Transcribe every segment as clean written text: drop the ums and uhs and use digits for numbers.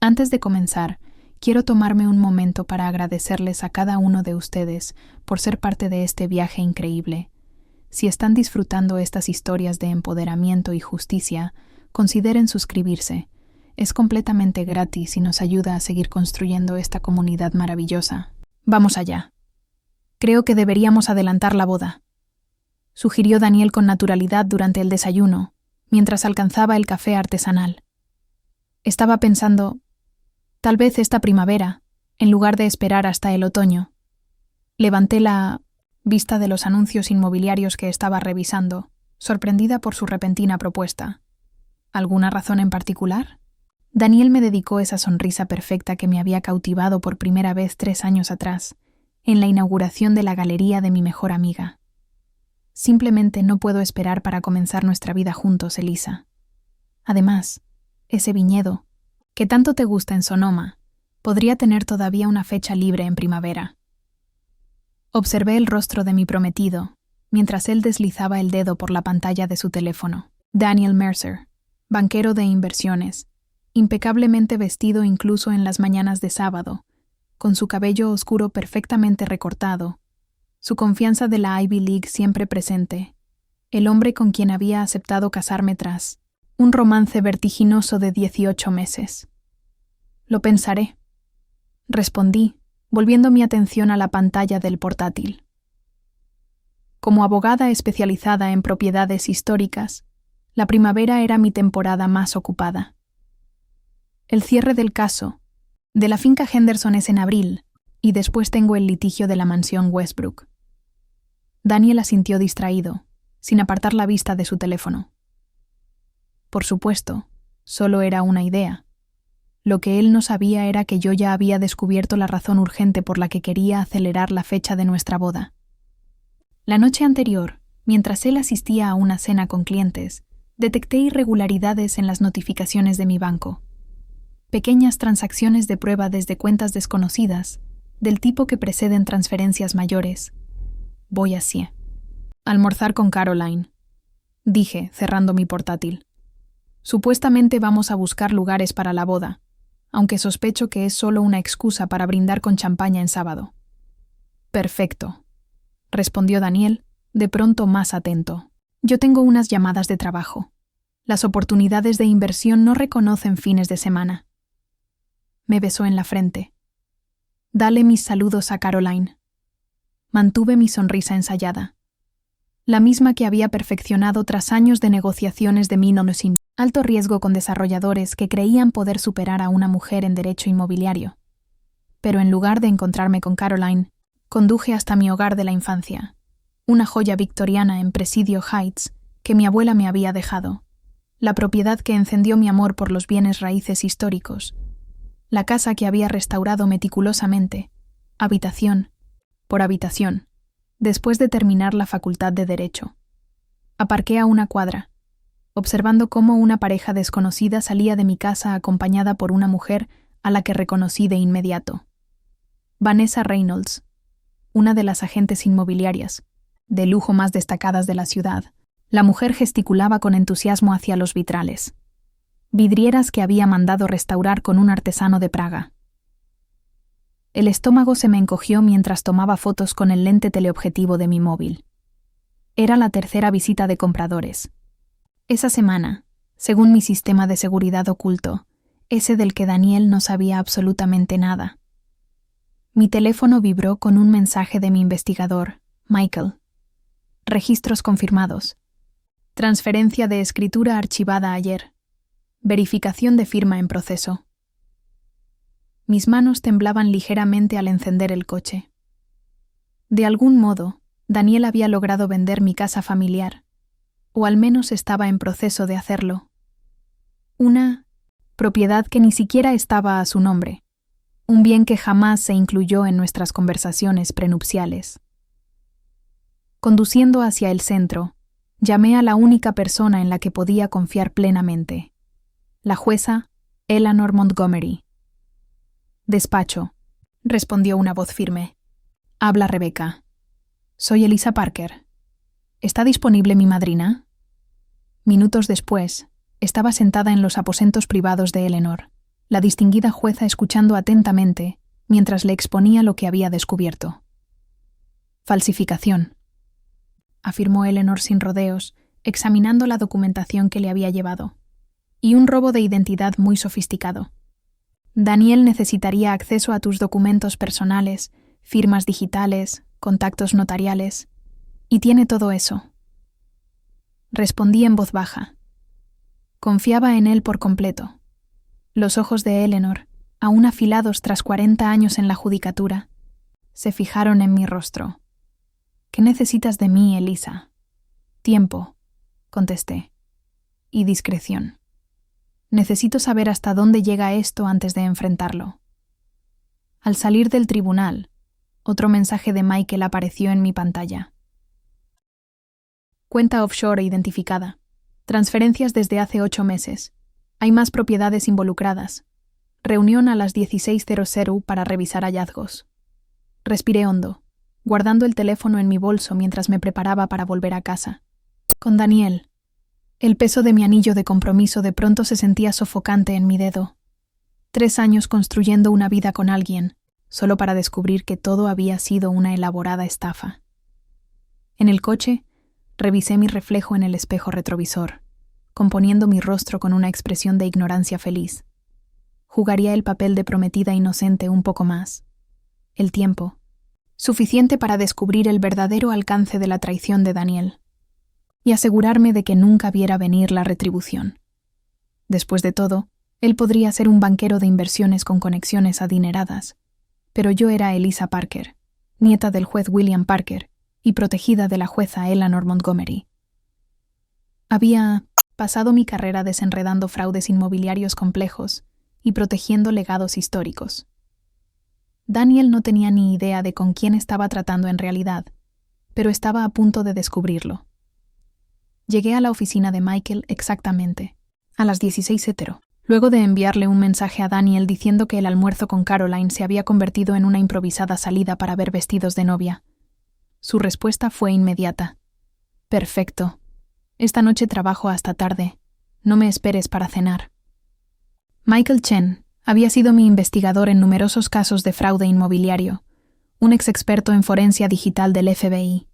Antes de comenzar, quiero tomarme un momento para agradecerles a cada uno de ustedes por ser parte de este viaje increíble. Si están disfrutando estas historias de empoderamiento y justicia, consideren suscribirse. Es completamente gratis y nos ayuda a seguir construyendo esta comunidad maravillosa. Vamos allá. Creo que deberíamos adelantar la boda, sugirió Daniel con naturalidad durante el desayuno, mientras alcanzaba el café artesanal. Estaba pensando, tal vez esta primavera, en lugar de esperar hasta el otoño. Levanté la vista de los anuncios inmobiliarios que estaba revisando, sorprendida por su repentina propuesta. ¿Alguna razón en particular? Daniel me dedicó esa sonrisa perfecta que me había cautivado por primera vez 3 años atrás, en la inauguración de la galería de mi mejor amiga. Simplemente no puedo esperar para comenzar nuestra vida juntos, Elisa. Además, ese viñedo, que tanto te gusta en Sonoma, podría tener todavía una fecha libre en primavera. Observé el rostro de mi prometido, mientras él deslizaba el dedo por la pantalla de su teléfono. Daniel Mercer, banquero de inversiones, impecablemente vestido incluso en las mañanas de sábado, con su cabello oscuro perfectamente recortado, su confianza de la Ivy League siempre presente, el hombre con quien había aceptado casarme tras un romance vertiginoso de 18 meses. Lo pensaré, respondí, volviendo mi atención a la pantalla del portátil. Como abogada especializada en propiedades históricas, la primavera era mi temporada más ocupada. El cierre del caso de la finca Henderson es en abril, y después tengo el litigio de la mansión Westbrook. Daniel asintió distraído, sin apartar la vista de su teléfono. Por supuesto, solo era una idea. Lo que él no sabía era que yo ya había descubierto la razón urgente por la que quería acelerar la fecha de nuestra boda. La noche anterior, mientras él asistía a una cena con clientes, detecté irregularidades en las notificaciones de mi banco. Pequeñas transacciones de prueba desde cuentas desconocidas, del tipo que preceden transferencias mayores. Voy así. Almorzar con Caroline, dije, cerrando mi portátil. Supuestamente vamos a buscar lugares para la boda, aunque sospecho que es solo una excusa para brindar con champaña en sábado. Perfecto, respondió Daniel, de pronto más atento. Yo tengo unas llamadas de trabajo. Las oportunidades de inversión no reconocen fines de semana. Me besó en la frente. Dale mis saludos a Caroline. Mantuve mi sonrisa ensayada. La misma que había perfeccionado tras años de negociaciones de sin alto riesgo con desarrolladores que creían poder superar a una mujer en derecho inmobiliario. Pero en lugar de encontrarme con Caroline, conduje hasta mi hogar de la infancia, una joya victoriana en Presidio Heights que mi abuela me había dejado, la propiedad que encendió mi amor por los bienes raíces históricos, la casa que había restaurado meticulosamente, habitación por habitación, después de terminar la facultad de Derecho. Aparqué a una cuadra, observando cómo una pareja desconocida salía de mi casa acompañada por una mujer a la que reconocí de inmediato. Vanessa Reynolds, una de las agentes inmobiliarias, de lujo más destacadas de la ciudad. La mujer gesticulaba con entusiasmo hacia los vitrales, vidrieras que había mandado restaurar con un artesano de Praga. El estómago se me encogió mientras tomaba fotos con el lente teleobjetivo de mi móvil. Era la tercera visita de compradores. Esa semana, según mi sistema de seguridad oculto, ese del que Daniel no sabía absolutamente nada. Mi teléfono vibró con un mensaje de mi investigador, Michael. Registros confirmados. Transferencia de escritura archivada ayer. Verificación de firma en proceso. Mis manos temblaban ligeramente al encender el coche. De algún modo, Daniel había logrado vender mi casa familiar, o al menos estaba en proceso de hacerlo. Una propiedad que ni siquiera estaba a su nombre, un bien que jamás se incluyó en nuestras conversaciones prenupciales. Conduciendo hacia el centro, llamé a la única persona en la que podía confiar plenamente, la jueza Eleanor Montgomery. Despacho, respondió una voz firme. Habla Rebecca. Soy Elisa Parker. ¿Está disponible mi madrina? Minutos después, estaba sentada en los aposentos privados de Eleanor, la distinguida jueza escuchando atentamente mientras le exponía lo que había descubierto. Falsificación, afirmó Eleanor sin rodeos, examinando la documentación que le había llevado. Y un robo de identidad muy sofisticado. Daniel necesitaría acceso a tus documentos personales, firmas digitales, contactos notariales, y tiene todo eso. Respondí en voz baja. Confiaba en él por completo. Los ojos de Eleanor, aún afilados tras 40 años en la judicatura, se fijaron en mi rostro. ¿Qué necesitas de mí, Elisa? Tiempo, contesté, y discreción. Necesito saber hasta dónde llega esto antes de enfrentarlo. Al salir del tribunal, otro mensaje de Michael apareció en mi pantalla. Cuenta offshore identificada. Transferencias desde hace 8 meses. Hay más propiedades involucradas. Reunión a las 16:00 para revisar hallazgos. Respiré hondo, guardando el teléfono en mi bolso mientras me preparaba para volver a casa. Con Daniel. El peso de mi anillo de compromiso de pronto se sentía sofocante en mi dedo. 3 años construyendo una vida con alguien, solo para descubrir que todo había sido una elaborada estafa. En el coche, revisé mi reflejo en el espejo retrovisor, componiendo mi rostro con una expresión de ignorancia feliz. Jugaría el papel de prometida inocente un poco más. El tiempo, suficiente para descubrir el verdadero alcance de la traición de Daniel y asegurarme de que nunca viera venir la retribución. Después de todo, él podría ser un banquero de inversiones con conexiones adineradas, pero yo era Elisa Parker, nieta del juez William Parker y protegida de la jueza Eleanor Montgomery. Había pasado mi carrera desenredando fraudes inmobiliarios complejos y protegiendo legados históricos. Daniel no tenía ni idea de con quién estaba tratando en realidad, pero estaba a punto de descubrirlo. Llegué a la oficina de Michael exactamente a las 16:00, luego de enviarle un mensaje a Daniel diciendo que el almuerzo con Caroline se había convertido en una improvisada salida para ver vestidos de novia. Su respuesta fue inmediata. Perfecto. Esta noche trabajo hasta tarde. No me esperes para cenar. Michael Chen había sido mi investigador en numerosos casos de fraude inmobiliario, un ex experto en forencia digital del FBI.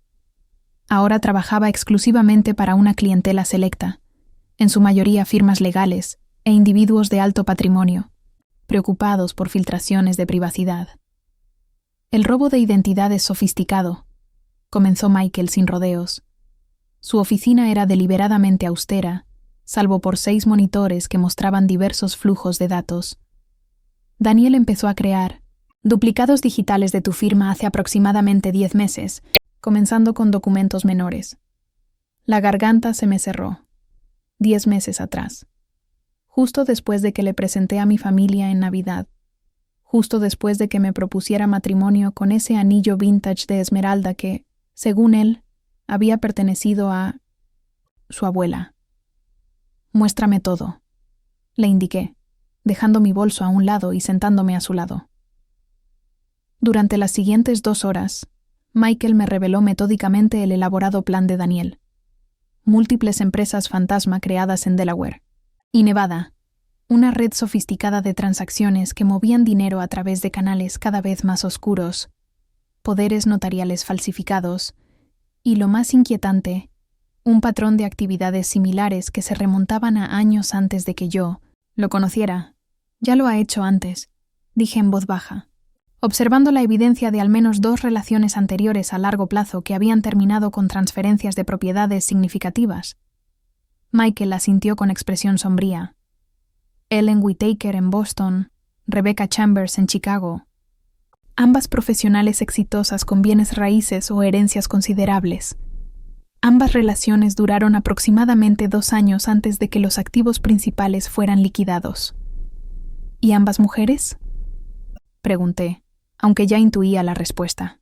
Ahora trabajaba exclusivamente para una clientela selecta, en su mayoría firmas legales e individuos de alto patrimonio, preocupados por filtraciones de privacidad. El robo de identidad es sofisticado, comenzó Michael sin rodeos. Su oficina era deliberadamente austera, salvo por 6 monitores que mostraban diversos flujos de datos. Daniel empezó a crear duplicados digitales de tu firma hace aproximadamente 10 meses, comenzando con documentos menores. La garganta se me cerró. 10 meses atrás. Justo después de que le presenté a mi familia en Navidad. Justo después de que me propusiera matrimonio con ese anillo vintage de esmeralda que, según él, había pertenecido a su abuela. Muéstrame todo, le indiqué, dejando mi bolso a un lado y sentándome a su lado. Durante las siguientes 2 horas, Michael me reveló metódicamente el elaborado plan de Daniel. Múltiples empresas fantasma creadas en Delaware y Nevada, una red sofisticada de transacciones que movían dinero a través de canales cada vez más oscuros, poderes notariales falsificados y, lo más inquietante, un patrón de actividades similares que se remontaban a años antes de que yo lo conociera. Ya lo ha hecho antes, dije en voz baja, observando la evidencia de al menos 2 relaciones anteriores a largo plazo que habían terminado con transferencias de propiedades significativas. Michael asintió con expresión sombría. Ellen Whittaker en Boston, Rebecca Chambers en Chicago. Ambas profesionales exitosas con bienes raíces o herencias considerables. Ambas relaciones duraron aproximadamente 2 años antes de que los activos principales fueran liquidados. ¿Y ambas mujeres? Pregunté, aunque ya intuía la respuesta.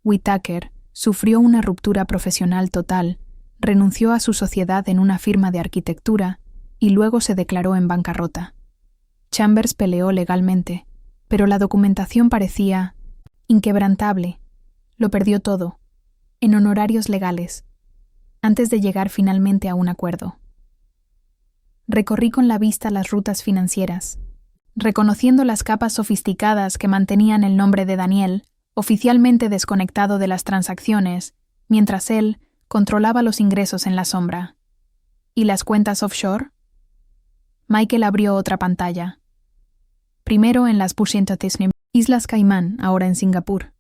Whittaker sufrió una ruptura profesional total, renunció a su sociedad en una firma de arquitectura y luego se declaró en bancarrota. Chambers peleó legalmente, pero la documentación parecía inquebrantable. Lo perdió todo, en honorarios legales, antes de llegar finalmente a un acuerdo. Recorrí con la vista las rutas financieras, reconociendo las capas sofisticadas que mantenían el nombre de Daniel, oficialmente desconectado de las transacciones, mientras él controlaba los ingresos en la sombra. ¿Y las cuentas offshore? Michael abrió otra pantalla. Primero en las Islas Caimán, ahora en Singapur.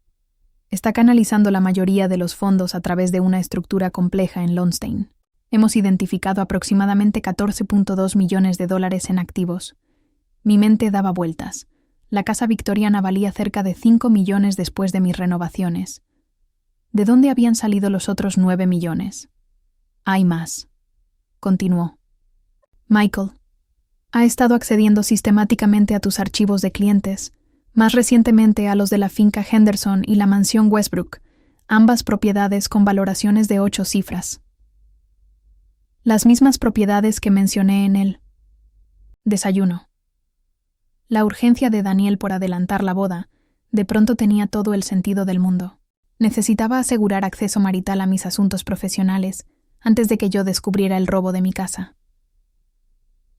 Está canalizando la mayoría de los fondos a través de una estructura compleja en Lonstein. Hemos identificado aproximadamente $14.2 millones en activos. Mi mente daba vueltas. La casa victoriana valía cerca de 5 millones después de mis renovaciones. ¿De dónde habían salido los otros 9 millones? Hay más. Continuó. Michael, ha estado accediendo sistemáticamente a tus archivos de clientes, más recientemente a los de la finca Henderson y la mansión Westbrook, ambas propiedades con valoraciones de 8 cifras. Las mismas propiedades que mencioné en el desayuno. La urgencia de Daniel por adelantar la boda de pronto tenía todo el sentido del mundo. Necesitaba asegurar acceso marital a mis asuntos profesionales antes de que yo descubriera el robo de mi casa.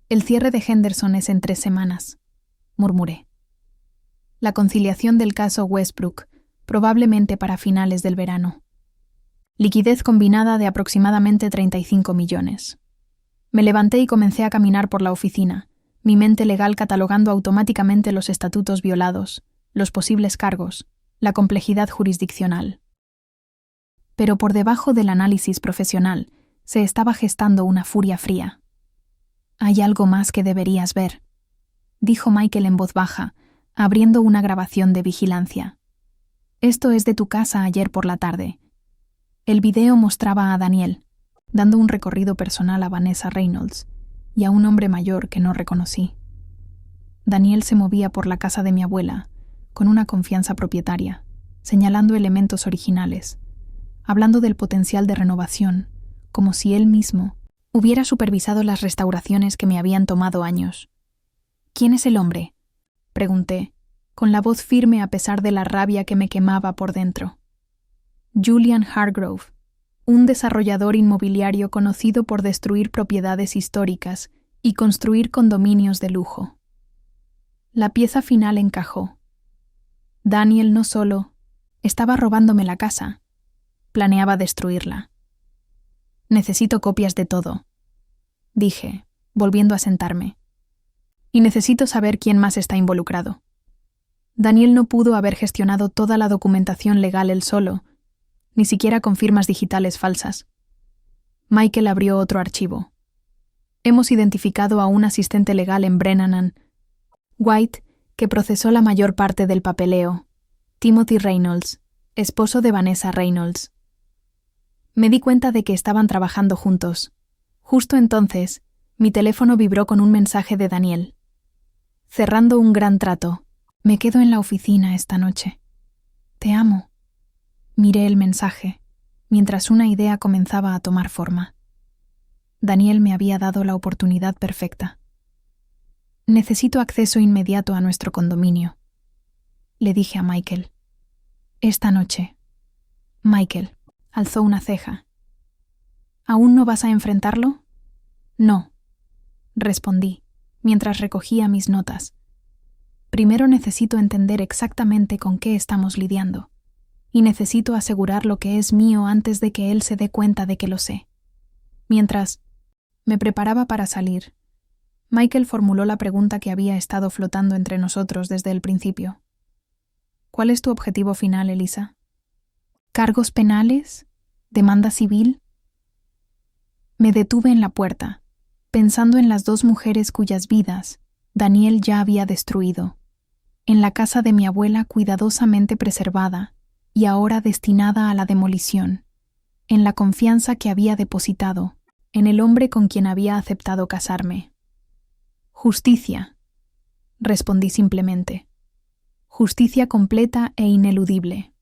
El cierre de Henderson es en 3 semanas, murmuré. La conciliación del caso Westbrook, probablemente para finales del verano. Liquidez combinada de aproximadamente 35 millones. Me levanté y comencé a caminar por la oficina, mi mente legal catalogando automáticamente los estatutos violados, los posibles cargos, la complejidad jurisdiccional. Pero por debajo del análisis profesional se estaba gestando una furia fría. «Hay algo más que deberías ver», dijo Michael en voz baja, abriendo una grabación de vigilancia. «Esto es de tu casa ayer por la tarde». El video mostraba a Daniel, dando un recorrido personal a Vanessa Reynolds y a un hombre mayor que no reconocí. Daniel se movía por la casa de mi abuela, con una confianza propietaria, señalando elementos originales, hablando del potencial de renovación, como si él mismo hubiera supervisado las restauraciones que me habían tomado años. «¿Quién es el hombre?», pregunté, con la voz firme a pesar de la rabia que me quemaba por dentro. Julian Hargrove, un desarrollador inmobiliario conocido por destruir propiedades históricas y construir condominios de lujo. La pieza final encajó. Daniel no solo estaba robándome la casa, planeaba destruirla. «Necesito copias de todo», dije, volviendo a sentarme. «Y necesito saber quién más está involucrado». Daniel no pudo haber gestionado toda la documentación legal él solo, ni siquiera con firmas digitales falsas. Michael abrió otro archivo. «Hemos identificado a un asistente legal en Brennan White que procesó la mayor parte del papeleo, Timothy Reynolds, esposo de Vanessa Reynolds». Me di cuenta de que estaban trabajando juntos. Justo entonces, mi teléfono vibró con un mensaje de Daniel. «Cerrando un gran trato. Me quedo en la oficina esta noche. Te amo». Miré el mensaje, mientras una idea comenzaba a tomar forma. Daniel me había dado la oportunidad perfecta. «Necesito acceso inmediato a nuestro condominio», le dije a Michael. «Esta noche». Michael alzó una ceja. «¿Aún no vas a enfrentarlo?» «No», respondí, mientras recogía mis notas. «Primero necesito entender exactamente con qué estamos lidiando, y necesito asegurar lo que es mío antes de que él se dé cuenta de que lo sé». Mientras me preparaba para salir, Michael formuló la pregunta que había estado flotando entre nosotros desde el principio. «¿Cuál es tu objetivo final, Elisa? ¿Cargos penales? ¿Demanda civil?» Me detuve en la puerta, pensando en las 2 mujeres cuyas vidas Daniel ya había destruido, en la casa de mi abuela cuidadosamente preservada y ahora destinada a la demolición, en la confianza que había depositado en el hombre con quien había aceptado casarme. «Justicia», respondí simplemente. «Justicia completa e ineludible».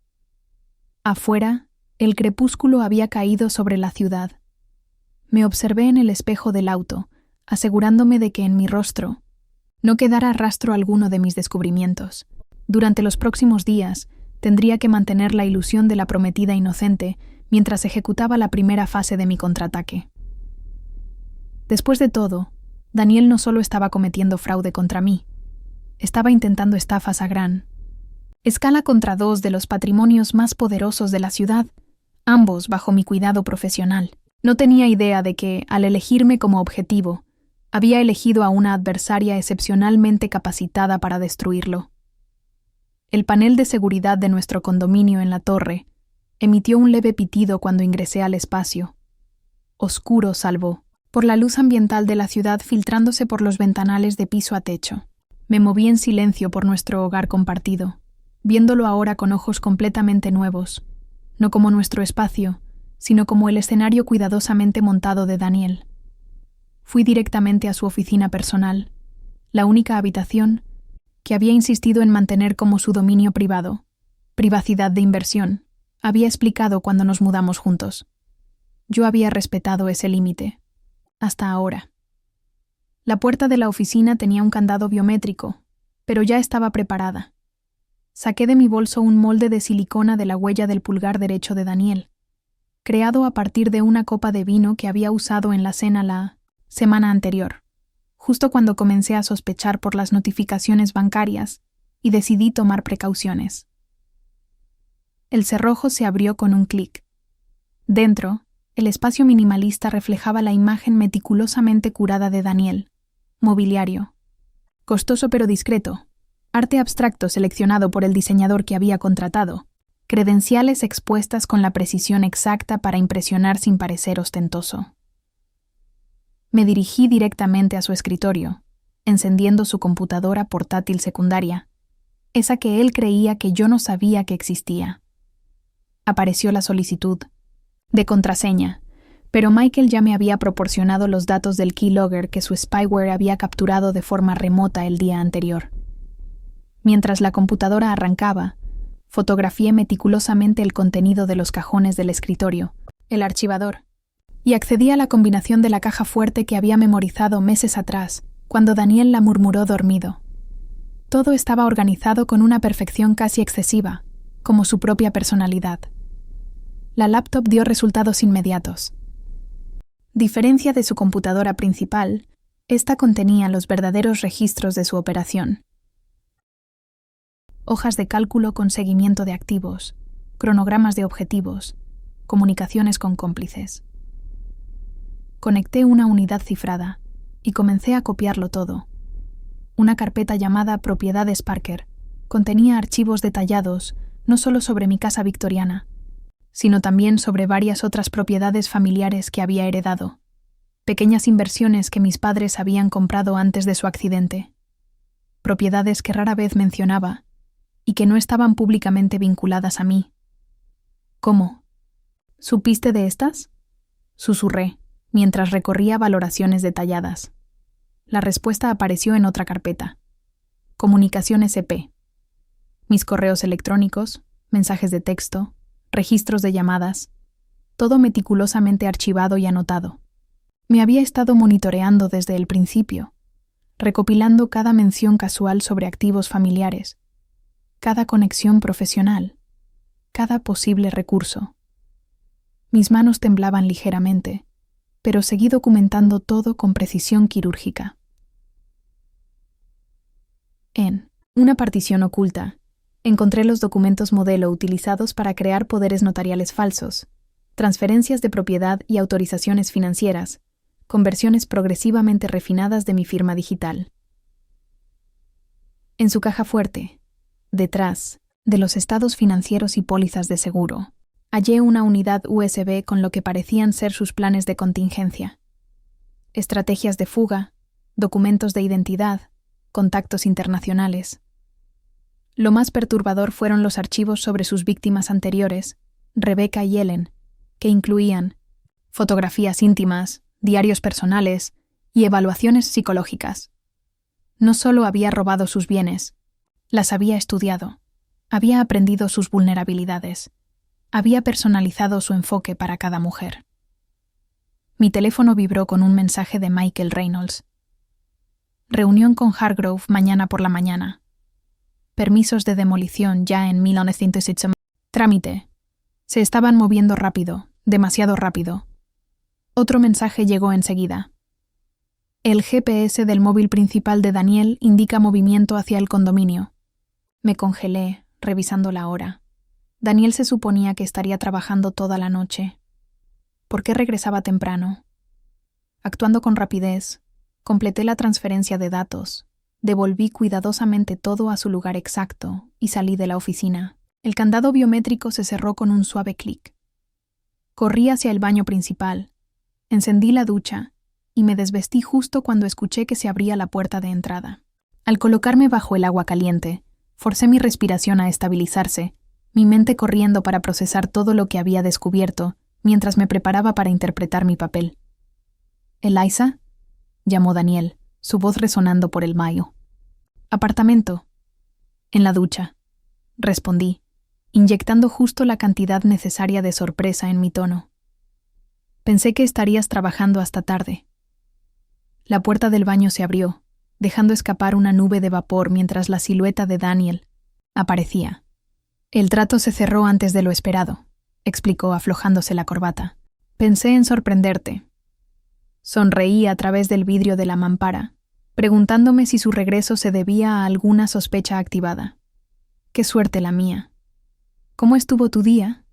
Afuera, el crepúsculo había caído sobre la ciudad. Me observé en el espejo del auto, asegurándome de que en mi rostro no quedara rastro alguno de mis descubrimientos. Durante los próximos días, tendría que mantener la ilusión de la prometida inocente mientras ejecutaba la primera fase de mi contraataque. Después de todo, Daniel no solo estaba cometiendo fraude contra mí, Estaba intentando estafas a gran escala contra dos de los patrimonios más poderosos de la ciudad, ambos bajo mi cuidado profesional. No tenía idea de que, al elegirme como objetivo, había elegido a una adversaria excepcionalmente capacitada para destruirlo. El panel de seguridad de nuestro condominio en la torre emitió un leve pitido cuando ingresé al espacio. Oscuro salvo por la luz ambiental de la ciudad filtrándose por los ventanales de piso a techo. Me moví en silencio por nuestro hogar compartido, viéndolo ahora con ojos completamente nuevos, no como nuestro espacio, sino como el escenario cuidadosamente montado de Daniel. Fui directamente a su oficina personal, la única habitación que había insistido en mantener como su dominio privado, privacidad de inversión, había explicado cuando nos mudamos juntos. Yo había respetado ese límite, hasta ahora. La puerta de la oficina tenía un candado biométrico, pero ya estaba preparada. Saqué de mi bolso un molde de silicona de la huella del pulgar derecho de Daniel, creado a partir de una copa de vino que había usado en la cena la semana anterior, justo cuando comencé a sospechar por las notificaciones bancarias y decidí tomar precauciones. El cerrojo se abrió con un clic. Dentro, el espacio minimalista reflejaba la imagen meticulosamente curada de Daniel. Mobiliario. Costoso pero discreto. Arte abstracto seleccionado por el diseñador que había contratado. Credenciales expuestas con la precisión exacta para impresionar sin parecer ostentoso. Me dirigí directamente a su escritorio, encendiendo su computadora portátil secundaria, esa que él creía que yo no sabía que existía. Apareció la solicitud de contraseña, pero Michael ya me había proporcionado los datos del keylogger que su spyware había capturado de forma remota el día anterior. Mientras la computadora arrancaba, fotografié meticulosamente el contenido de los cajones del escritorio, el archivador, y accedí a la combinación de la caja fuerte que había memorizado meses atrás, cuando Daniel la murmuró dormido. Todo estaba organizado con una perfección casi excesiva, como su propia personalidad. La laptop dio resultados inmediatos. Diferencia de su computadora principal, esta contenía los verdaderos registros de su operación. Hojas de cálculo con seguimiento de activos, cronogramas de objetivos, comunicaciones con cómplices. Conecté una unidad cifrada y comencé a copiarlo todo. Una carpeta llamada Propiedades Parker contenía archivos detallados no solo sobre mi casa victoriana, sino también sobre varias otras propiedades familiares que había heredado, pequeñas inversiones que mis padres habían comprado antes de su accidente, propiedades que rara vez mencionaba y que no estaban públicamente vinculadas a mí. ¿Cómo? ¿Supiste de estas? Susurré, mientras recorría valoraciones detalladas. La respuesta apareció en otra carpeta. Comunicaciones EP. Mis correos electrónicos, mensajes de texto, registros de llamadas, todo meticulosamente archivado y anotado. Me había estado monitoreando desde el principio, recopilando cada mención casual sobre activos familiares, cada conexión profesional, cada posible recurso. Mis manos temblaban ligeramente, pero seguí documentando todo con precisión quirúrgica. En una partición oculta, encontré los documentos modelo utilizados para crear poderes notariales falsos, transferencias de propiedad y autorizaciones financieras, con versiones progresivamente refinadas de mi firma digital. En su caja fuerte, detrás de los estados financieros y pólizas de seguro, hallé una unidad USB con lo que parecían ser sus planes de contingencia. Estrategias de fuga, documentos de identidad, contactos internacionales. Lo más perturbador fueron los archivos sobre sus víctimas anteriores, Rebecca y Ellen, que incluían fotografías íntimas, diarios personales y evaluaciones psicológicas. No solo había robado sus bienes, las había estudiado, había aprendido sus vulnerabilidades, había personalizado su enfoque para cada mujer. Mi teléfono vibró con un mensaje de Michael Reynolds. Reunión con Hargrove mañana por la mañana. Permisos de demolición ya en 1908. Trámite. Se estaban moviendo rápido, demasiado rápido. Otro mensaje llegó enseguida. El GPS del móvil principal de Daniel indica movimiento hacia el condominio. Me congelé, revisando la hora. Daniel se suponía que estaría trabajando toda la noche. ¿Por qué regresaba temprano? Actuando con rapidez, completé la transferencia de datos, devolví cuidadosamente todo a su lugar exacto y salí de la oficina. El candado biométrico se cerró con un suave clic. Corrí hacia el baño principal, encendí la ducha y me desvestí justo cuando escuché que se abría la puerta de entrada. Al colocarme bajo el agua caliente, forcé mi respiración a estabilizarse, mi mente corriendo para procesar todo lo que había descubierto mientras me preparaba para interpretar mi papel. «¿Eliza?», llamó Daniel, su voz resonando por el mayo. «Apartamento». «En la ducha», respondí, inyectando justo la cantidad necesaria de sorpresa en mi tono. «Pensé que estarías trabajando hasta tarde». La puerta del baño se abrió, dejando escapar una nube de vapor mientras la silueta de Daniel aparecía. «El trato se cerró antes de lo esperado», explicó aflojándose la corbata. «Pensé en sorprenderte». Sonreí a través del vidrio de la mampara, preguntándome si su regreso se debía a alguna sospecha activada. «Qué suerte la mía». «¿Cómo estuvo tu día?».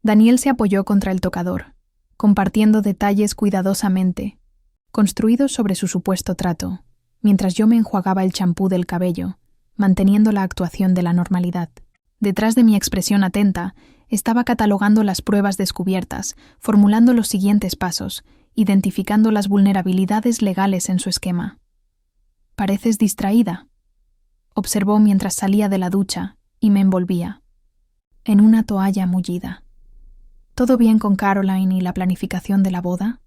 Daniel se apoyó contra el tocador, compartiendo detalles cuidadosamente, construidos sobre su supuesto trato, mientras yo me enjuagaba el champú del cabello, manteniendo la actuación de la normalidad. Detrás de mi expresión atenta, estaba catalogando las pruebas descubiertas, formulando los siguientes pasos, identificando las vulnerabilidades legales en su esquema. «Pareces distraída», observó mientras salía de la ducha y me envolvía. En una toalla mullida. «¿Todo bien con Caroline y la planificación de la boda?».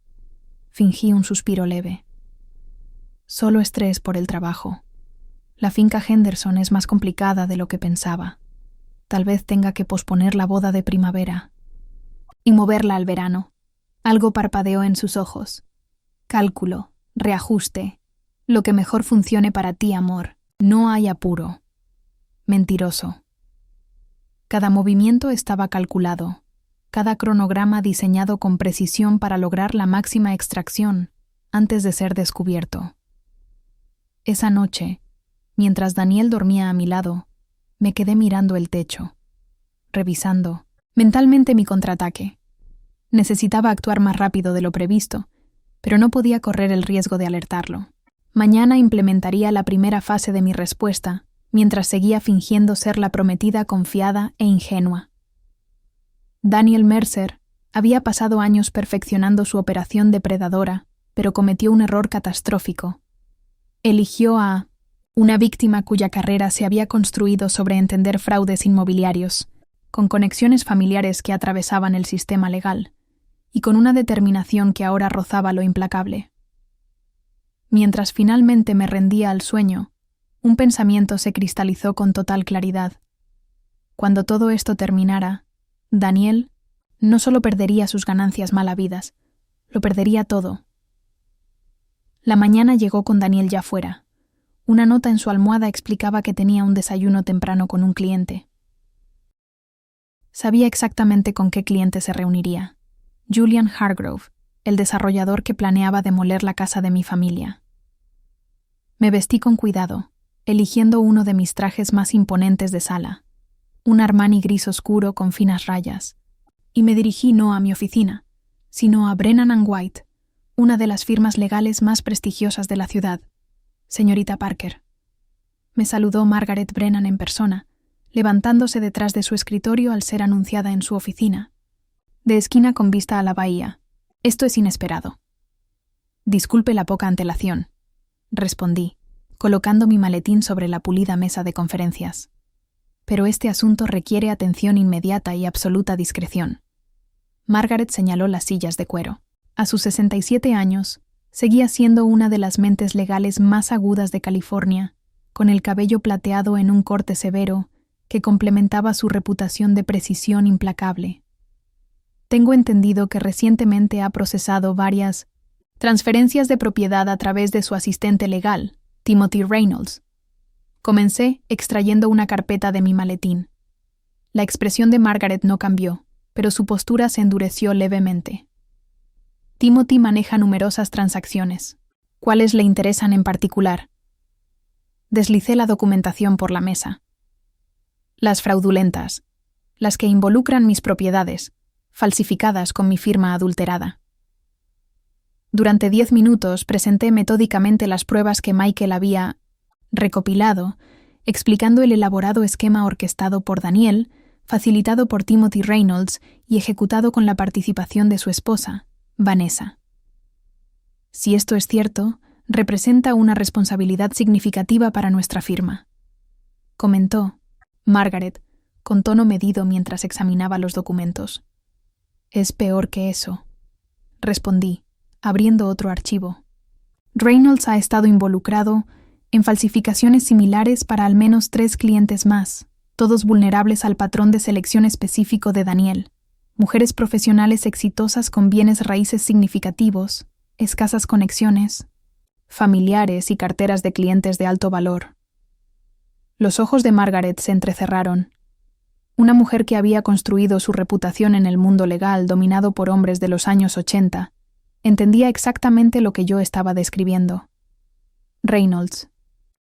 Fingí un suspiro leve. «Solo estrés por el trabajo. La finca Henderson es más complicada de lo que pensaba. Tal vez tenga que posponer la boda de primavera y moverla al verano». Algo parpadeó en sus ojos. «Cálculo, reajuste, lo que mejor funcione para ti, amor. No hay apuro». Mentiroso. Cada movimiento estaba calculado, cada cronograma diseñado con precisión para lograr la máxima extracción antes de ser descubierto. Esa noche, mientras Daniel dormía a mi lado, me quedé mirando el techo, revisando mentalmente mi contraataque. Necesitaba actuar más rápido de lo previsto, pero no podía correr el riesgo de alertarlo. Mañana implementaría la primera fase de mi respuesta, mientras seguía fingiendo ser la prometida confiada e ingenua. Daniel Mercer había pasado años perfeccionando su operación depredadora, pero cometió un error catastrófico. Eligió a una víctima cuya carrera se había construido sobre entender fraudes inmobiliarios, con conexiones familiares que atravesaban el sistema legal, y con una determinación que ahora rozaba lo implacable. Mientras finalmente me rendía al sueño, un pensamiento se cristalizó con total claridad. Cuando todo esto terminara, Daniel no solo perdería sus ganancias mal habidas, lo perdería todo. La mañana llegó con Daniel ya fuera. Una nota en su almohada explicaba que tenía un desayuno temprano con un cliente. Sabía exactamente con qué cliente se reuniría. Julian Hargrove, el desarrollador que planeaba demoler la casa de mi familia. Me vestí con cuidado, eligiendo uno de mis trajes más imponentes de sala, un Armani gris oscuro con finas rayas, y me dirigí no a mi oficina, sino a Brennan & White, una de las firmas legales más prestigiosas de la ciudad. «Señorita Parker». Me saludó Margaret Brennan en persona, levantándose detrás de su escritorio al ser anunciada en su oficina, de esquina con vista a la bahía. «Esto es inesperado». «Disculpe la poca antelación», respondí, colocando mi maletín sobre la pulida mesa de conferencias. «Pero este asunto requiere atención inmediata y absoluta discreción». Margaret señaló las sillas de cuero. A sus 67 años, seguía siendo una de las mentes legales más agudas de California, con el cabello plateado en un corte severo que complementaba su reputación de precisión implacable. «Tengo entendido que recientemente ha procesado varias transferencias de propiedad a través de su asistente legal, Timothy Reynolds». Comencé extrayendo una carpeta de mi maletín. La expresión de Margaret no cambió, pero su postura se endureció levemente. «Timothy maneja numerosas transacciones. ¿Cuáles le interesan en particular? Deslicé la documentación por la mesa. Las fraudulentas, las que involucran mis propiedades, falsificadas con mi firma adulterada. Durante 10 minutos presenté metódicamente las pruebas que Michael había recopilado, explicando el elaborado esquema orquestado por Daniel, facilitado por Timothy Reynolds y ejecutado con la participación de su esposa, Vanessa. Si esto es cierto, representa una responsabilidad significativa para nuestra firma, comentó Margaret, con tono medido mientras examinaba los documentos. Es peor que eso, respondí, abriendo otro archivo. Reynolds ha estado involucrado en falsificaciones similares para al menos 3 clientes más, todos vulnerables al patrón de selección específico de Daniel, mujeres profesionales exitosas con bienes raíces significativos, escasas conexiones, familiares y carteras de clientes de alto valor. Los ojos de Margaret se entrecerraron. Una mujer que había construido su reputación en el mundo legal dominado por hombres de los años 80, entendía exactamente lo que yo estaba describiendo. Reynolds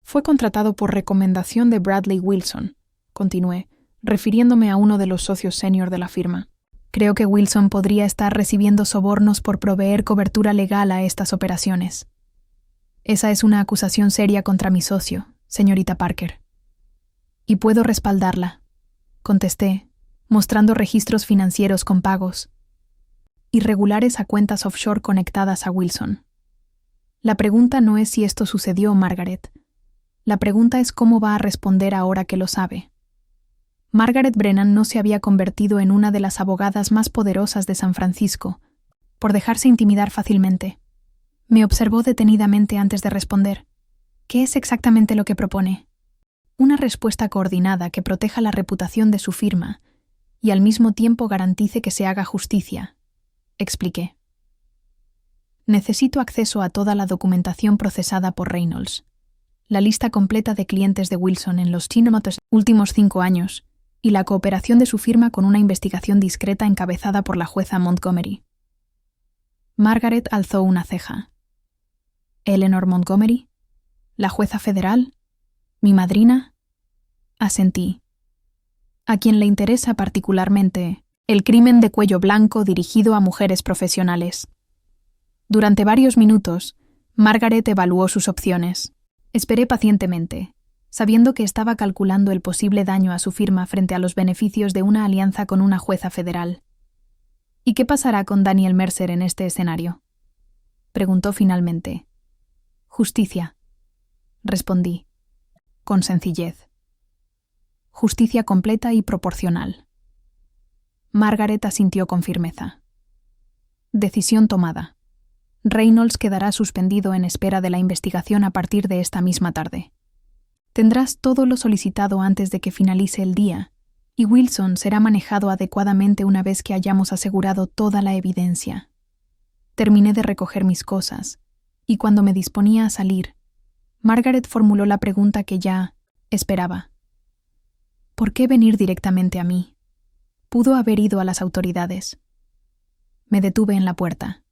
fue contratado por recomendación de Bradley Wilson, continué, refiriéndome a uno de los socios senior de la firma. Creo que Wilson podría estar recibiendo sobornos por proveer cobertura legal a estas operaciones. Esa es una acusación seria contra mi socio, señorita Parker. Y puedo respaldarla, contesté, mostrando registros financieros con pagos irregulares a cuentas offshore conectadas a Wilson. La pregunta no es si esto sucedió, Margaret. La pregunta es cómo va a responder ahora que lo sabe. Margaret Brennan no se había convertido en una de las abogadas más poderosas de San Francisco, por dejarse intimidar fácilmente. Me observó detenidamente antes de responder. ¿Qué es exactamente lo que propone? Una respuesta coordinada que proteja la reputación de su firma y al mismo tiempo garantice que se haga justicia, expliqué. Necesito acceso a toda la documentación procesada por Reynolds, la lista completa de clientes de Wilson en los últimos 5 años y la cooperación de su firma con una investigación discreta encabezada por la jueza Montgomery. Margaret alzó una ceja. ¿Eleanor Montgomery? ¿La jueza federal? ¿Mi madrina? Asentí. A quien le interesa particularmente el crimen de cuello blanco dirigido a mujeres profesionales. Durante varios minutos, Margaret evaluó sus opciones. Esperé pacientemente, sabiendo que estaba calculando el posible daño a su firma frente a los beneficios de una alianza con una jueza federal. ¿Y qué pasará con Daniel Mercer en este escenario?, preguntó finalmente. Justicia, respondí, con sencillez. Justicia completa y proporcional. Margaret asintió con firmeza. Decisión tomada. Reynolds quedará suspendido en espera de la investigación a partir de esta misma tarde. Tendrás todo lo solicitado antes de que finalice el día, y Wilson será manejado adecuadamente una vez que hayamos asegurado toda la evidencia. Terminé de recoger mis cosas, y cuando me disponía a salir, Margaret formuló la pregunta que ya esperaba. ¿Por qué venir directamente a mí? Pudo haber ido a las autoridades. Me detuve en la puerta.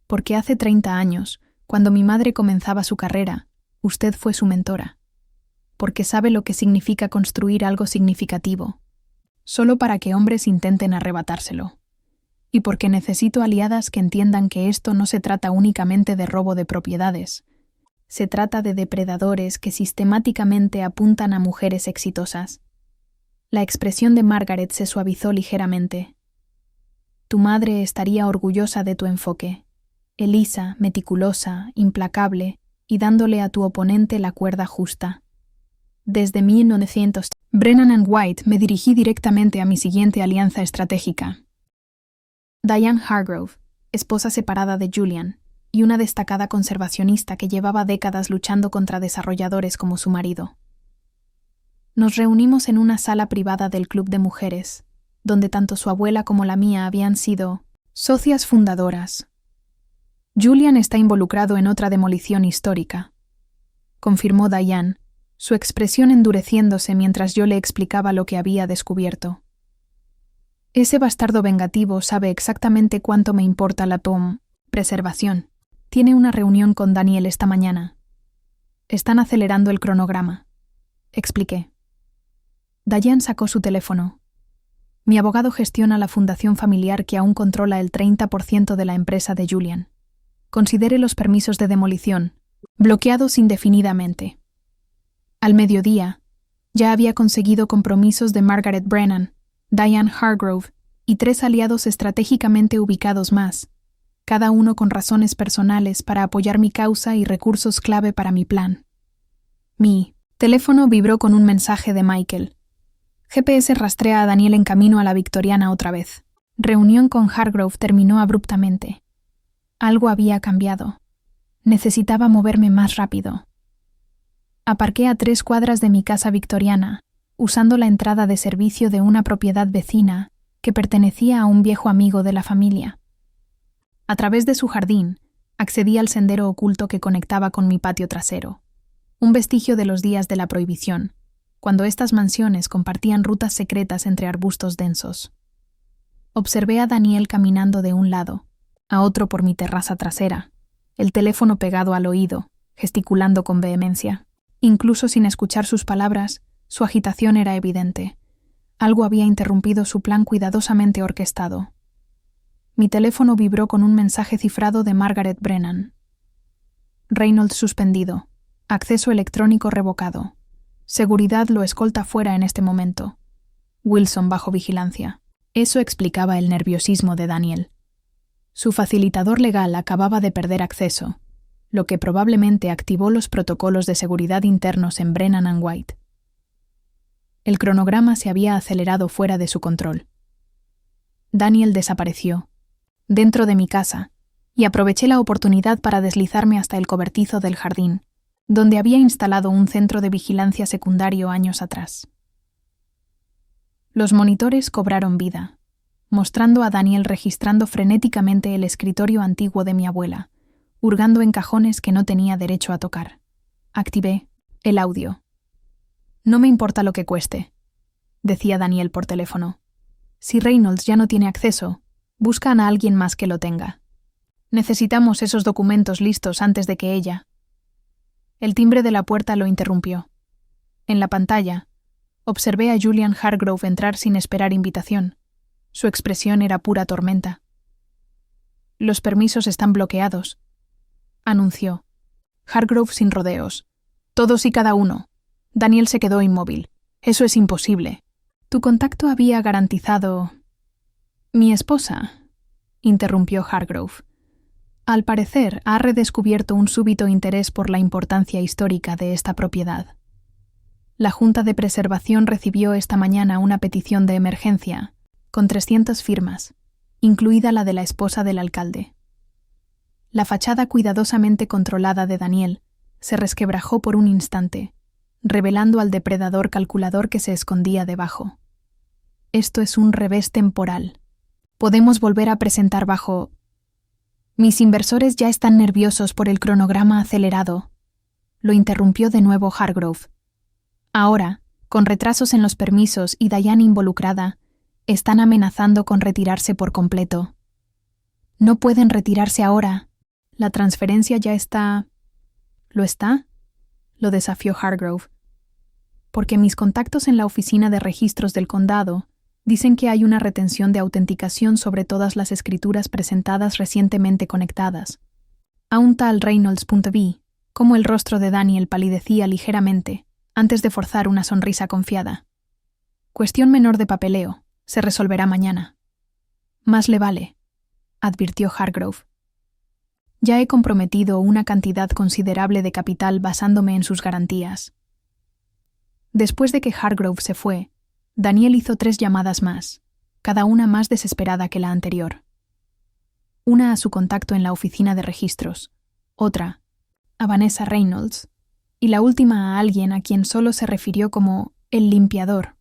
Porque hace 30 años, cuando mi madre comenzaba su carrera, usted fue su mentora. Porque sabe lo que significa construir algo significativo, solo para que hombres intenten arrebatárselo. Y porque necesito aliadas que entiendan que esto no se trata únicamente de robo de propiedades. Se trata de depredadores que sistemáticamente apuntan a mujeres exitosas. La expresión de Margaret se suavizó ligeramente. Tu madre estaría orgullosa de tu enfoque. Elisa, meticulosa, implacable, y dándole a tu oponente la cuerda justa. Desde 1900, Brennan and White me dirigí directamente a mi siguiente alianza estratégica. Diane Hargrove, esposa separada de Julian, y una destacada conservacionista que llevaba décadas luchando contra desarrolladores como su marido. Nos reunimos en una sala privada del Club de Mujeres, donde tanto su abuela como la mía habían sido socias fundadoras. Julian está involucrado en otra demolición histórica, confirmó Diane, su expresión endureciéndose mientras yo le explicaba lo que había descubierto. Ese bastardo vengativo sabe exactamente cuánto me importa la preservación. Tiene una reunión con Daniel esta mañana. Están acelerando el cronograma, expliqué. Diane sacó su teléfono. Mi abogado gestiona la fundación familiar que aún controla el 30% de la empresa de Julian. Considere los permisos de demolición, bloqueados indefinidamente. Al mediodía, ya había conseguido compromisos de Margaret Brennan, Diane Hargrove y 3 aliados estratégicamente ubicados más, cada uno con razones personales para apoyar mi causa y recursos clave para mi plan. Mi teléfono vibró con un mensaje de Michael. GPS rastrea a Daniel en camino a la Victoriana otra vez. Reunión con Hargrove terminó abruptamente. Algo había cambiado. Necesitaba moverme más rápido. Aparqué a 3 cuadras de mi casa victoriana, usando la entrada de servicio de una propiedad vecina que pertenecía a un viejo amigo de la familia. A través de su jardín, accedí al sendero oculto que conectaba con mi patio trasero, un vestigio de los días de la prohibición, cuando estas mansiones compartían rutas secretas entre arbustos densos. Observé a Daniel caminando de un lado, a otro por mi terraza trasera, el teléfono pegado al oído, gesticulando con vehemencia. Incluso sin escuchar sus palabras, su agitación era evidente. Algo había interrumpido su plan cuidadosamente orquestado. Mi teléfono vibró con un mensaje cifrado de Margaret Brennan. Reynolds suspendido. Acceso electrónico revocado. Seguridad lo escolta fuera en este momento. Wilson bajo vigilancia. Eso explicaba el nerviosismo de Daniel. Su facilitador legal acababa de perder acceso, lo que probablemente activó los protocolos de seguridad internos en Brennan & White. El cronograma se había acelerado fuera de su control. Daniel desapareció, dentro de mi casa, y aproveché la oportunidad para deslizarme hasta el cobertizo del jardín, donde había instalado un centro de vigilancia secundario años atrás. Los monitores cobraron vida, mostrando a Daniel registrando frenéticamente el escritorio antiguo de mi abuela, hurgando en cajones que no tenía derecho a tocar. Activé el audio. No me importa lo que cueste, decía Daniel por teléfono. Si Reynolds ya no tiene acceso, buscan a alguien más que lo tenga. Necesitamos esos documentos listos antes de que ella... El timbre de la puerta lo interrumpió. En la pantalla, observé a Julian Hargrove entrar sin esperar invitación. Su expresión era pura tormenta. Los permisos están bloqueados, anunció. Hargrove sin rodeos. Todos y cada uno. Daniel se quedó inmóvil. Eso es imposible. Tu contacto había garantizado... Mi esposa, interrumpió Hargrove. Al parecer, ha redescubierto un súbito interés por la importancia histórica de esta propiedad. La Junta de Preservación recibió esta mañana una petición de emergencia, con 300 firmas, incluida la de la esposa del alcalde. La fachada cuidadosamente controlada de Daniel se resquebrajó por un instante, revelando al depredador calculador que se escondía debajo. Esto es un revés temporal. Podemos volver a presentar bajo... Mis inversores ya están nerviosos por el cronograma acelerado. Lo interrumpió de nuevo Hargrove. Ahora, con retrasos en los permisos y Diane involucrada, están amenazando con retirarse por completo. No pueden retirarse ahora. La transferencia ya está... ¿Lo está? Lo desafió Hargrove. Porque mis contactos en la oficina de registros del condado dicen que hay una retención de autenticación sobre todas las escrituras presentadas recientemente conectadas. A un tal Reynolds.b, como el rostro de Daniel palidecía ligeramente, antes de forzar una sonrisa confiada. Cuestión menor de papeleo, se resolverá mañana. Más le vale, advirtió Hargrove. Ya he comprometido una cantidad considerable de capital basándome en sus garantías. Después de que Hargrove se fue, Daniel hizo 3 llamadas más, cada una más desesperada que la anterior. Una a su contacto en la oficina de registros, otra a Vanessa Reynolds, y la última a alguien a quien solo se refirió como el limpiador.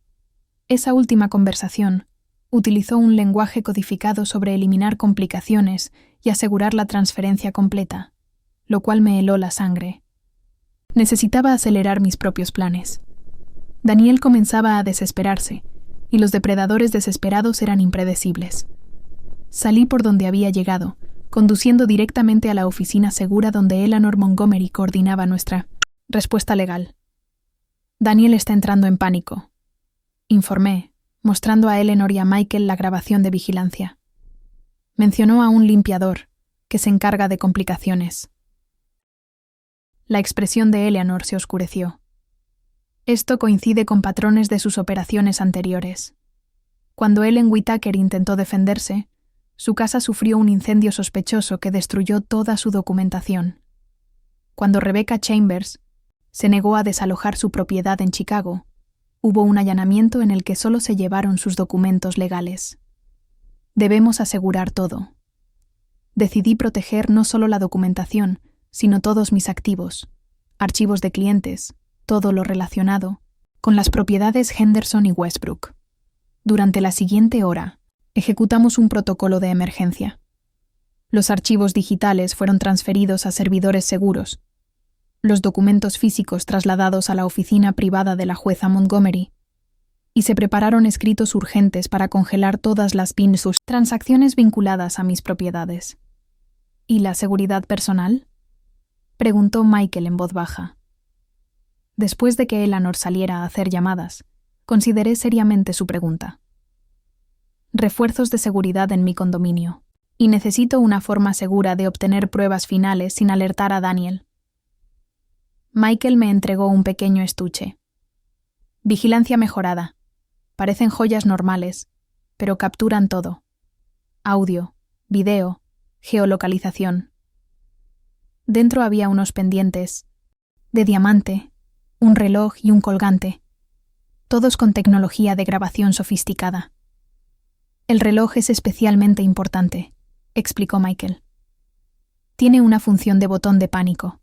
Esa última conversación utilizó un lenguaje codificado sobre eliminar complicaciones y asegurar la transferencia completa, lo cual me heló la sangre. Necesitaba acelerar mis propios planes. Daniel comenzaba a desesperarse, y los depredadores desesperados eran impredecibles. Salí por donde había llegado, conduciendo directamente a la oficina segura donde Eleanor Montgomery coordinaba nuestra respuesta legal. Daniel está entrando en pánico, informé, mostrando a Eleanor y a Michael la grabación de vigilancia. Mencionó a un limpiador, que se encarga de complicaciones. La expresión de Eleanor se oscureció. Esto coincide con patrones de sus operaciones anteriores. Cuando Ellen Whittaker intentó defenderse, su casa sufrió un incendio sospechoso que destruyó toda su documentación. Cuando Rebecca Chambers se negó a desalojar su propiedad en Chicago, hubo un allanamiento en el que solo se llevaron sus documentos legales. Debemos asegurar todo. Decidí proteger no solo la documentación, sino todos mis activos, archivos de clientes, todo lo relacionado con las propiedades Henderson y Westbrook. Durante la siguiente hora, ejecutamos un protocolo de emergencia. Los archivos digitales fueron transferidos a servidores seguros, los documentos físicos trasladados a la oficina privada de la jueza Montgomery, y se prepararon escritos urgentes para congelar todas las transacciones vinculadas a mis propiedades. ¿Y la seguridad personal?, preguntó Michael en voz baja. Después de que Eleanor saliera a hacer llamadas, consideré seriamente su pregunta. Refuerzos de seguridad en mi condominio, y necesito una forma segura de obtener pruebas finales sin alertar a Daniel. Michael me entregó un pequeño estuche. Vigilancia mejorada. Parecen joyas normales, pero capturan todo. Audio, video, geolocalización. Dentro había unos pendientes de diamante, un reloj y un colgante, todos con tecnología de grabación sofisticada. El reloj es especialmente importante, explicó Michael. Tiene una función de botón de pánico.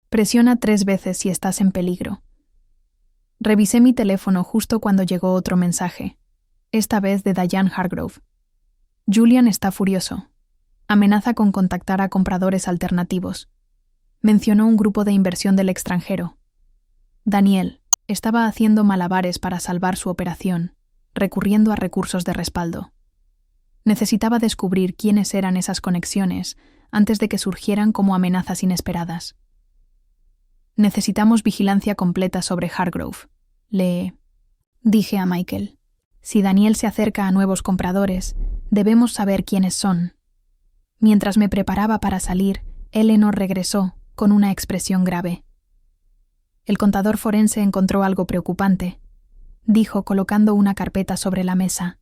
Presiona 3 veces si estás en peligro. Revisé mi teléfono justo cuando llegó otro mensaje, esta vez de Diane Hargrove. Julian está furioso. Amenaza con contactar a compradores alternativos. Mencionó un grupo de inversión del extranjero. Daniel estaba haciendo malabares para salvar su operación, recurriendo a recursos de respaldo. Necesitaba descubrir quiénes eran esas conexiones antes de que surgieran como amenazas inesperadas. Necesitamos vigilancia completa sobre Hargrove, le dije a Michael. Si Daniel se acerca a nuevos compradores, debemos saber quiénes son. Mientras me preparaba para salir, Eleanor regresó, con una expresión grave. El contador forense encontró algo preocupante, dijo colocando una carpeta sobre la mesa.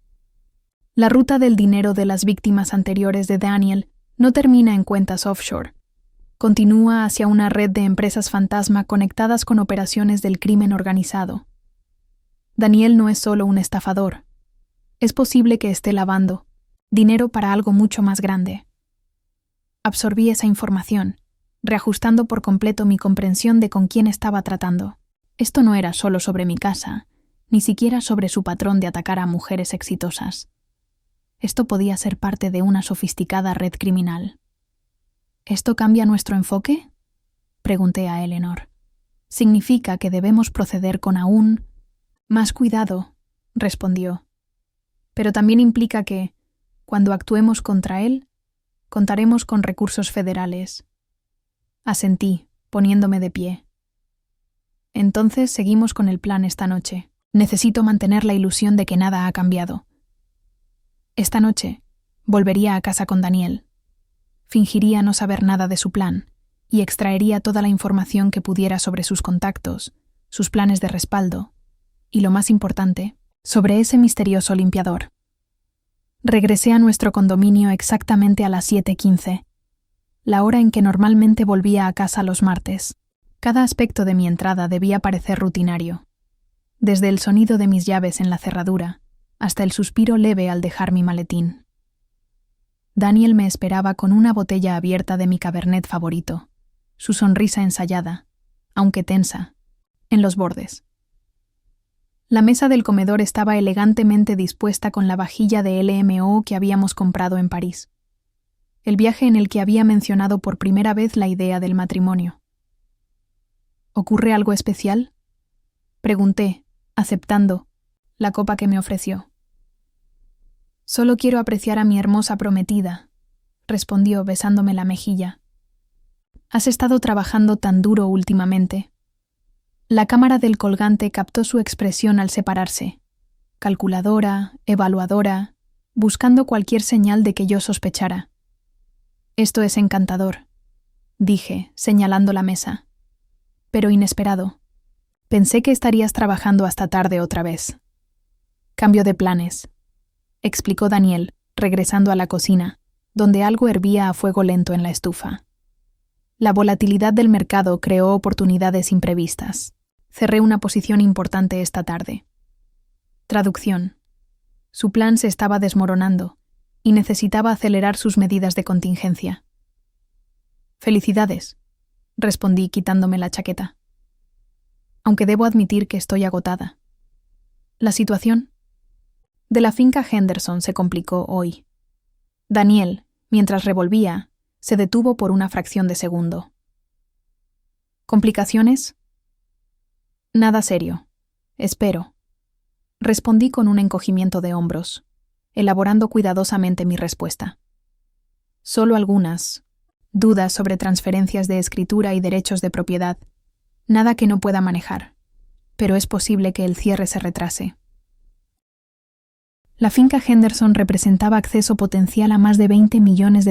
La ruta del dinero de las víctimas anteriores de Daniel no termina en cuentas offshore. Continúa hacia una red de empresas fantasma conectadas con operaciones del crimen organizado. Daniel no es solo un estafador. Es posible que esté lavando dinero para algo mucho más grande. Absorbí esa información, reajustando por completo mi comprensión de con quién estaba tratando. Esto no era solo sobre mi casa, ni siquiera sobre su patrón de atacar a mujeres exitosas. Esto podía ser parte de una sofisticada red criminal. ¿Esto cambia nuestro enfoque?, pregunté a Eleanor. Significa que debemos proceder con aún más cuidado, respondió. Pero también implica que, cuando actuemos contra él, contaremos con recursos federales. Asentí, poniéndome de pie. Entonces seguimos con el plan esta noche. Necesito mantener la ilusión de que nada ha cambiado. Esta noche volvería a casa con Daniel. Fingiría no saber nada de su plan y extraería toda la información que pudiera sobre sus contactos, sus planes de respaldo y, lo más importante, sobre ese misterioso limpiador. Regresé a nuestro condominio exactamente a las 7:15, la hora en que normalmente volvía a casa los martes. Cada aspecto de mi entrada debía parecer rutinario, desde el sonido de mis llaves en la cerradura hasta el suspiro leve al dejar mi maletín. Daniel me esperaba con una botella abierta de mi Cabernet favorito, su sonrisa ensayada, aunque tensa, en los bordes. La mesa del comedor estaba elegantemente dispuesta con la vajilla de LMO que habíamos comprado en París, el viaje en el que había mencionado por primera vez la idea del matrimonio. ¿Ocurre algo especial?, pregunté, aceptando la copa que me ofreció. Solo quiero apreciar a mi hermosa prometida, respondió besándome la mejilla. Has estado trabajando tan duro últimamente. La cámara del colgante captó su expresión al separarse. Calculadora, evaluadora, buscando cualquier señal de que yo sospechara. Esto es encantador, dije, señalando la mesa. Pero inesperado. Pensé que estarías trabajando hasta tarde otra vez. Cambio de planes, explicó Daniel, regresando a la cocina, donde algo hervía a fuego lento en la estufa. La volatilidad del mercado creó oportunidades imprevistas. Cerré una posición importante esta tarde. Traducción. Su plan se estaba desmoronando y necesitaba acelerar sus medidas de contingencia. Felicidades, respondí quitándome la chaqueta. Aunque debo admitir que estoy agotada. La situación de la finca Henderson se complicó hoy. Daniel, mientras revolvía, se detuvo por una fracción de segundo. ¿Complicaciones? Nada serio. Espero. Respondí con un encogimiento de hombros, elaborando cuidadosamente mi respuesta. Solo algunas dudas sobre transferencias de escritura y derechos de propiedad. Nada que no pueda manejar, pero es posible que el cierre se retrase. La finca Henderson representaba acceso potencial a más de $20 millones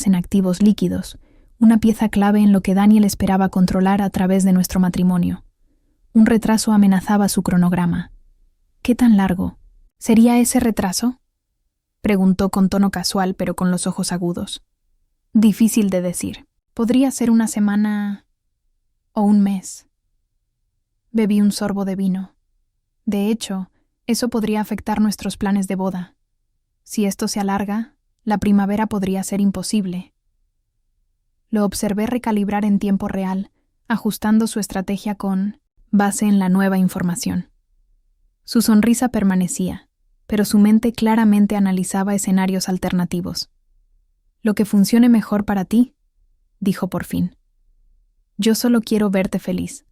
en activos líquidos, una pieza clave en lo que Daniel esperaba controlar a través de nuestro matrimonio. Un retraso amenazaba su cronograma. ¿Qué tan largo? ¿Sería ese retraso? Preguntó con tono casual, pero con los ojos agudos. Difícil de decir. Podría ser una semana o un mes. Bebí un sorbo de vino. De hecho, eso podría afectar nuestros planes de boda. Si esto se alarga, la primavera podría ser imposible. Lo observé recalibrar en tiempo real, ajustando su estrategia con base en la nueva información. Su sonrisa permanecía, pero su mente claramente analizaba escenarios alternativos. Lo que funcione mejor para ti, dijo por fin. Yo solo quiero verte feliz.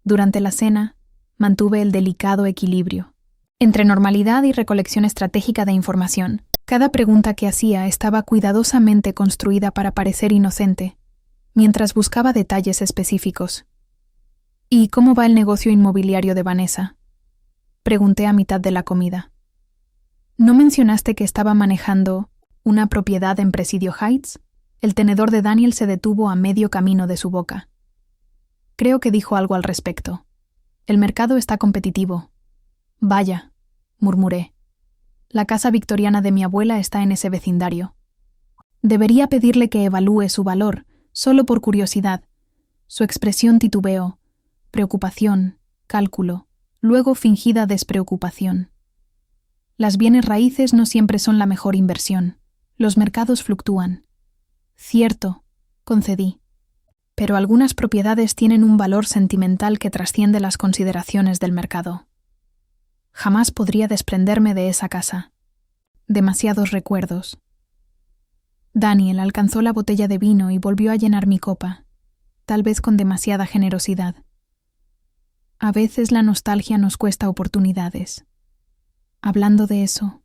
Durante la cena, mantuve el delicado equilibrio entre normalidad y recolección estratégica de información. Cada pregunta que hacía estaba cuidadosamente construida para parecer inocente, mientras buscaba detalles específicos. ¿Y cómo va el negocio inmobiliario de Vanessa?, pregunté a mitad de la comida. ¿No mencionaste que estaba manejando una propiedad en Presidio Heights? El tenedor de Daniel se detuvo a medio camino de su boca. Creo que dijo algo al respecto. El mercado está competitivo. Vaya, murmuré. La casa victoriana de mi abuela está en ese vecindario. Debería pedirle que evalúe su valor, solo por curiosidad. Su expresión titubeó, preocupación, cálculo, luego fingida despreocupación. Las bienes raíces no siempre son la mejor inversión. Los mercados fluctúan. Cierto, concedí. Pero algunas propiedades tienen un valor sentimental que trasciende las consideraciones del mercado. Jamás podría desprenderme de esa casa. Demasiados recuerdos. Daniel alcanzó la botella de vino y volvió a llenar mi copa, tal vez con demasiada generosidad. A veces la nostalgia nos cuesta oportunidades. Hablando de eso,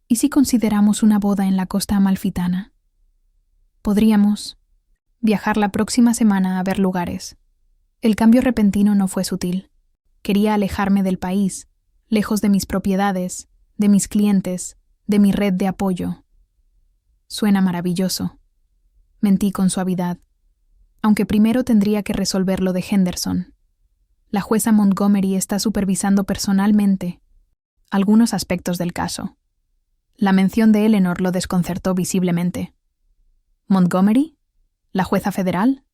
¿y si consideramos una boda en la costa amalfitana? Podríamos viajar la próxima semana a ver lugares. El cambio repentino no fue sutil. Quería alejarme del país, lejos de mis propiedades, de mis clientes, de mi red de apoyo. Suena maravilloso. Mentí con suavidad. Aunque primero tendría que resolver lo de Henderson. La jueza Montgomery está supervisando personalmente algunos aspectos del caso. La mención de Eleanor lo desconcertó visiblemente. ¿Montgomery? ¿La jueza federal?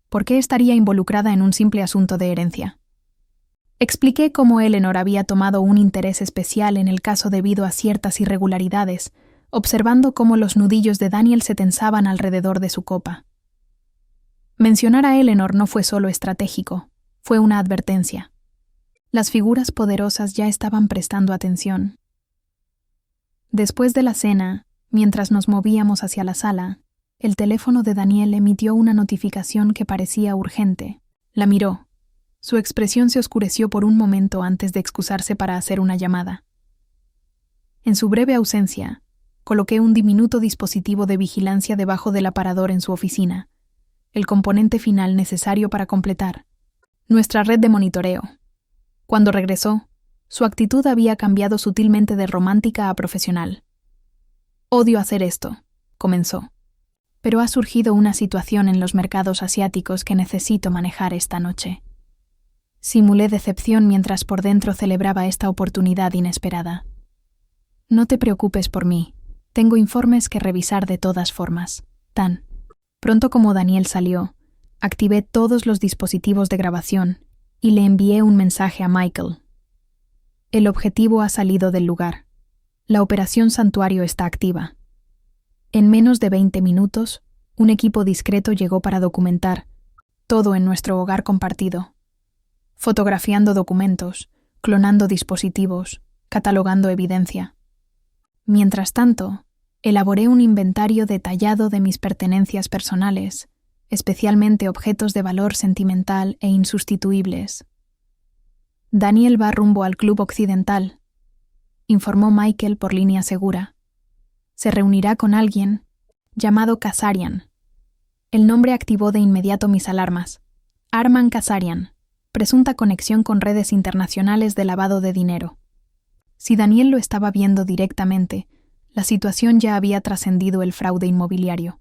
¿Por qué estaría involucrada en un simple asunto de herencia? Expliqué cómo Eleanor había tomado un interés especial en el caso debido a ciertas irregularidades, observando cómo los nudillos de Daniel se tensaban alrededor de su copa. Mencionar a Eleanor no fue solo estratégico, fue una advertencia. Las figuras poderosas ya estaban prestando atención. Después de la cena, mientras nos movíamos hacia la sala, el teléfono de Daniel emitió una notificación que parecía urgente. La miró. Su expresión se oscureció por un momento antes de excusarse para hacer una llamada. En su breve ausencia, Coloqué un diminuto dispositivo de vigilancia debajo del aparador en su oficina, el componente final necesario para completar nuestra red de monitoreo. Cuando regresó, su actitud había cambiado sutilmente de romántica a profesional. «Odio hacer esto», comenzó. «Pero ha surgido una situación en los mercados asiáticos que necesito manejar esta noche». Simulé decepción mientras por dentro celebraba esta oportunidad inesperada. «No te preocupes por mí. Tengo informes que revisar de todas formas. Tan pronto como Daniel salió, activé todos los dispositivos de grabación y le envié un mensaje a Michael. El objetivo ha salido del lugar. La operación Santuario está activa. En menos de 20 minutos, un equipo discreto llegó para documentar todo en nuestro hogar compartido. Fotografiando documentos, clonando dispositivos, catalogando evidencia. Mientras tanto, elaboré un inventario detallado de mis pertenencias personales, especialmente objetos de valor sentimental e insustituibles. Daniel va rumbo al Club Occidental, informó Michael por línea segura. Se reunirá con alguien llamado Kazarian. El nombre activó de inmediato mis alarmas. Arman Kazarian, presunta conexión con redes internacionales de lavado de dinero. Si Daniel lo estaba viendo directamente, la situación ya había trascendido el fraude inmobiliario.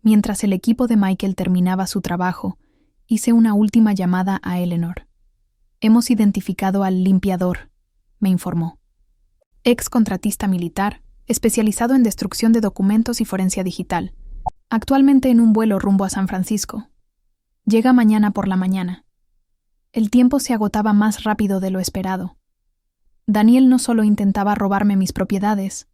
Mientras el equipo de Michael terminaba su trabajo, hice una última llamada a Eleanor. «Hemos identificado al limpiador», me informó. Ex contratista militar, especializado en destrucción de documentos y forencia digital. Actualmente en un vuelo rumbo a San Francisco. Llega mañana por la mañana. El tiempo se agotaba más rápido de lo esperado. Daniel no solo intentaba robarme mis propiedades,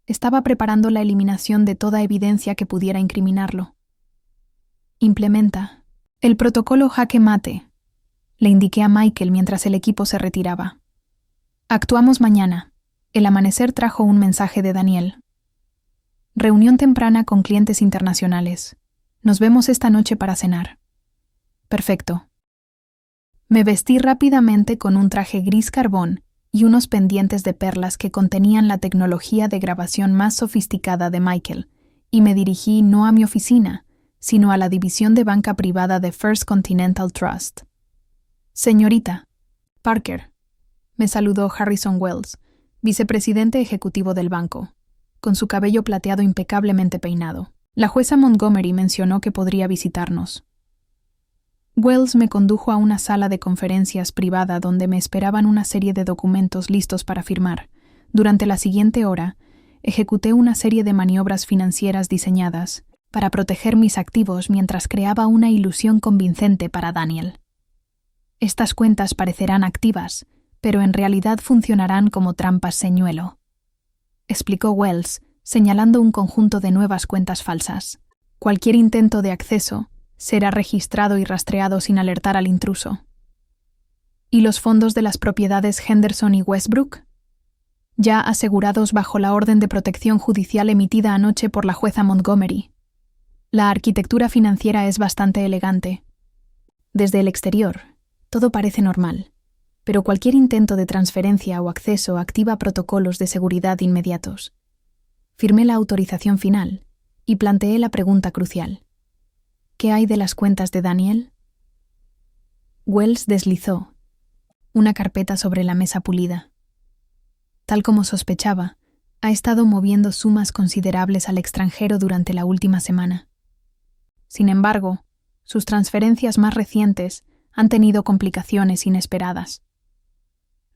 estaba preparando la eliminación de toda evidencia que pudiera incriminarlo. «Implementa el protocolo jaque mate», le indiqué a Michael mientras el equipo se retiraba. «Actuamos mañana». El amanecer trajo un mensaje de Daniel. «Reunión temprana con clientes internacionales. Nos vemos esta noche para cenar». «Perfecto». Me vestí rápidamente con un traje gris carbón y unos pendientes de perlas que contenían la tecnología de grabación más sofisticada de Michael, y me dirigí no a mi oficina, sino a la división de banca privada de First Continental Trust. «Señorita Parker», me saludó Harrison Wells, vicepresidente ejecutivo del banco, con su cabello plateado impecablemente peinado. La jueza Montgomery mencionó que podría visitarnos. Wells me condujo a una sala de conferencias privada donde me esperaban una serie de documentos listos para firmar. Durante la siguiente hora, ejecuté una serie de maniobras financieras diseñadas para proteger mis activos mientras creaba una ilusión convincente para Daniel. Estas cuentas parecerán activas, pero en realidad funcionarán como trampas señuelo, explicó Wells, señalando un conjunto de nuevas cuentas falsas. Cualquier intento de acceso será registrado y rastreado sin alertar al intruso. ¿Y los fondos de las propiedades Henderson y Westbrook? Ya asegurados bajo la orden de protección judicial emitida anoche por la jueza Montgomery. La arquitectura financiera es bastante elegante. Desde el exterior, todo parece normal, pero cualquier intento de transferencia o acceso activa protocolos de seguridad inmediatos. Firmé la autorización final y planteé la pregunta crucial. ¿Qué hay de las cuentas de Daniel? Wells deslizó una carpeta sobre la mesa pulida. Tal como sospechaba, ha estado moviendo sumas considerables al extranjero durante la última semana. Sin embargo, sus transferencias más recientes han tenido complicaciones inesperadas.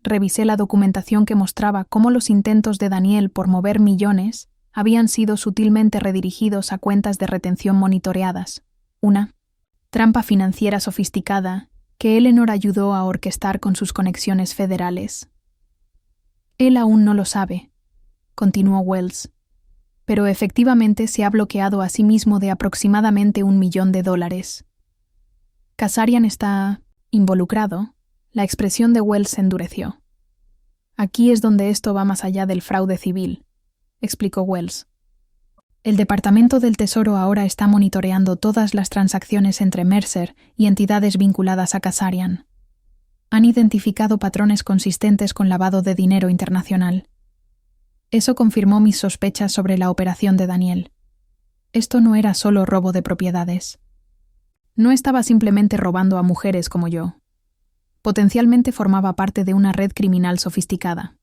Revisé la documentación que mostraba cómo los intentos de Daniel por mover millones habían sido sutilmente redirigidos a cuentas de retención monitoreadas. Una trampa financiera sofisticada que Eleanor ayudó a orquestar con sus conexiones federales. Él aún no lo sabe, continuó Wells, pero efectivamente se ha bloqueado a sí mismo de aproximadamente $1 millón. Kazarian está involucrado. La expresión de Wells se endureció. Aquí es donde esto va más allá del fraude civil, explicó Wells. El Departamento del Tesoro ahora está monitoreando todas las transacciones entre Mercer y entidades vinculadas a Kazarian. Han identificado patrones consistentes con lavado de dinero internacional. Eso confirmó mis sospechas sobre la operación de Daniel. Esto no era solo robo de propiedades. No estaba simplemente robando a mujeres como yo. Potencialmente formaba parte de una red criminal sofisticada.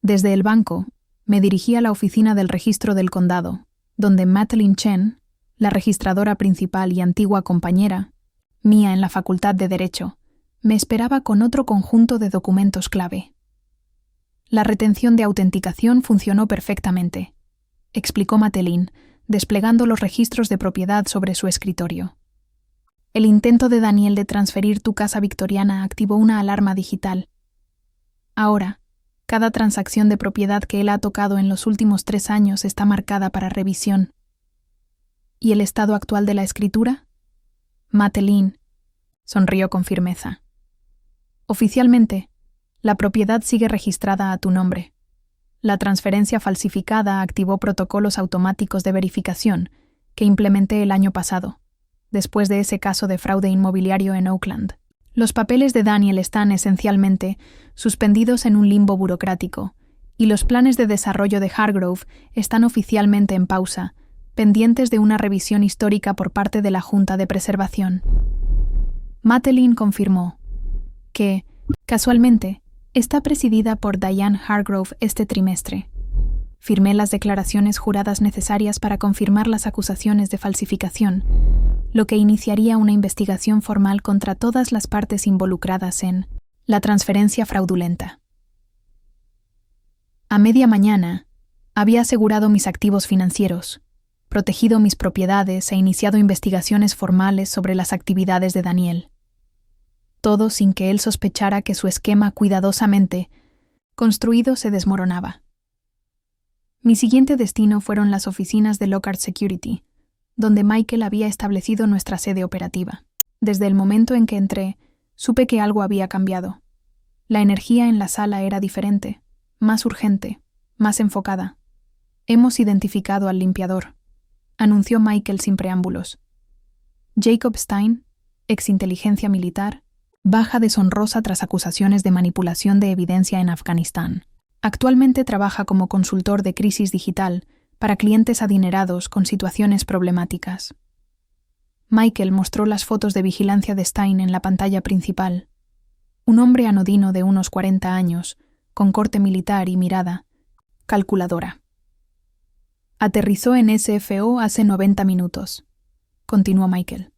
Desde el banco, me dirigí a la oficina del registro del condado, donde Madeleine Chen, la registradora principal y antigua compañera, mía en la Facultad de Derecho, me esperaba con otro conjunto de documentos clave. La retención de autenticación funcionó perfectamente, explicó Madeleine, desplegando los registros de propiedad sobre su escritorio. El intento de Daniel de transferir tu casa victoriana activó una alarma digital. Ahora, cada transacción de propiedad que él ha tocado en los últimos 3 años está marcada para revisión. ¿Y el estado actual de la escritura? Madeleine sonrió con firmeza. Oficialmente, la propiedad sigue registrada a tu nombre. La transferencia falsificada activó protocolos automáticos de verificación que implementé el año pasado, después de ese caso de fraude inmobiliario en Oakland. Los papeles de Daniel están, esencialmente, suspendidos en un limbo burocrático, y los planes de desarrollo de Hargrove están oficialmente en pausa, pendientes de una revisión histórica por parte de la Junta de Preservación. Madeleine confirmó que, casualmente, está presidida por Diane Hargrove este trimestre. Firmé las declaraciones juradas necesarias para confirmar las acusaciones de falsificación, lo que iniciaría una investigación formal contra todas las partes involucradas en la transferencia fraudulenta. A media mañana, había asegurado mis activos financieros, protegido mis propiedades e iniciado investigaciones formales sobre las actividades de Daniel. Todo sin que él sospechara que su esquema cuidadosamente construido se desmoronaba. Mi siguiente destino fueron las oficinas de Lockhart Security, donde Michael había establecido nuestra sede operativa. Desde el momento en que entré, supe que algo había cambiado. La energía en la sala era diferente, más urgente, más enfocada. Hemos identificado al limpiador, anunció Michael sin preámbulos. Jacob Stein, exinteligencia militar, baja deshonrosa tras acusaciones de manipulación de evidencia en Afganistán. Actualmente trabaja como consultor de crisis digital para clientes adinerados con situaciones problemáticas. Michael mostró las fotos de vigilancia de Stein en la pantalla principal. Un hombre anodino de unos 40 años, con corte militar y mirada calculadora. Aterrizó en SFO hace 90 minutos, continuó Michael.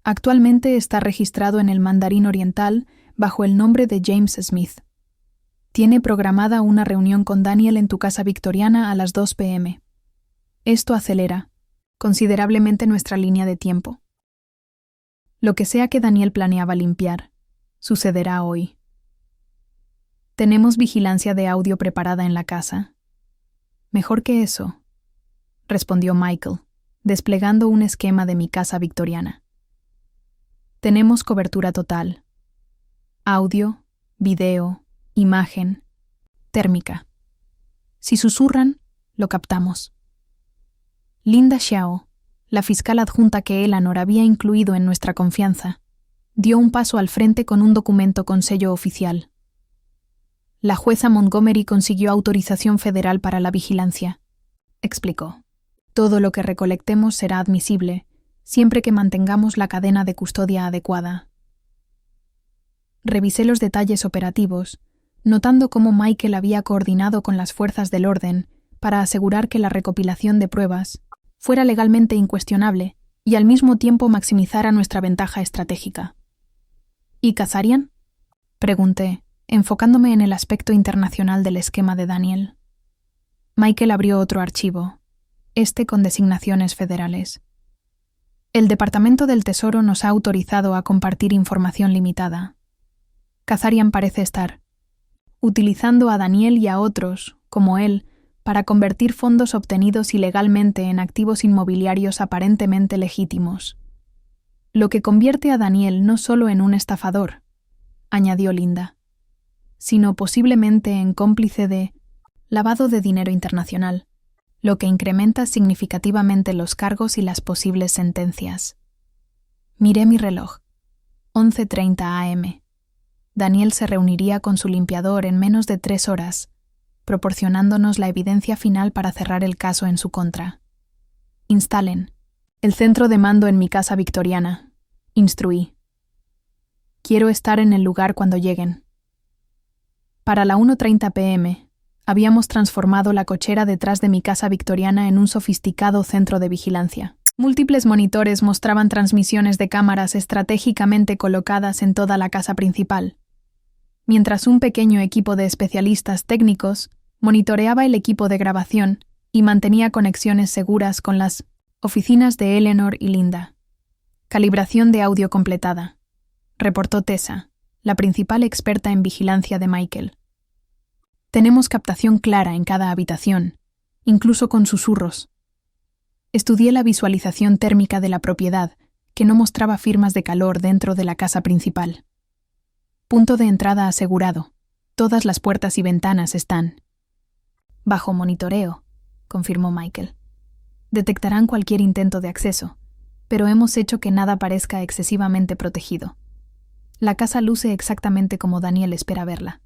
Actualmente está registrado en el Mandarín Oriental bajo el nombre de James Smith. Tiene programada una reunión con Daniel en tu casa victoriana a las 2 p.m. Esto acelera considerablemente nuestra línea de tiempo. Lo que sea que Daniel planeaba limpiar, sucederá hoy. Tenemos vigilancia de audio preparada en la casa. Mejor que eso, respondió Michael, desplegando un esquema de mi casa victoriana. Tenemos cobertura total. Audio, video, imagen, térmica. Si susurran, lo captamos. Linda Xiao, la fiscal adjunta que Eleanor había incluido en nuestra confianza, dio un paso al frente con un documento con sello oficial. La jueza Montgomery consiguió autorización federal para la vigilancia, explicó. Todo lo que recolectemos será admisible, siempre que mantengamos la cadena de custodia adecuada. Revisé los detalles operativos, notando cómo Michael había coordinado con las fuerzas del orden para asegurar que la recopilación de pruebas fuera legalmente incuestionable y al mismo tiempo maximizara nuestra ventaja estratégica. ¿Y Kazarian?, pregunté, enfocándome en el aspecto internacional del esquema de Daniel. Michael abrió otro archivo, este con designaciones federales. El Departamento del Tesoro nos ha autorizado a compartir información limitada. Kazarian parece estar utilizando a Daniel y a otros, como él, para convertir fondos obtenidos ilegalmente en activos inmobiliarios aparentemente legítimos. Lo que convierte a Daniel no solo en un estafador, añadió Linda, sino posiblemente en cómplice de lavado de dinero internacional, lo que incrementa significativamente los cargos y las posibles sentencias. Miré mi reloj. 11:30 a.m. Daniel se reuniría con su limpiador en menos de 3 horas, proporcionándonos la evidencia final para cerrar el caso en su contra. Instalen el centro de mando en mi casa victoriana, instruí. Quiero estar en el lugar cuando lleguen. Para la 1:30 p.m., habíamos transformado la cochera detrás de mi casa victoriana en un sofisticado centro de vigilancia. Múltiples monitores mostraban transmisiones de cámaras estratégicamente colocadas en toda la casa principal, mientras un pequeño equipo de especialistas técnicos monitoreaba el equipo de grabación y mantenía conexiones seguras con las oficinas de Eleanor y Linda. Calibración de audio completada, reportó Tessa, la principal experta en vigilancia de Michael. Tenemos captación clara en cada habitación, incluso con susurros. Estudié la visualización térmica de la propiedad, que no mostraba firmas de calor dentro de la casa principal. Punto de entrada asegurado. Todas las puertas y ventanas están bajo monitoreo, confirmó Michael. Detectarán cualquier intento de acceso, pero hemos hecho que nada parezca excesivamente protegido. La casa luce exactamente como Daniel espera verla.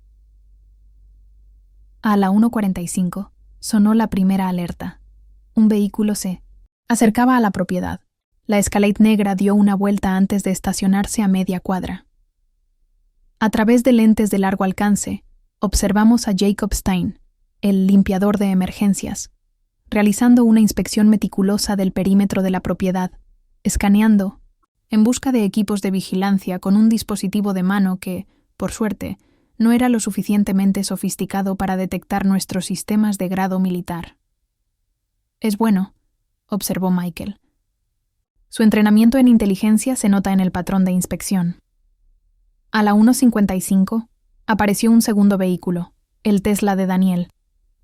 A la 1:45 sonó la primera alerta. Un vehículo se acercaba a la propiedad. La Escalade negra dio una vuelta antes de estacionarse a media cuadra. A través de lentes de largo alcance, observamos a Jacob Stein, el limpiador de emergencias, realizando una inspección meticulosa del perímetro de la propiedad, escaneando, en busca de equipos de vigilancia con un dispositivo de mano que, por suerte, no era lo suficientemente sofisticado para detectar nuestros sistemas de grado militar. Es bueno, observó Michael. Su entrenamiento en inteligencia se nota en el patrón de inspección. A la 1:55 apareció un segundo vehículo, el Tesla de Daniel,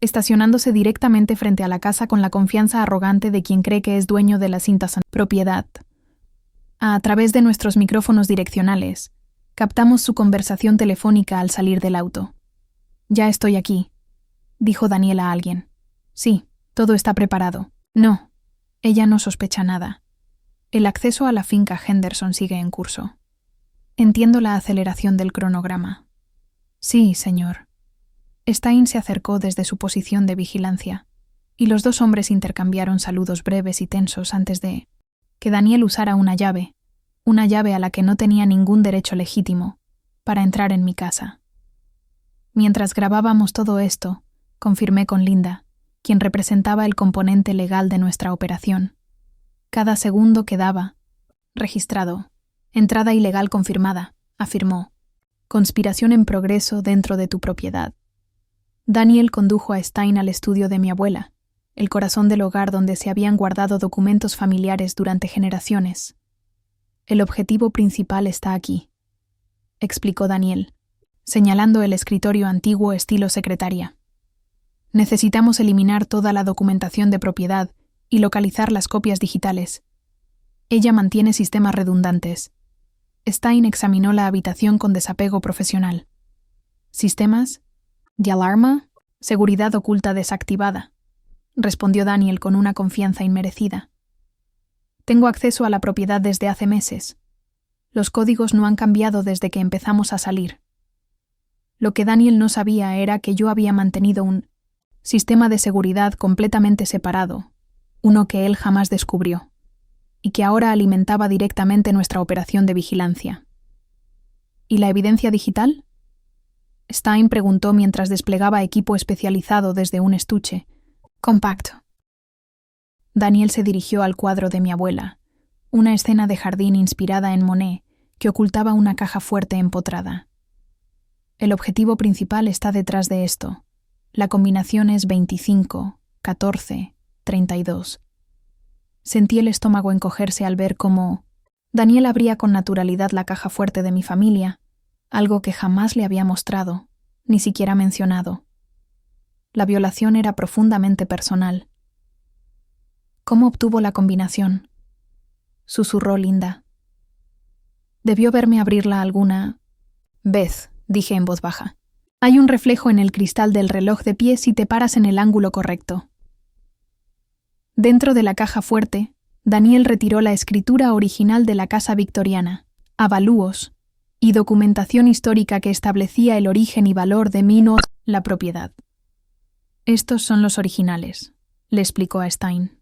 estacionándose directamente frente a la casa con la confianza arrogante de quien cree que es dueño de la cinta propiedad. A través de nuestros micrófonos direccionales, captamos su conversación telefónica al salir del auto. «Ya estoy aquí», dijo Daniel a alguien. «Sí, todo está preparado». «No, ella no sospecha nada. El acceso a la finca Henderson sigue en curso». «Entiendo la aceleración del cronograma». «Sí, señor». Stein se acercó desde su posición de vigilancia, y los dos hombres intercambiaron saludos breves y tensos antes de que Daniel usara una llave a la que no tenía ningún derecho legítimo, para entrar en mi casa. Mientras grabábamos todo esto, confirmé con Linda, quien representaba el componente legal de nuestra operación. Cada segundo quedaba registrado. Entrada ilegal confirmada, afirmó. Conspiración en progreso dentro de tu propiedad. Daniel condujo a Stein al estudio de mi abuela, el corazón del hogar donde se habían guardado documentos familiares durante generaciones. El objetivo principal está aquí, explicó Daniel, señalando el escritorio antiguo estilo secretaria. Necesitamos eliminar toda la documentación de propiedad y localizar las copias digitales. Ella mantiene sistemas redundantes. Stein examinó la habitación con desapego profesional. ¿Sistemas? ¿De alarma? Seguridad oculta desactivada, respondió Daniel con una confianza inmerecida. Tengo acceso a la propiedad desde hace meses. Los códigos no han cambiado desde que empezamos a salir. Lo que Daniel no sabía era que yo había mantenido un sistema de seguridad completamente separado, uno que él jamás descubrió, y que ahora alimentaba directamente nuestra operación de vigilancia. ¿Y la evidencia digital? Stein preguntó mientras desplegaba equipo especializado desde un estuche compacto. Daniel se dirigió al cuadro de mi abuela, una escena de jardín inspirada en Monet que ocultaba una caja fuerte empotrada. El objetivo principal está detrás de esto. La combinación es 25, 14, 32. Sentí el estómago encogerse al ver cómo Daniel abría con naturalidad la caja fuerte de mi familia, algo que jamás le había mostrado, ni siquiera mencionado. La violación era profundamente personal. ¿Cómo obtuvo la combinación?, susurró Linda. Debió verme abrirla alguna vez, dije en voz baja. Hay un reflejo en el cristal del reloj de pie si te paras en el ángulo correcto. Dentro de la caja fuerte, Daniel retiró la escritura original de la casa victoriana, avalúos y documentación histórica que establecía el origen y valor de la propiedad. Estos son los originales, le explicó a Stein.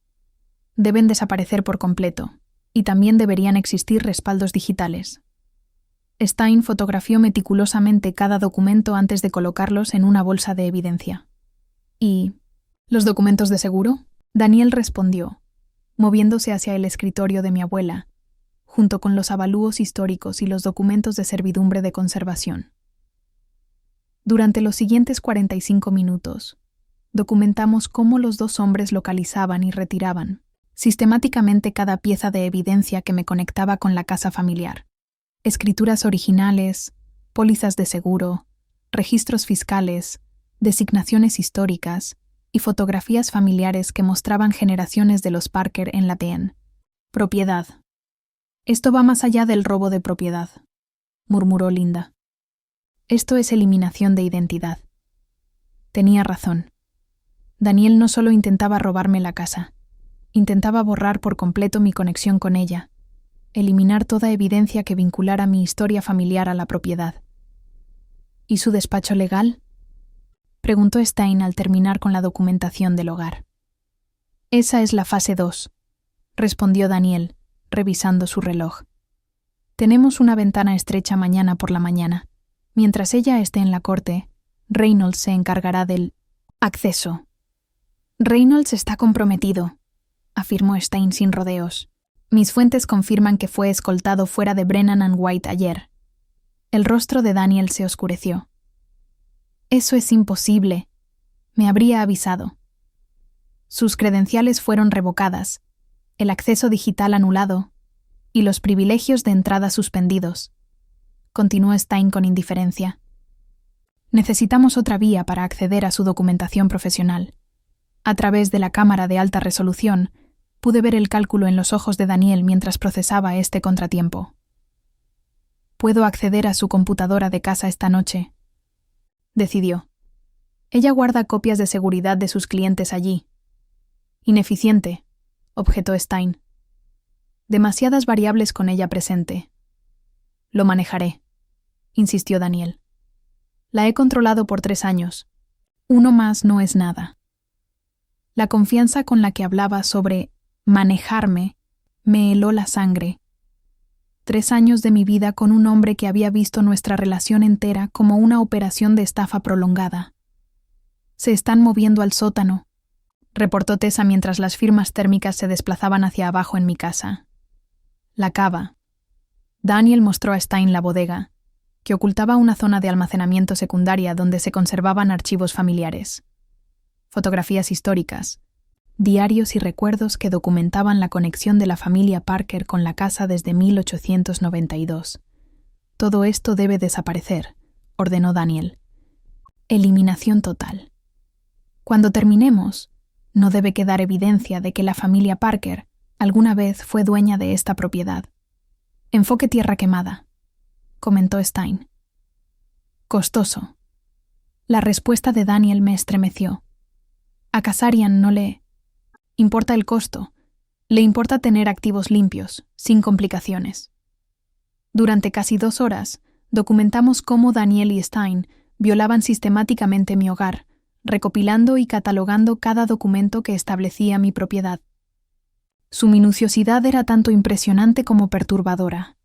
Deben desaparecer por completo, y también deberían existir respaldos digitales. Stein fotografió meticulosamente cada documento antes de colocarlos en una bolsa de evidencia. ¿Y los documentos de seguro? Daniel respondió, moviéndose hacia el escritorio de mi abuela, junto con los avalúos históricos y los documentos de servidumbre de conservación. Durante los siguientes 45 minutos, documentamos cómo los dos hombres localizaban y retiraban sistemáticamente cada pieza de evidencia que me conectaba con la casa familiar. Escrituras originales, pólizas de seguro, registros fiscales, designaciones históricas y fotografías familiares que mostraban generaciones de los Parker en la TN. Propiedad. Esto va más allá del robo de propiedad, murmuró Linda. Esto es eliminación de identidad. Tenía razón. Daniel no solo intentaba robarme la casa, intentaba borrar por completo mi conexión con ella, eliminar toda evidencia que vinculara mi historia familiar a la propiedad. ¿Y su despacho legal?, preguntó Stein al terminar con la documentación del hogar. Esa es la fase 2, respondió Daniel, revisando su reloj. Tenemos una ventana estrecha mañana por la mañana. Mientras ella esté en la corte, Reynolds se encargará del acceso. Reynolds está comprometido, afirmó Stein sin rodeos. Mis fuentes confirman que fue escoltado fuera de Brennan and White ayer. El rostro de Daniel se oscureció. Eso es imposible. Me habría avisado. Sus credenciales fueron revocadas, el acceso digital anulado y los privilegios de entrada suspendidos. Continuó Stein con indiferencia. Necesitamos otra vía para acceder a su documentación profesional. A través de la cámara de alta resolución, pude ver el cálculo en los ojos de Daniel mientras procesaba este contratiempo. Puedo acceder a su computadora de casa esta noche, decidió. Ella guarda copias de seguridad de sus clientes allí. Ineficiente, objetó Stein. Demasiadas variables con ella presente. Lo manejaré, insistió Daniel. La he controlado por 3 años. 1 más no es nada. La confianza con la que hablaba sobre manejarme me heló la sangre. 3 años de mi vida con un hombre que había visto nuestra relación entera como una operación de estafa prolongada. Se están moviendo al sótano, reportó Tessa mientras las firmas térmicas se desplazaban hacia abajo en mi casa. La cava. Daniel mostró a Stein la bodega, que ocultaba una zona de almacenamiento secundaria donde se conservaban archivos familiares, fotografías históricas, diarios y recuerdos que documentaban la conexión de la familia Parker con la casa desde 1892. Todo esto debe desaparecer, ordenó Daniel. Eliminación total. Cuando terminemos, no debe quedar evidencia de que la familia Parker alguna vez fue dueña de esta propiedad. Enfoque tierra quemada, comentó Stein. Costoso. La respuesta de Daniel me estremeció. A Kazarian no le importa el costo, le importa tener activos limpios, sin complicaciones. Durante casi 2 horas, documentamos cómo Daniel y Stein violaban sistemáticamente mi hogar, recopilando y catalogando cada documento que establecía mi propiedad. Su minuciosidad era tanto impresionante como perturbadora.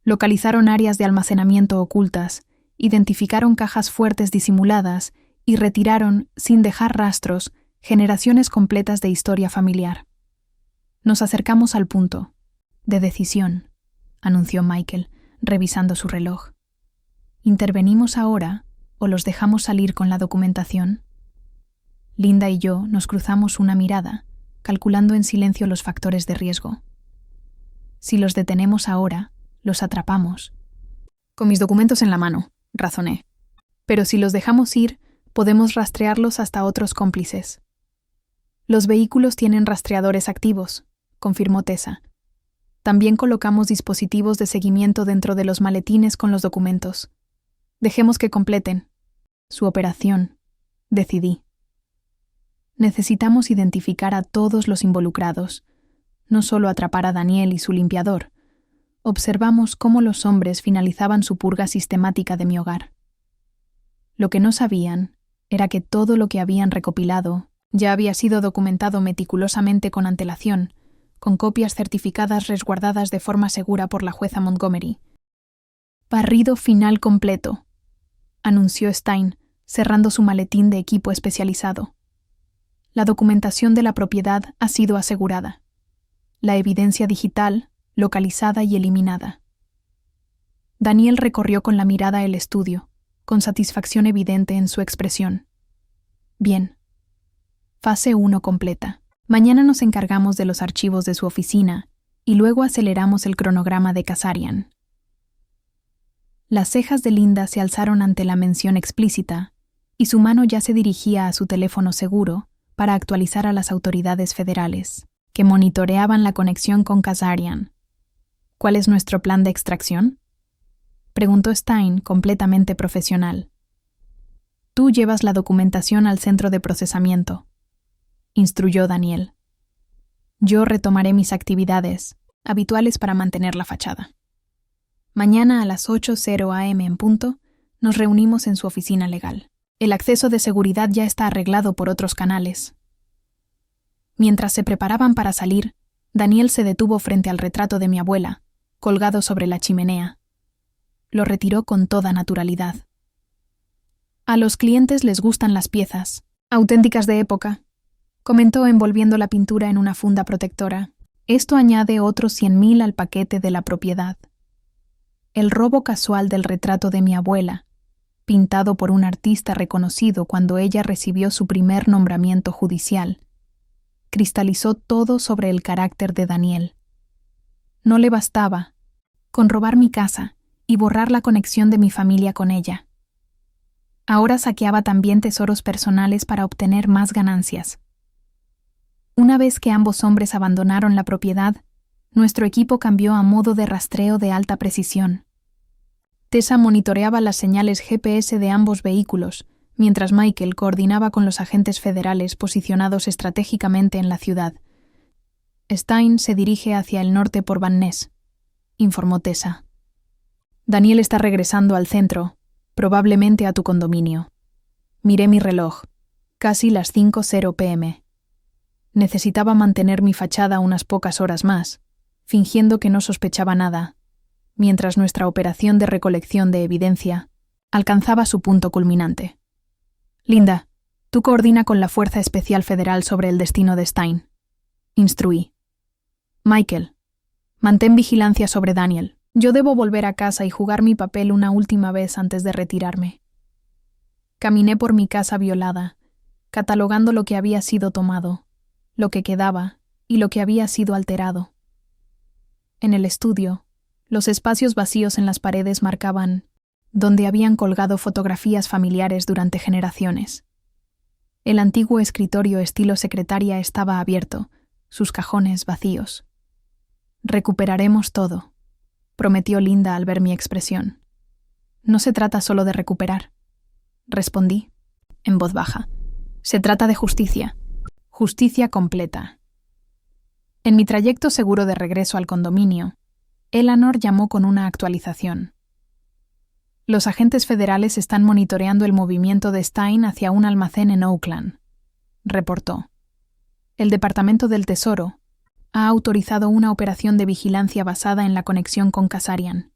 Localizaron áreas de almacenamiento ocultas, identificaron cajas fuertes disimuladas y retiraron, sin dejar rastros, generaciones completas de historia familiar. Nos acercamos al punto de decisión, anunció Michael, revisando su reloj. ¿Intervenimos ahora o los dejamos salir con la documentación? Linda y yo nos cruzamos una mirada, calculando en silencio los factores de riesgo. Si los detenemos ahora, los atrapamos. Con mis documentos en la mano, razoné. Pero si los dejamos ir, podemos rastrearlos hasta otros cómplices. Los vehículos tienen rastreadores activos, confirmó Tessa. También colocamos dispositivos de seguimiento dentro de los maletines con los documentos. Dejemos que completen su operación, decidí. Necesitamos identificar a todos los involucrados, no solo atrapar a Daniel y su limpiador. Observamos cómo los hombres finalizaban su purga sistemática de mi hogar. Lo que no sabían era que todo lo que habían recopilado ya había sido documentado meticulosamente con antelación, con copias certificadas resguardadas de forma segura por la jueza Montgomery. «Barrido final completo», anunció Stein, cerrando su maletín de equipo especializado. «La documentación de la propiedad ha sido asegurada. La evidencia digital, localizada y eliminada». Daniel recorrió con la mirada el estudio, con satisfacción evidente en su expresión. «Bien. Fase 1 completa. Mañana nos encargamos de los archivos de su oficina y luego aceleramos el cronograma de Kazarian». Las cejas de Linda se alzaron ante la mención explícita y su mano ya se dirigía a su teléfono seguro para actualizar a las autoridades federales, que monitoreaban la conexión con Kazarian. «¿Cuál es nuestro plan de extracción?», preguntó Stein, completamente profesional. «Tú llevas la documentación al centro de procesamiento», instruyó Daniel. «Yo retomaré mis actividades, habituales para mantener la fachada. Mañana a las 8:00 a.m. en punto, nos reunimos en su oficina legal. El acceso de seguridad ya está arreglado por otros canales». Mientras se preparaban para salir, Daniel se detuvo frente al retrato de mi abuela, colgado sobre la chimenea. Lo retiró con toda naturalidad. «A los clientes les gustan las piezas, auténticas de época», comentó envolviendo la pintura en una funda protectora. «Esto añade otros 100,000 al paquete de la propiedad». El robo casual del retrato de mi abuela, pintado por un artista reconocido cuando ella recibió su primer nombramiento judicial, cristalizó todo sobre el carácter de Daniel. No le bastaba con robar mi casa y borrar la conexión de mi familia con ella. Ahora saqueaba también tesoros personales para obtener más ganancias. Una vez que ambos hombres abandonaron la propiedad, nuestro equipo cambió a modo de rastreo de alta precisión. Tessa monitoreaba las señales GPS de ambos vehículos, mientras Michael coordinaba con los agentes federales posicionados estratégicamente en la ciudad. «Stein se dirige hacia el norte por Van Ness», informó Tessa. «Daniel está regresando al centro, probablemente a tu condominio. Miré mi reloj, casi las 5:00 p.m. Necesitaba mantener mi fachada unas pocas horas más, fingiendo que no sospechaba nada, mientras nuestra operación de recolección de evidencia alcanzaba su punto culminante. Linda, tú coordina con la Fuerza Especial Federal sobre el destino de Stein», instruí. «Michael, mantén vigilancia sobre Daniel. Yo debo volver a casa y jugar mi papel una última vez antes de retirarme». Caminé por mi casa violada, catalogando lo que había sido tomado, lo que quedaba y lo que había sido alterado. En el estudio, los espacios vacíos en las paredes marcaban donde habían colgado fotografías familiares durante generaciones. El antiguo escritorio estilo secretaria estaba abierto, sus cajones vacíos. «Recuperaremos todo», prometió Linda al ver mi expresión. «No se trata solo de recuperar», respondí, en voz baja. «Se trata de justicia. Justicia completa». En mi trayecto seguro de regreso al condominio, Eleanor llamó con una actualización. «Los agentes federales están monitoreando el movimiento de Stein hacia un almacén en Oakland», reportó. «El Departamento del Tesoro ha autorizado una operación de vigilancia basada en la conexión con Kazarian.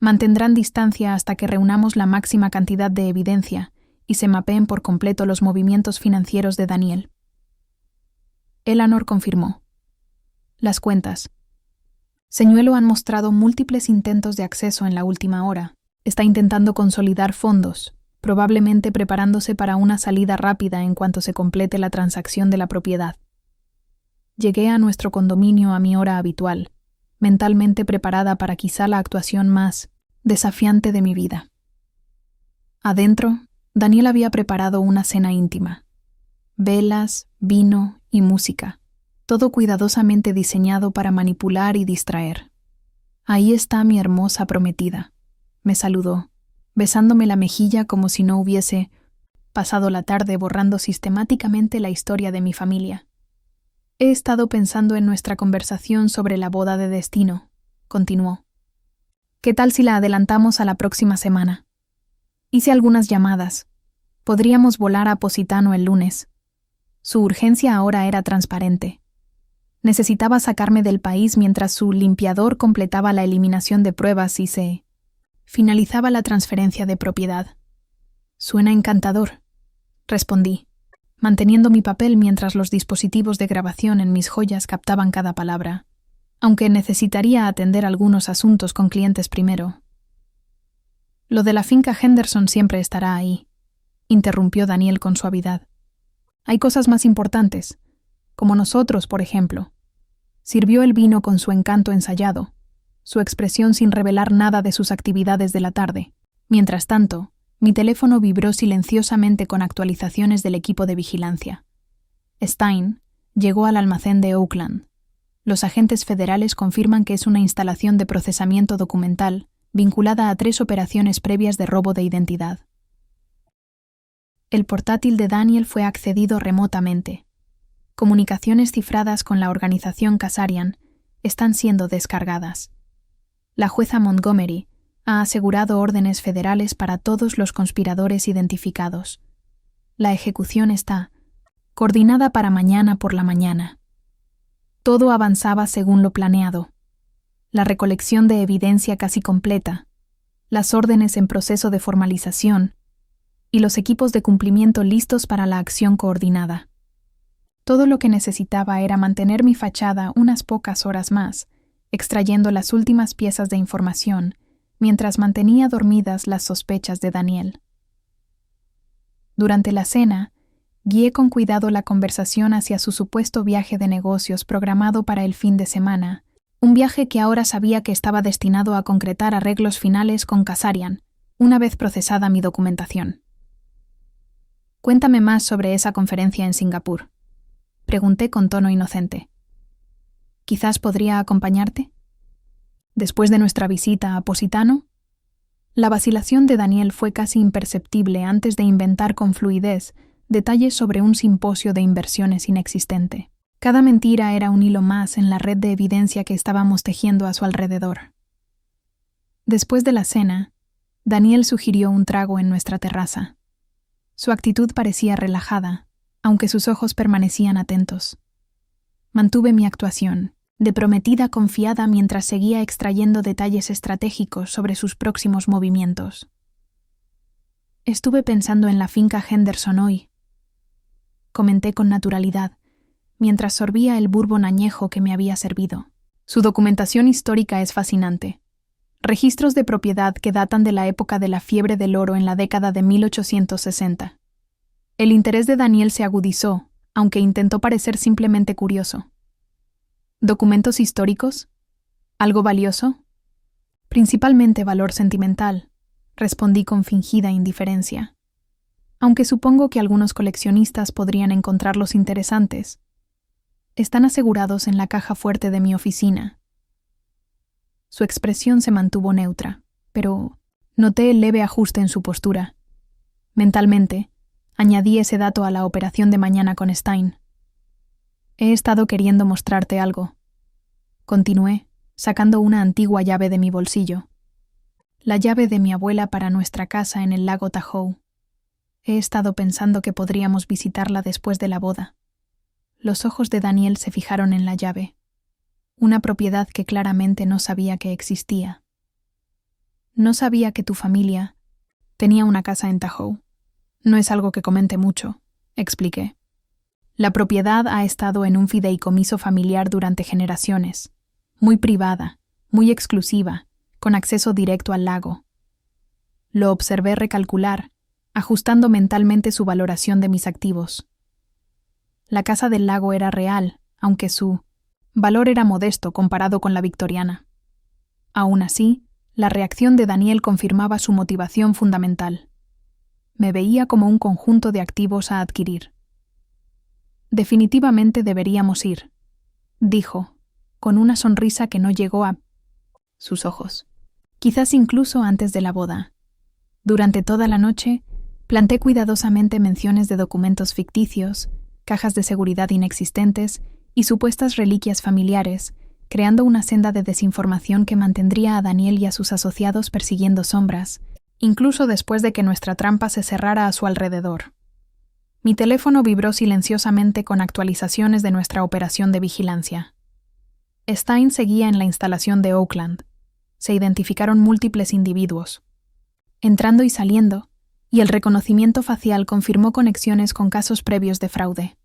Mantendrán distancia hasta que reunamos la máxima cantidad de evidencia y se mapeen por completo los movimientos financieros de Daniel». Eleanor confirmó. «Las cuentas. Señuelo han mostrado múltiples intentos de acceso en la última hora. Está intentando consolidar fondos, probablemente preparándose para una salida rápida en cuanto se complete la transacción de la propiedad. Llegué a nuestro condominio a mi hora habitual, mentalmente preparada para quizá la actuación más desafiante de mi vida. Adentro, Daniel había preparado una cena íntima. Velas, vino y música, todo cuidadosamente diseñado para manipular y distraer. «Ahí está mi hermosa prometida», me saludó, besándome la mejilla como si no hubiese pasado la tarde borrando sistemáticamente la historia de mi familia. «He estado pensando en nuestra conversación sobre la boda de destino», continuó. «¿Qué tal si la adelantamos a la próxima semana? Hice algunas llamadas. Podríamos volar a Positano el lunes. Su urgencia ahora era transparente. Necesitaba sacarme del país mientras su limpiador completaba la eliminación de pruebas y se finalizaba la transferencia de propiedad. Suena encantador, respondí, manteniendo mi papel mientras los dispositivos de grabación en mis joyas captaban cada palabra, aunque necesitaría atender algunos asuntos con clientes primero. Lo de la finca Henderson siempre estará ahí, interrumpió Daniel con suavidad. Hay cosas más importantes, como nosotros, por ejemplo. Sirvió el vino con su encanto ensayado, su expresión sin revelar nada de sus actividades de la tarde. Mientras tanto, mi teléfono vibró silenciosamente con actualizaciones del equipo de vigilancia. Stein llegó al almacén de Oakland. Los agentes federales confirman que es una instalación de procesamiento documental vinculada a 3 operaciones previas de robo de identidad. El portátil de Daniel fue accedido remotamente. Comunicaciones cifradas con la organización Kazarian están siendo descargadas. La jueza Montgomery ha asegurado órdenes federales para todos los conspiradores identificados. La ejecución está coordinada para mañana por la mañana. Todo avanzaba según lo planeado. La recolección de evidencia casi completa, las órdenes en proceso de formalización y los equipos de cumplimiento listos para la acción coordinada. Todo lo que necesitaba era mantener mi fachada unas pocas horas más, extrayendo las últimas piezas de información, mientras mantenía dormidas las sospechas de Daniel. Durante la cena, guié con cuidado la conversación hacia su supuesto viaje de negocios programado para el fin de semana, un viaje que ahora sabía que estaba destinado a concretar arreglos finales con Kazarian, una vez procesada mi documentación. Cuéntame más sobre esa conferencia en Singapur, pregunté con tono inocente. ¿Quizás podría acompañarte? Después de nuestra visita a Positano, la vacilación de Daniel fue casi imperceptible antes de inventar con fluidez detalles sobre un simposio de inversiones inexistente. Cada mentira era un hilo más en la red de evidencia que estábamos tejiendo a su alrededor. Después de la cena, Daniel sugirió un trago en nuestra terraza. Su actitud parecía relajada, aunque sus ojos permanecían atentos. Mantuve mi actuación, de prometida confiada mientras seguía extrayendo detalles estratégicos sobre sus próximos movimientos. Estuve pensando en la finca Henderson hoy, comenté con naturalidad, mientras sorbía el bourbon añejo que me había servido. Su documentación histórica es fascinante. Registros de propiedad que datan de la época de la fiebre del oro en la década de 1860. El interés de Daniel se agudizó, aunque intentó parecer simplemente curioso. ¿Documentos históricos? ¿Algo valioso? Principalmente valor sentimental, respondí con fingida indiferencia. Aunque supongo que algunos coleccionistas podrían encontrarlos interesantes. Están asegurados en la caja fuerte de mi oficina. Su expresión se mantuvo neutra, pero noté el leve ajuste en su postura. Mentalmente, añadí ese dato a la operación de mañana con Stein. He estado queriendo mostrarte algo. Continué, sacando una antigua llave de mi bolsillo. La llave de mi abuela para nuestra casa en el lago Tahoe. He estado pensando que podríamos visitarla después de la boda. Los ojos de Daniel se fijaron en la llave. Una propiedad que claramente no sabía que existía. No sabía que tu familia tenía una casa en Tahoe. No es algo que comente mucho, expliqué. La propiedad ha estado en un fideicomiso familiar durante generaciones, muy privada, muy exclusiva, con acceso directo al lago. Lo observé recalcular, ajustando mentalmente su valoración de mis activos. La casa del lago era real, aunque su valor era modesto comparado con la victoriana. Aún así, la reacción de Daniel confirmaba su motivación fundamental. Me veía como un conjunto de activos a adquirir. Definitivamente deberíamos ir, dijo, con una sonrisa que no llegó a sus ojos. Quizás incluso antes de la boda. Durante toda la noche, planté cuidadosamente menciones de documentos ficticios, cajas de seguridad inexistentes y supuestas reliquias familiares, creando una senda de desinformación que mantendría a Daniel y a sus asociados persiguiendo sombras, incluso después de que nuestra trampa se cerrara a su alrededor. Mi teléfono vibró silenciosamente con actualizaciones de nuestra operación de vigilancia. Stein seguía en la instalación de Oakland. Se identificaron múltiples individuos, entrando y saliendo, y el reconocimiento facial confirmó conexiones con casos previos de fraude.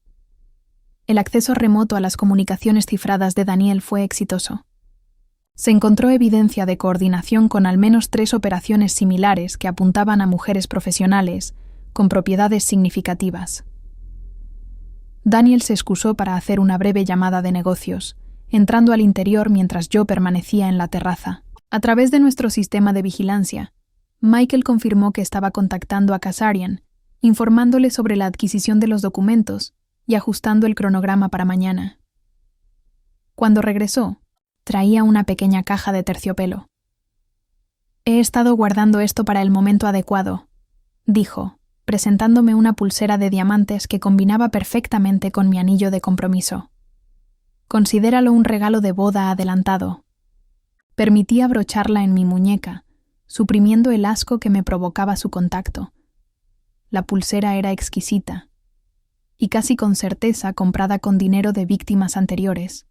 El acceso remoto a las comunicaciones cifradas de Daniel fue exitoso. Se encontró evidencia de coordinación con al menos 3 operaciones similares que apuntaban a mujeres profesionales con propiedades significativas. Daniel se excusó para hacer una breve llamada de negocios, entrando al interior mientras yo permanecía en la terraza. A través de nuestro sistema de vigilancia, Michael confirmó que estaba contactando a Kazarian, informándole sobre la adquisición de los documentos y ajustando el cronograma para mañana. Cuando regresó, traía una pequeña caja de terciopelo. «He estado guardando esto para el momento adecuado», dijo, presentándome una pulsera de diamantes que combinaba perfectamente con mi anillo de compromiso. «Considéralo un regalo de boda adelantado». Permití abrocharla en mi muñeca, suprimiendo el asco que me provocaba su contacto. La pulsera era exquisita, y casi con certeza comprada con dinero de víctimas anteriores.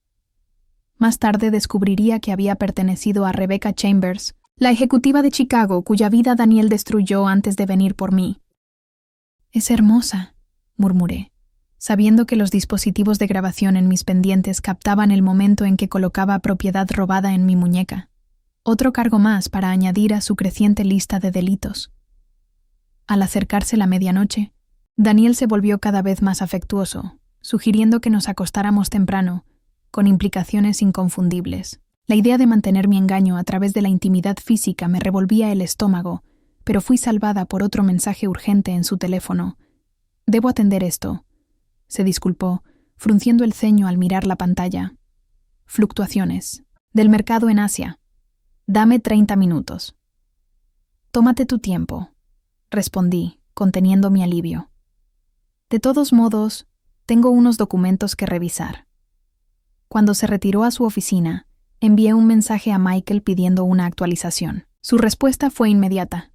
Más tarde descubriría que había pertenecido a Rebecca Chambers, la ejecutiva de Chicago cuya vida Daniel destruyó antes de venir por mí. «Es hermosa», murmuré, sabiendo que los dispositivos de grabación en mis pendientes captaban el momento en que colocaba propiedad robada en mi muñeca. Otro cargo más para añadir a su creciente lista de delitos. Al acercarse la medianoche, Daniel se volvió cada vez más afectuoso, sugiriendo que nos acostáramos temprano, con implicaciones inconfundibles. La idea de mantener mi engaño a través de la intimidad física me revolvía el estómago, pero fui salvada por otro mensaje urgente en su teléfono. «Debo atender esto», se disculpó, frunciendo el ceño al mirar la pantalla. «Fluctuaciones. Del mercado en Asia. Dame 30 minutos». «Tómate tu tiempo», respondí, conteniendo mi alivio. «De todos modos, tengo unos documentos que revisar». Cuando se retiró a su oficina, envié un mensaje a Michael pidiendo una actualización. Su respuesta fue inmediata.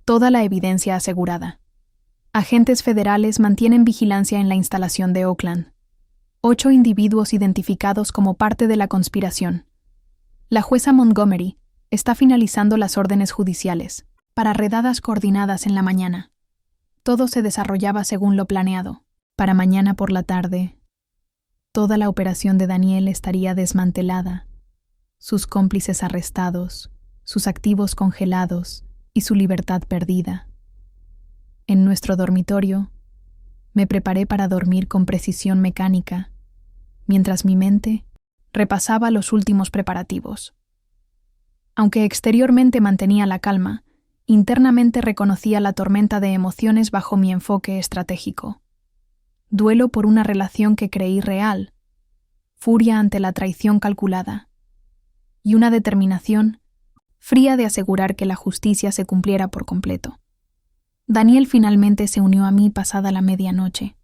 «Toda la evidencia asegurada. Agentes federales mantienen vigilancia en la instalación de Oakland. 8 individuos identificados como parte de la conspiración. La jueza Montgomery está finalizando las órdenes judiciales para redadas coordinadas en la mañana. Todo se desarrollaba según lo planeado. Para mañana por la tarde, toda la operación de Daniel estaría desmantelada, sus cómplices arrestados, sus activos congelados y su libertad perdida. En nuestro dormitorio, me preparé para dormir con precisión mecánica, mientras mi mente repasaba los últimos preparativos. Aunque exteriormente mantenía la calma, internamente reconocía la tormenta de emociones bajo mi enfoque estratégico. Duelo por una relación que creí real, furia ante la traición calculada, y una determinación fría de asegurar que la justicia se cumpliera por completo. Daniel finalmente se unió a mí pasada la medianoche,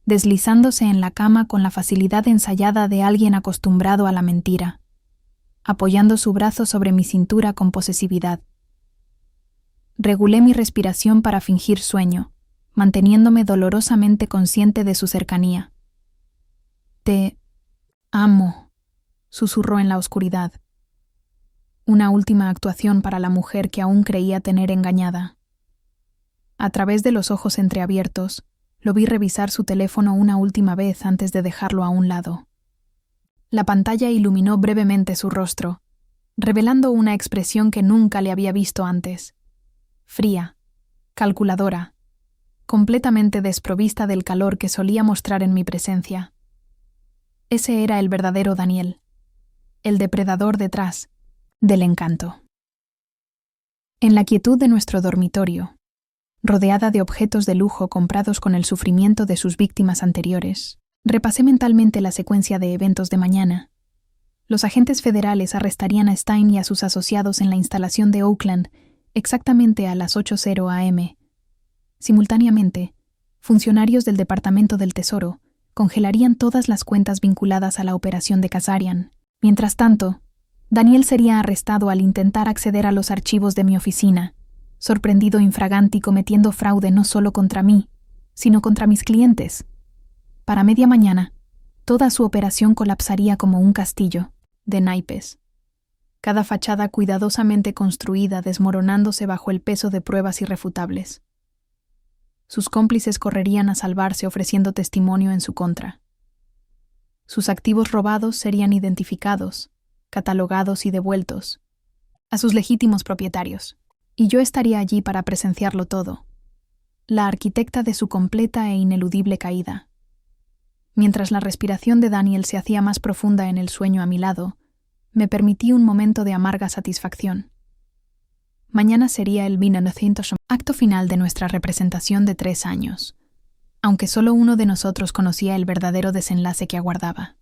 deslizándose en la cama con la facilidad ensayada de alguien acostumbrado a la mentira, apoyando su brazo sobre mi cintura con posesividad. Regulé mi respiración para fingir sueño, manteniéndome dolorosamente consciente de su cercanía. «Te amo», susurró en la oscuridad. Una última actuación para la mujer que aún creía tener engañada. A través de los ojos entreabiertos, lo vi revisar su teléfono una última vez antes de dejarlo a un lado. La pantalla iluminó brevemente su rostro, revelando una expresión que nunca le había visto antes. Fría, calculadora, completamente desprovista del calor que solía mostrar en mi presencia. Ese era el verdadero Daniel, el depredador detrás del encanto. En la quietud de nuestro dormitorio, rodeada de objetos de lujo comprados con el sufrimiento de sus víctimas anteriores, repasé mentalmente la secuencia de eventos de mañana. Los agentes federales arrestarían a Stein y a sus asociados en la instalación de Oakland exactamente a las 8:00 a.m. Simultáneamente, funcionarios del Departamento del Tesoro congelarían todas las cuentas vinculadas a la operación de Kazarian. Mientras tanto, Daniel sería arrestado al intentar acceder a los archivos de mi oficina, sorprendido infraganti cometiendo fraude no solo contra mí, sino contra mis clientes. Para media mañana, toda su operación colapsaría como un castillo de naipes. Cada fachada cuidadosamente construida desmoronándose bajo el peso de pruebas irrefutables. Sus cómplices correrían a salvarse ofreciendo testimonio en su contra. Sus activos robados serían identificados, catalogados y devueltos a sus legítimos propietarios, y yo estaría allí para presenciarlo todo, la arquitecta de su completa e ineludible caída. Mientras la respiración de Daniel se hacía más profunda en el sueño a mi lado, me permití un momento de amarga satisfacción. Mañana sería el 1900 acto final de nuestra representación de 3 años, aunque solo uno de nosotros conocía el verdadero desenlace que aguardaba.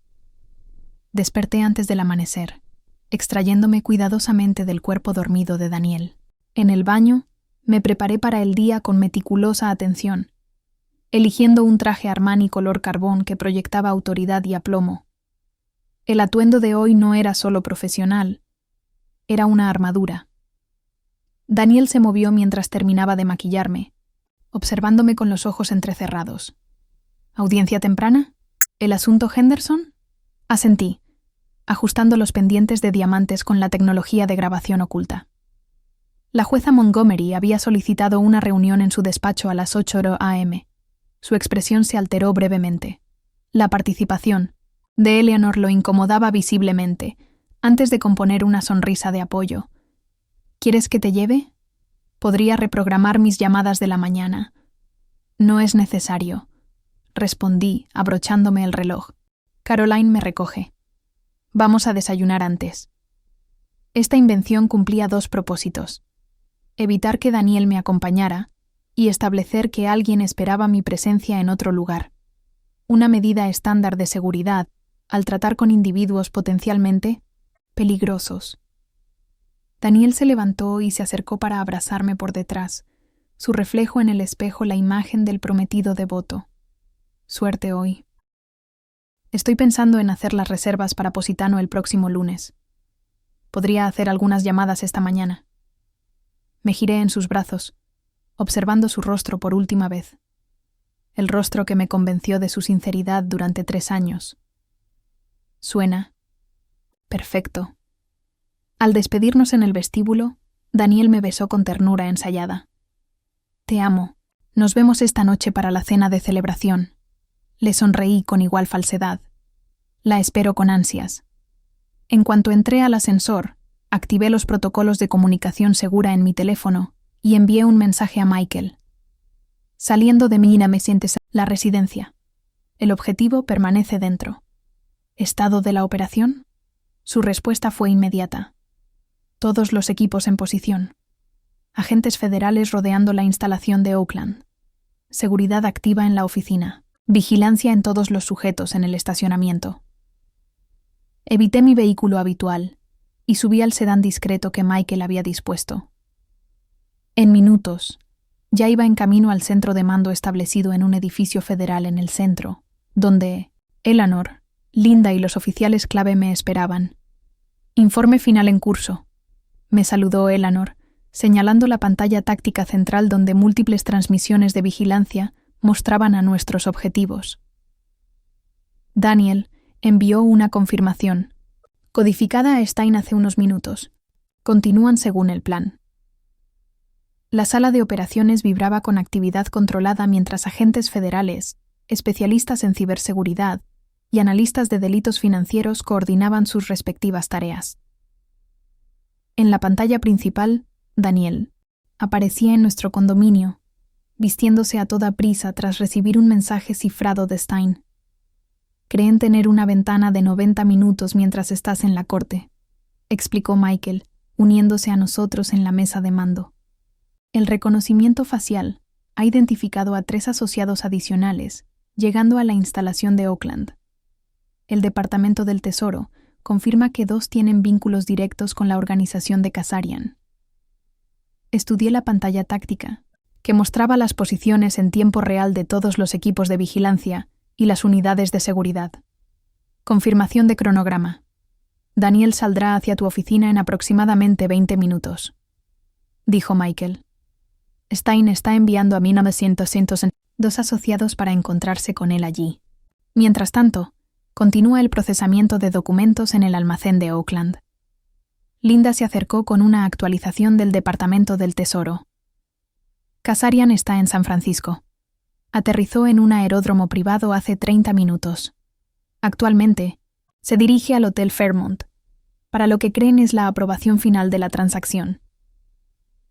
Desperté antes del amanecer, extrayéndome cuidadosamente del cuerpo dormido de Daniel. En el baño, me preparé para el día con meticulosa atención, eligiendo un traje Armani color carbón que proyectaba autoridad y aplomo. El atuendo de hoy no era solo profesional, era una armadura. Daniel se movió mientras terminaba de maquillarme, observándome con los ojos entrecerrados. ¿Audiencia temprana? ¿El asunto Henderson? Asentí, ajustando los pendientes de diamantes con la tecnología de grabación oculta. La jueza Montgomery había solicitado una reunión en su despacho a las 8 a.m. Su expresión se alteró brevemente. La participación de Eleanor lo incomodaba visiblemente, antes de componer una sonrisa de apoyo. ¿Quieres que te lleve? Podría reprogramar mis llamadas de la mañana. No es necesario, respondí, abrochándome el reloj. Caroline me recoge. Vamos a desayunar antes. Esta invención cumplía 2 propósitos: evitar que Daniel me acompañara y establecer que alguien esperaba mi presencia en otro lugar. Una medida estándar de seguridad al tratar con individuos potencialmente peligrosos. Daniel se levantó y se acercó para abrazarme por detrás, su reflejo en el espejo la imagen del prometido devoto. Suerte hoy. Estoy pensando en hacer las reservas para Positano el próximo lunes. Podría hacer algunas llamadas esta mañana. Me giré en sus brazos, observando su rostro por última vez. El rostro que me convenció de su sinceridad durante 3 años. Suena perfecto. Al despedirnos en el vestíbulo, Daniel me besó con ternura ensayada. Te amo. Nos vemos esta noche para la cena de celebración. Le sonreí con igual falsedad. La espero con ansias. En cuanto entré al ascensor, activé los protocolos de comunicación segura en mi teléfono y envié un mensaje a Michael. Saliendo de Mina me sientes la residencia. El objetivo permanece dentro. ¿Estado de la operación? Su respuesta fue inmediata. Todos los equipos en posición. Agentes federales rodeando la instalación de Oakland. Seguridad activa en la oficina. Vigilancia en todos los sujetos en el estacionamiento. Evité mi vehículo habitual y subí al sedán discreto que Michael había dispuesto. En minutos, ya iba en camino al centro de mando establecido en un edificio federal en el centro, donde Eleanor, Linda y los oficiales clave me esperaban. Informe final en curso. Me saludó Eleanor, señalando la pantalla táctica central donde múltiples transmisiones de vigilancia mostraban a nuestros objetivos. Daniel envió una confirmación. Codificada a Stein hace unos minutos. Continúan según el plan. La sala de operaciones vibraba con actividad controlada mientras agentes federales, especialistas en ciberseguridad y analistas de delitos financieros coordinaban sus respectivas tareas. En la pantalla principal, Daniel aparecía en nuestro condominio, vistiéndose a toda prisa tras recibir un mensaje cifrado de Stein. Creen tener una ventana de 90 minutos mientras estás en la corte, explicó Michael, uniéndose a nosotros en la mesa de mando. El reconocimiento facial ha identificado a 3 asociados adicionales, llegando a la instalación de Oakland. El Departamento del Tesoro confirma que 2 tienen vínculos directos con la organización de Kazarian. Estudié la pantalla táctica, que mostraba las posiciones en tiempo real de todos los equipos de vigilancia y las unidades de seguridad. Confirmación de cronograma. Daniel saldrá hacia tu oficina en aproximadamente 20 minutos, dijo Michael. Stein está enviando a 1902 asociados para encontrarse con él allí. Mientras tanto, continúa el procesamiento de documentos en el almacén de Oakland. Linda se acercó con una actualización del Departamento del Tesoro. Kazarian está en San Francisco. Aterrizó en un aeródromo privado hace 30 minutos. Actualmente, se dirige al Hotel Fairmont, para lo que creen es la aprobación final de la transacción.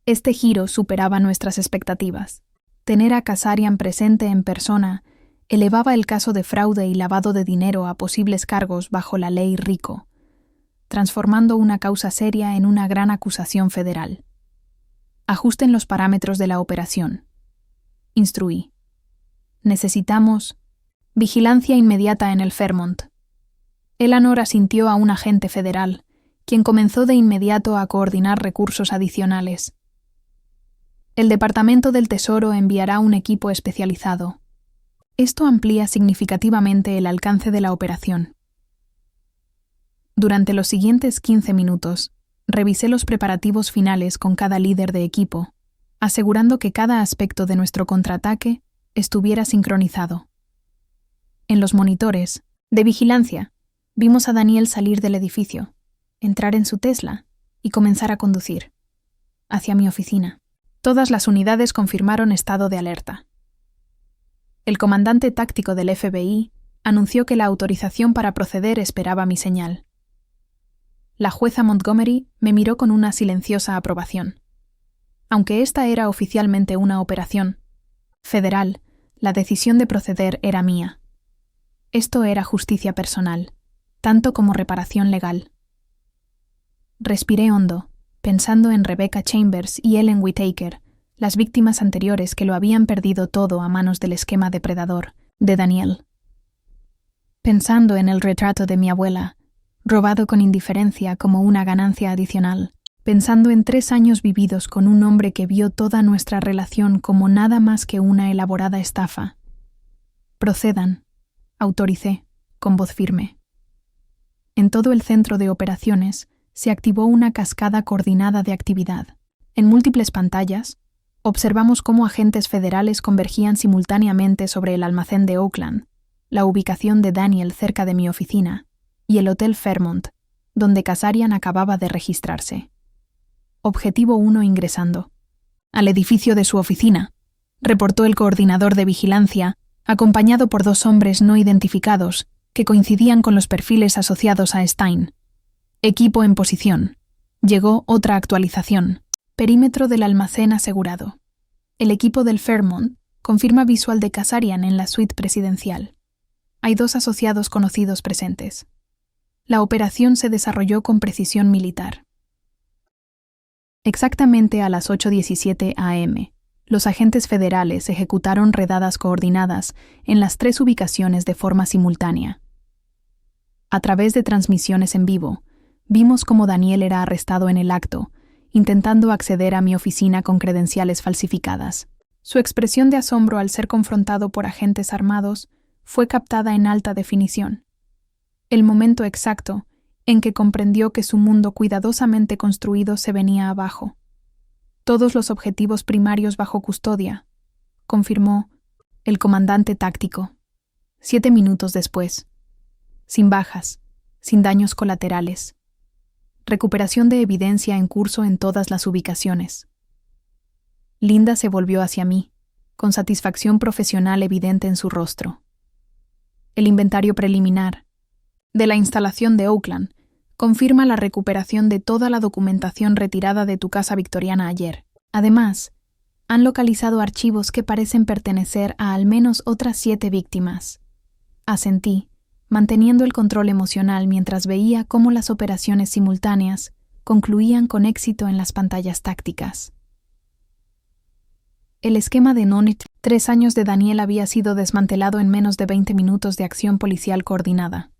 Este giro superaba nuestras expectativas. Tener a Kazarian presente en persona elevaba el caso de fraude y lavado de dinero a posibles cargos bajo la ley RICO, transformando una causa seria en una gran acusación federal. Ajusten los parámetros de la operación. Instruí. Necesitamos vigilancia inmediata en el Fairmont. Eleanor asintió a un agente federal, quien comenzó de inmediato a coordinar recursos adicionales. El Departamento del Tesoro enviará un equipo especializado. Esto amplía significativamente el alcance de la operación. Durante los siguientes 15 minutos, revisé los preparativos finales con cada líder de equipo, asegurando que cada aspecto de nuestro contraataque estuviera sincronizado. En los monitores de vigilancia, vimos a Daniel salir del edificio, entrar en su Tesla y comenzar a conducir hacia mi oficina. Todas las unidades confirmaron estado de alerta. El comandante táctico del FBI anunció que la autorización para proceder esperaba mi señal. La jueza Montgomery me miró con una silenciosa aprobación. Aunque esta era oficialmente una operación federal, la decisión de proceder era mía. Esto era justicia personal, tanto como reparación legal. Respiré hondo, pensando en Rebecca Chambers y Ellen Whittaker, las víctimas anteriores que lo habían perdido todo a manos del esquema depredador de Daniel. Pensando en el retrato de mi abuela, robado con indiferencia como una ganancia adicional, pensando en 3 años vividos con un hombre que vio toda nuestra relación como nada más que una elaborada estafa. Procedan, autoricé, con voz firme. En todo el centro de operaciones se activó una cascada coordinada de actividad. En múltiples pantallas, observamos cómo agentes federales convergían simultáneamente sobre el almacén de Oakland, la ubicación de Daniel cerca de mi oficina, y el Hotel Fairmont, donde Kazarian acababa de registrarse. Objetivo 1 ingresando. Al edificio de su oficina, reportó el coordinador de vigilancia, acompañado por 2 hombres no identificados que coincidían con los perfiles asociados a Stein. Equipo en posición. Llegó otra actualización. Perímetro del almacén asegurado. El equipo del Fairmont confirma visual de Kazarian en la suite presidencial. Hay 2 asociados conocidos presentes. La operación se desarrolló con precisión militar. Exactamente a las 8:17 a.m., los agentes federales ejecutaron redadas coordinadas en las 3 ubicaciones de forma simultánea. A través de transmisiones en vivo, vimos cómo Daniel era arrestado en el acto, intentando acceder a mi oficina con credenciales falsificadas. Su expresión de asombro al ser confrontado por agentes armados fue captada en alta definición. El momento exacto en que comprendió que su mundo cuidadosamente construido se venía abajo. Todos los objetivos primarios bajo custodia, confirmó el comandante táctico. 7 minutos después. Sin bajas, sin daños colaterales. Recuperación de evidencia en curso en todas las ubicaciones. Linda se volvió hacia mí, con satisfacción profesional evidente en su rostro. El inventario preliminar de la instalación de Oakland confirma la recuperación de toda la documentación retirada de tu casa victoriana ayer. Además, han localizado archivos que parecen pertenecer a al menos otras 7 víctimas. Asentí, manteniendo el control emocional mientras veía cómo las operaciones simultáneas concluían con éxito en las pantallas tácticas. El esquema de Nonit, 3 años de Daniel había sido desmantelado en menos de 20 minutos de acción policial coordinada.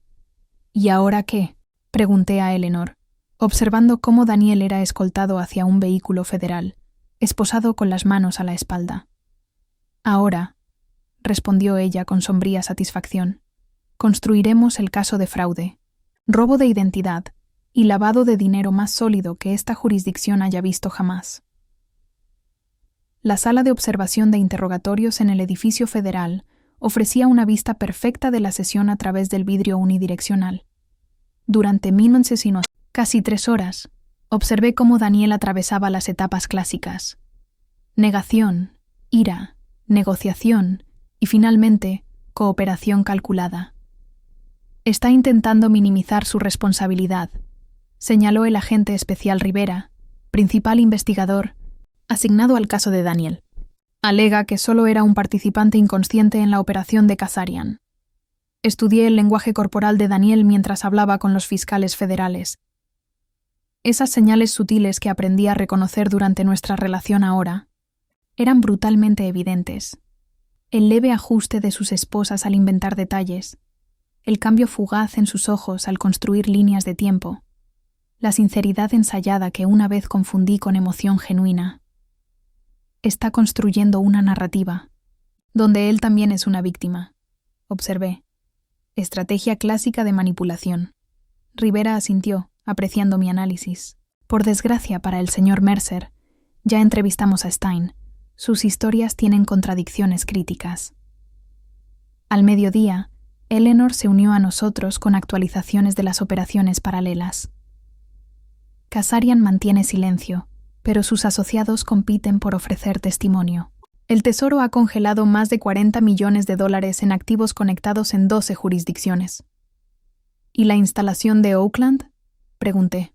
¿Y ahora qué?, pregunté a Eleanor, observando cómo Daniel era escoltado hacia un vehículo federal, esposado con las manos a la espalda. Ahora, respondió ella con sombría satisfacción, construiremos el caso de fraude, robo de identidad y lavado de dinero más sólido que esta jurisdicción haya visto jamás. La sala de observación de interrogatorios en el edificio federal ofrecía una vista perfecta de la sesión a través del vidrio unidireccional. Durante casi 3 horas, observé cómo Daniel atravesaba las etapas clásicas: negación, ira, negociación y, finalmente, cooperación calculada. Está intentando minimizar su responsabilidad, señaló el agente especial Rivera, principal investigador, asignado al caso de Daniel. Alega que solo era un participante inconsciente en la operación de Kazarian. Estudié el lenguaje corporal de Daniel mientras hablaba con los fiscales federales. Esas señales sutiles que aprendí a reconocer durante nuestra relación ahora eran brutalmente evidentes. El leve ajuste de sus esposas al inventar detalles, el cambio fugaz en sus ojos al construir líneas de tiempo, la sinceridad ensayada que una vez confundí con emoción genuina. Está construyendo una narrativa, donde él también es una víctima, observé. Estrategia clásica de manipulación. Rivera asintió, apreciando mi análisis. Por desgracia para el señor Mercer, ya entrevistamos a Stein. Sus historias tienen contradicciones críticas. Al mediodía, Eleanor se unió a nosotros con actualizaciones de las operaciones paralelas. Kazarian mantiene silencio, pero sus asociados compiten por ofrecer testimonio. El Tesoro ha congelado más de $40 millones en activos conectados en 12 jurisdicciones. ¿Y la instalación de Oakland?, pregunté.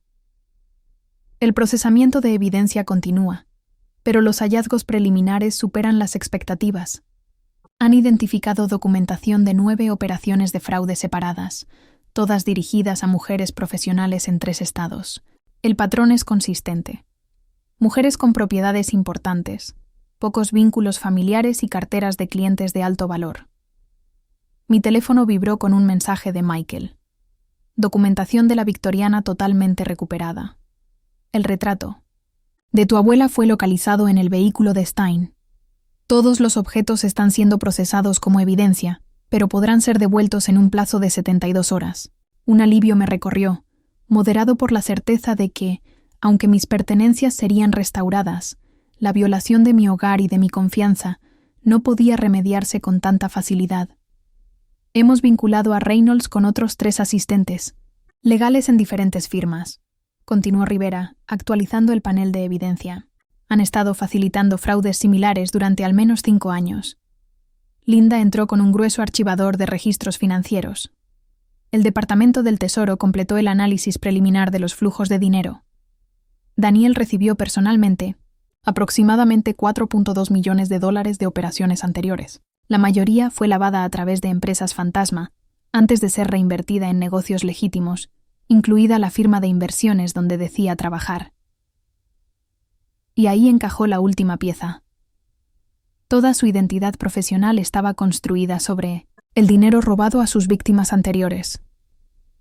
El procesamiento de evidencia continúa, pero los hallazgos preliminares superan las expectativas. Han identificado documentación de 9 operaciones de fraude separadas, todas dirigidas a mujeres profesionales en 3 estados. El patrón es consistente. Mujeres con propiedades importantes, pocos vínculos familiares y carteras de clientes de alto valor. Mi teléfono vibró con un mensaje de Michael. Documentación de la victoriana totalmente recuperada. El retrato de tu abuela fue localizado en el vehículo de Stein. Todos los objetos están siendo procesados como evidencia, pero podrán ser devueltos en un plazo de 72 horas. Un alivio me recorrió, moderado por la certeza de que, aunque mis pertenencias serían restauradas, la violación de mi hogar y de mi confianza no podía remediarse con tanta facilidad. Hemos vinculado a Reynolds con otros 3 asistentes, legales en diferentes firmas, continuó Rivera, actualizando el panel de evidencia. Han estado facilitando fraudes similares durante al menos 5 años. Linda entró con un grueso archivador de registros financieros. El Departamento del Tesoro completó el análisis preliminar de los flujos de dinero. Daniel recibió personalmente aproximadamente $4.2 millones de operaciones anteriores. La mayoría fue lavada a través de empresas fantasma, antes de ser reinvertida en negocios legítimos, incluida la firma de inversiones donde decía trabajar. Y ahí encajó la última pieza. Toda su identidad profesional estaba construida sobre el dinero robado a sus víctimas anteriores.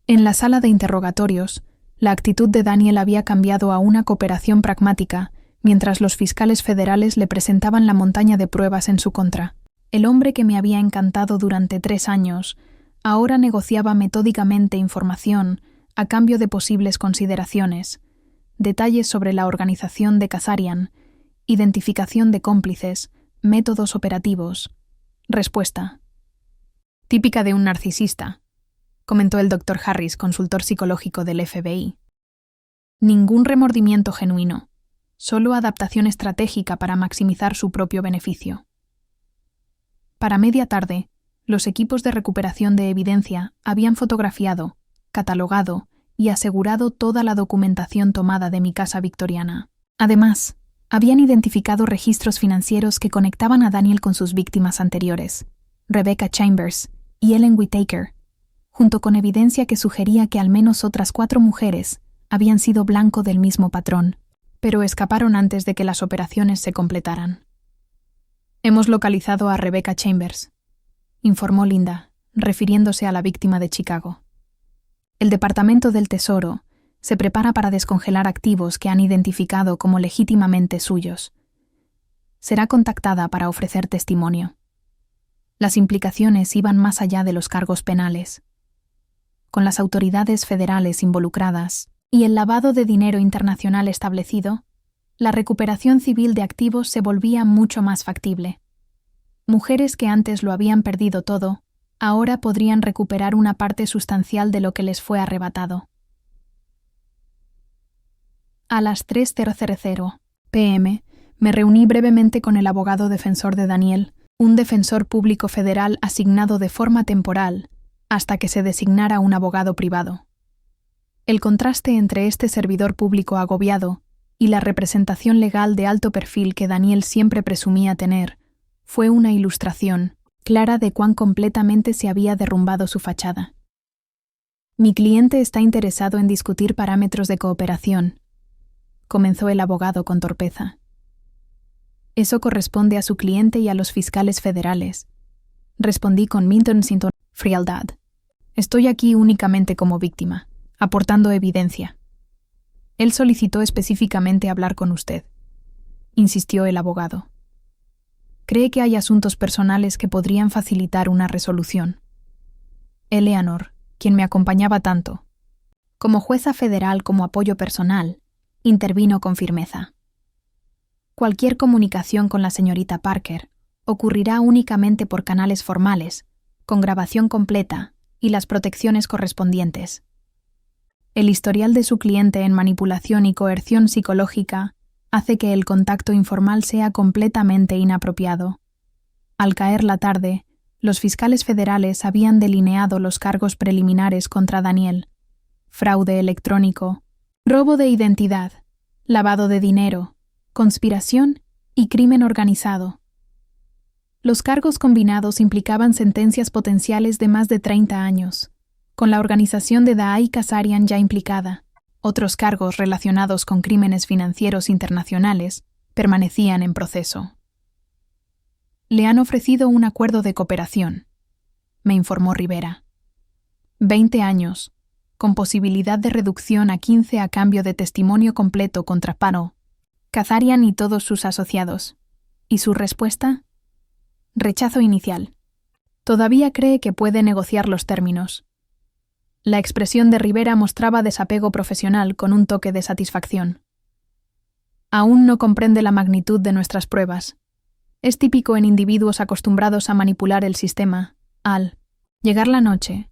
En la sala de interrogatorios, la actitud de Daniel había cambiado a una cooperación pragmática, mientras los fiscales federales le presentaban la montaña de pruebas en su contra. El hombre que me había encantado durante 3 años, ahora negociaba metódicamente información a cambio de posibles consideraciones, detalles sobre la organización de Kazarian, identificación de cómplices, métodos operativos. Respuesta. Típica de un narcisista, comentó el Dr. Harris, consultor psicológico del FBI. Ningún remordimiento genuino, solo adaptación estratégica para maximizar su propio beneficio. Para media tarde, los equipos de recuperación de evidencia habían fotografiado, catalogado y asegurado toda la documentación tomada de mi casa victoriana. Además, habían identificado registros financieros que conectaban a Daniel con sus víctimas anteriores, Rebecca Chambers y Ellen Whittaker, junto con evidencia que sugería que al menos otras 4 mujeres habían sido blanco del mismo patrón, pero escaparon antes de que las operaciones se completaran. Hemos localizado a Rebecca Chambers, informó Linda, refiriéndose a la víctima de Chicago. El Departamento del Tesoro se prepara para descongelar activos que han identificado como legítimamente suyos. Será contactada para ofrecer testimonio. Las implicaciones iban más allá de los cargos penales. Con las autoridades federales involucradas y el lavado de dinero internacional establecido, la recuperación civil de activos se volvía mucho más factible. Mujeres que antes lo habían perdido todo, ahora podrían recuperar una parte sustancial de lo que les fue arrebatado. A las 3:00 p.m., me reuní brevemente con el abogado defensor de Daniel, un defensor público federal asignado de forma temporal, hasta que se designara un abogado privado. El contraste entre este servidor público agobiado y la representación legal de alto perfil que Daniel siempre presumía tener fue una ilustración clara de cuán completamente se había derrumbado su fachada. Mi cliente está interesado en discutir parámetros de cooperación, comenzó el abogado con torpeza. Eso corresponde a su cliente y a los fiscales federales, respondí con sin frialdad. Estoy aquí únicamente como víctima, aportando evidencia. Él solicitó específicamente hablar con usted, insistió el abogado. ¿Cree que hay asuntos personales que podrían facilitar una resolución? Eleanor, quien me acompañaba tanto, como jueza federal como apoyo personal, intervino con firmeza. Cualquier comunicación con la señorita Parker ocurrirá únicamente por canales formales, con grabación completa y las protecciones correspondientes. El historial de su cliente en manipulación y coerción psicológica hace que el contacto informal sea completamente inapropiado. Al caer la tarde, los fiscales federales habían delineado los cargos preliminares contra Daniel: fraude electrónico, robo de identidad, lavado de dinero, conspiración y crimen organizado. Los cargos combinados implicaban sentencias potenciales de más de 30 años, con la organización de Daai Kazarian ya implicada. Otros cargos relacionados con crímenes financieros internacionales permanecían en proceso. Le han ofrecido un acuerdo de cooperación, me informó Rivera. 20 años, con posibilidad de reducción a 15 a cambio de testimonio completo contra Pano, Kazarian y todos sus asociados. ¿Y su respuesta? Rechazo inicial. Todavía cree que puede negociar los términos. La expresión de Rivera mostraba desapego profesional con un toque de satisfacción. Aún no comprende la magnitud de nuestras pruebas. Es típico en individuos acostumbrados a manipular el sistema. Al llegar la noche,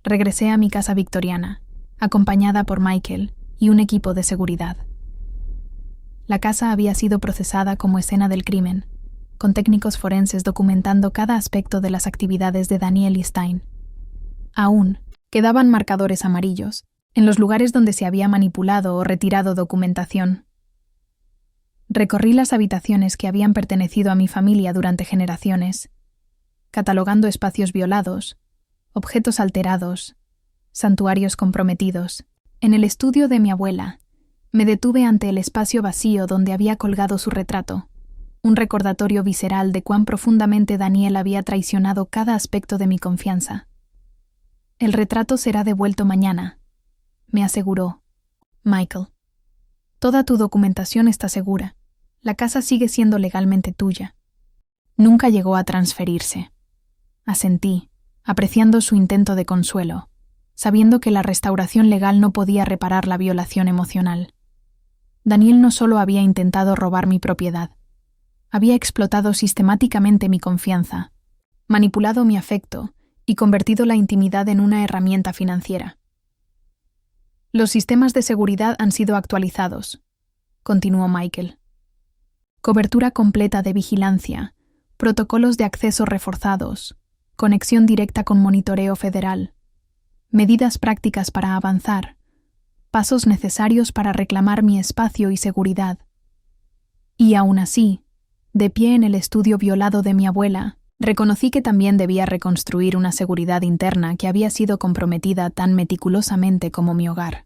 regresé a mi casa victoriana, acompañada por Michael y un equipo de seguridad. La casa había sido procesada como escena del crimen, con técnicos forenses documentando cada aspecto de las actividades de Daniel y Stein. Aún quedaban marcadores amarillos en los lugares donde se había manipulado o retirado documentación. Recorrí las habitaciones que habían pertenecido a mi familia durante generaciones, catalogando espacios violados, objetos alterados, santuarios comprometidos. En el estudio de mi abuela, me detuve ante el espacio vacío donde había colgado su retrato, un recordatorio visceral de cuán profundamente Daniel había traicionado cada aspecto de mi confianza. El retrato será devuelto mañana, me aseguró. Michael, toda tu documentación está segura. La casa sigue siendo legalmente tuya. Nunca llegó a transferirse. Asentí, apreciando su intento de consuelo, sabiendo que la restauración legal no podía reparar la violación emocional. Daniel no solo había intentado robar mi propiedad, había explotado sistemáticamente mi confianza, manipulado mi afecto y convertido la intimidad en una herramienta financiera. Los sistemas de seguridad han sido actualizados, continuó Michael. Cobertura completa de vigilancia, protocolos de acceso reforzados, conexión directa con monitoreo federal, medidas prácticas para avanzar, pasos necesarios para reclamar mi espacio y seguridad. Y aún así, de pie en el estudio violado de mi abuela, reconocí que también debía reconstruir una seguridad interna que había sido comprometida tan meticulosamente como mi hogar.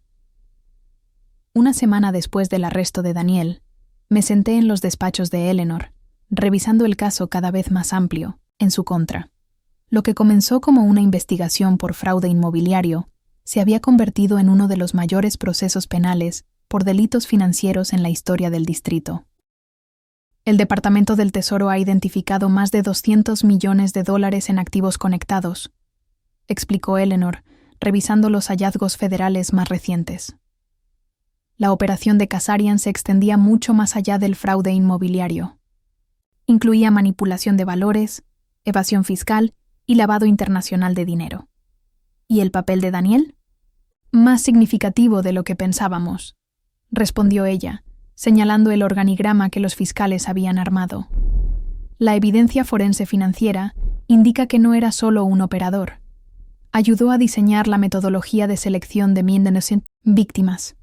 Una semana después del arresto de Daniel, me senté en los despachos de Eleanor, revisando el caso cada vez más amplio, en su contra. Lo que comenzó como una investigación por fraude inmobiliario se había convertido en uno de los mayores procesos penales por delitos financieros en la historia del distrito. El Departamento del Tesoro ha identificado más de $200 millones en activos conectados, explicó Eleanor, revisando los hallazgos federales más recientes. La operación de Kazarian se extendía mucho más allá del fraude inmobiliario. Incluía manipulación de valores, evasión fiscal y lavado internacional de dinero. ¿Y el papel de Daniel? Más significativo de lo que pensábamos, respondió ella, señalando el organigrama que los fiscales habían armado. La evidencia forense financiera indica que no era solo un operador. Ayudó a diseñar la metodología de selección de innocent víctimas.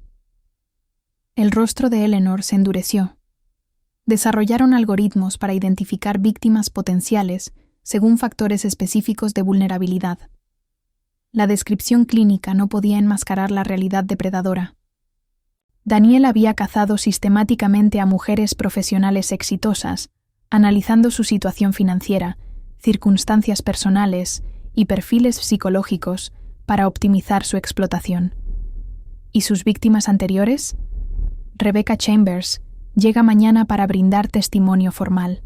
El rostro de Eleanor se endureció. Desarrollaron algoritmos para identificar víctimas potenciales según factores específicos de vulnerabilidad. La descripción clínica no podía enmascarar la realidad depredadora. Daniel había cazado sistemáticamente a mujeres profesionales exitosas, analizando su situación financiera, circunstancias personales y perfiles psicológicos para optimizar su explotación. ¿Y sus víctimas anteriores? Rebecca Chambers llega mañana para brindar testimonio formal.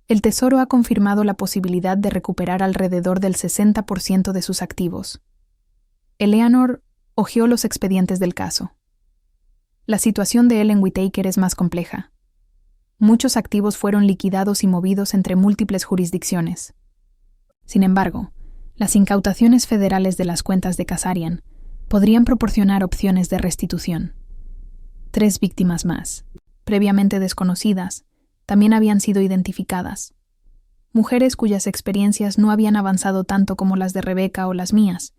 El Tesoro ha confirmado la posibilidad de recuperar alrededor del 60% de sus activos. Eleanor hojeó los expedientes del caso. La situación de Ellen Whittaker es más compleja. Muchos activos fueron liquidados y movidos entre múltiples jurisdicciones. Sin embargo, las incautaciones federales de las cuentas de Kazarian podrían proporcionar opciones de restitución. 3 víctimas más, previamente desconocidas, también habían sido identificadas. Mujeres cuyas experiencias no habían avanzado tanto como las de Rebecca o las mías,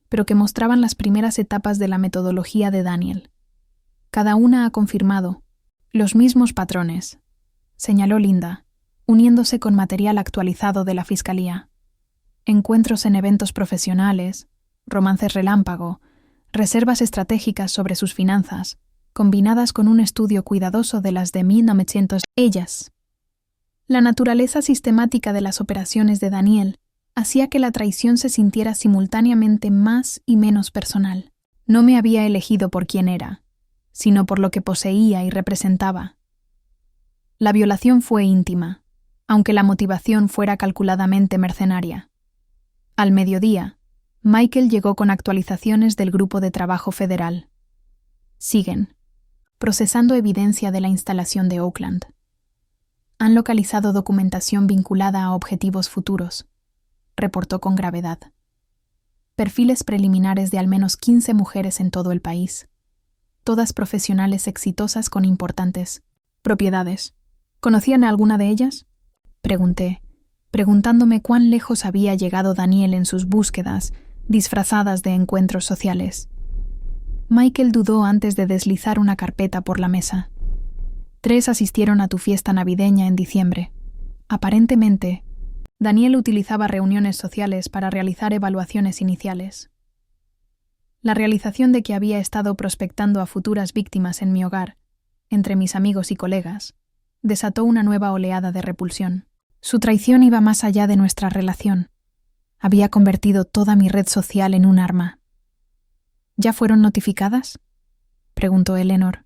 pero que mostraban las primeras etapas de la metodología de Daniel. Cada una ha confirmado los mismos patrones, señaló Linda, uniéndose con material actualizado de la Fiscalía. Encuentros en eventos profesionales, romances relámpago, reservas estratégicas sobre sus finanzas, combinadas con un estudio cuidadoso de las de 1900 ellas. La naturaleza sistemática de las operaciones de Daniel hacía que la traición se sintiera simultáneamente más y menos personal. No me había elegido por quién era, sino por lo que poseía y representaba. La violación fue íntima, aunque la motivación fuera calculadamente mercenaria. Al mediodía, Michael llegó con actualizaciones del Grupo de Trabajo Federal. Siguen procesando evidencia de la instalación de Oakland. Han localizado documentación vinculada a objetivos futuros, reportó con gravedad. Perfiles preliminares de al menos 15 mujeres en todo el país, todas profesionales exitosas con importantes propiedades. ¿Conocían a alguna de ellas? Pregunté, preguntándome cuán lejos había llegado Daniel en sus búsquedas, disfrazadas de encuentros sociales. Michael dudó antes de deslizar una carpeta por la mesa. 3 asistieron a tu fiesta navideña en diciembre. Aparentemente, Daniel utilizaba reuniones sociales para realizar evaluaciones iniciales. La realización de que había estado prospectando a futuras víctimas en mi hogar, entre mis amigos y colegas, desató una nueva oleada de repulsión. Su traición iba más allá de nuestra relación. Había convertido toda mi red social en un arma. ¿Ya fueron notificadas?, preguntó Eleanor.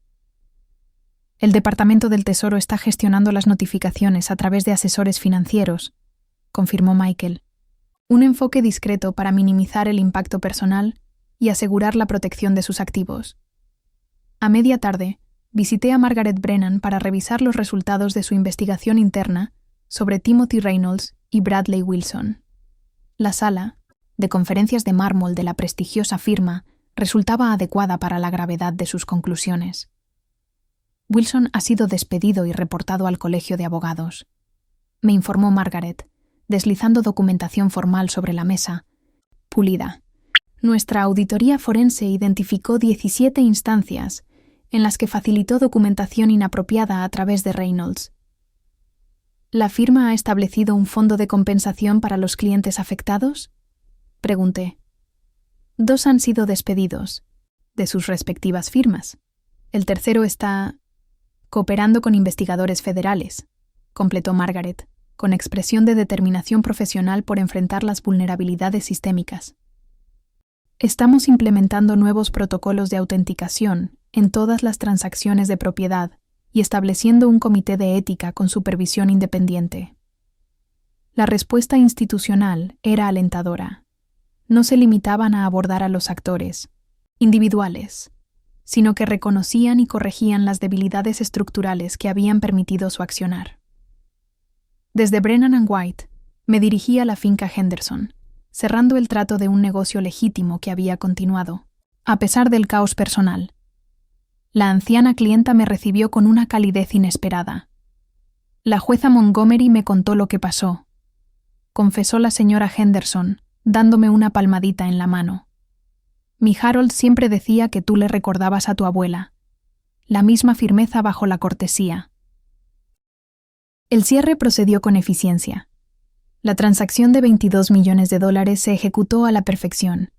El Departamento del Tesoro está gestionando las notificaciones a través de asesores financieros, confirmó Michael. Un enfoque discreto para minimizar el impacto personal y asegurar la protección de sus activos. A media tarde, visité a Margaret Brennan para revisar los resultados de su investigación interna sobre Timothy Reynolds y Bradley Wilson. La sala, de conferencias de mármol de la prestigiosa firma, resultaba adecuada para la gravedad de sus conclusiones. Wilson ha sido despedido y reportado al Colegio de Abogados, me informó Margaret, deslizando documentación formal sobre la mesa, pulida. Nuestra auditoría forense identificó 17 instancias en las que facilitó documentación inapropiada a través de Reynolds. ¿La firma ha establecido un fondo de compensación para los clientes afectados?, pregunté. 2 han sido despedidos, de sus respectivas firmas. El tercero está cooperando con investigadores federales, completó Margaret, con expresión de determinación profesional por enfrentar las vulnerabilidades sistémicas. Estamos implementando nuevos protocolos de autenticación en todas las transacciones de propiedad y estableciendo un comité de ética con supervisión independiente. La respuesta institucional era alentadora. No se limitaban a abordar a los actores, individuales, sino que reconocían y corregían las debilidades estructurales que habían permitido su accionar. Desde Brennan & White, me dirigí a la finca Henderson, cerrando el trato de un negocio legítimo que había continuado, a pesar del caos personal. La anciana clienta me recibió con una calidez inesperada. La jueza Montgomery me contó lo que pasó, confesó la señora Henderson, dándome una palmadita en la mano. Mi Harold siempre decía que tú le recordabas a tu abuela. La misma firmeza bajo la cortesía. El cierre procedió con eficiencia. La transacción de $22 millones se ejecutó a la perfección,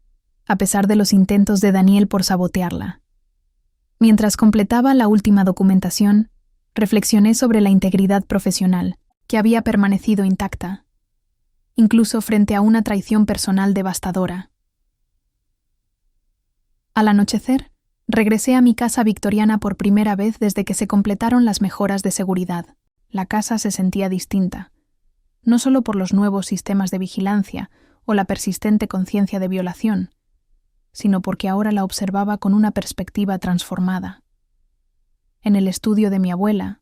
a pesar de los intentos de Daniel por sabotearla. Mientras completaba la última documentación, reflexioné sobre la integridad profesional, que había permanecido intacta, incluso frente a una traición personal devastadora. Al anochecer, regresé a mi casa victoriana por primera vez desde que se completaron las mejoras de seguridad. La casa se sentía distinta, no solo por los nuevos sistemas de vigilancia o la persistente conciencia de violación, sino porque ahora la observaba con una perspectiva transformada. En el estudio de mi abuela,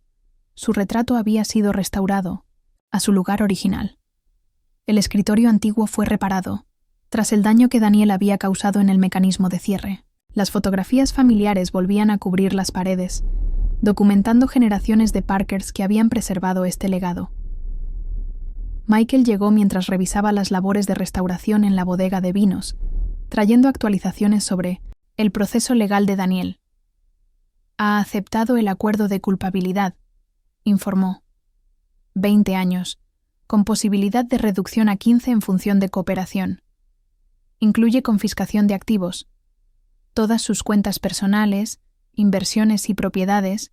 su retrato había sido restaurado a su lugar original. El escritorio antiguo fue reparado, tras el daño que Daniel había causado en el mecanismo de cierre. Las fotografías familiares volvían a cubrir las paredes, documentando generaciones de Parkers que habían preservado este legado. Michael llegó mientras revisaba las labores de restauración en la bodega de vinos, trayendo actualizaciones sobre el proceso legal de Daniel. Ha aceptado el acuerdo de culpabilidad, informó. 20 años, con posibilidad de reducción a 15 en función de cooperación. Incluye confiscación de activos, todas sus cuentas personales, inversiones y propiedades,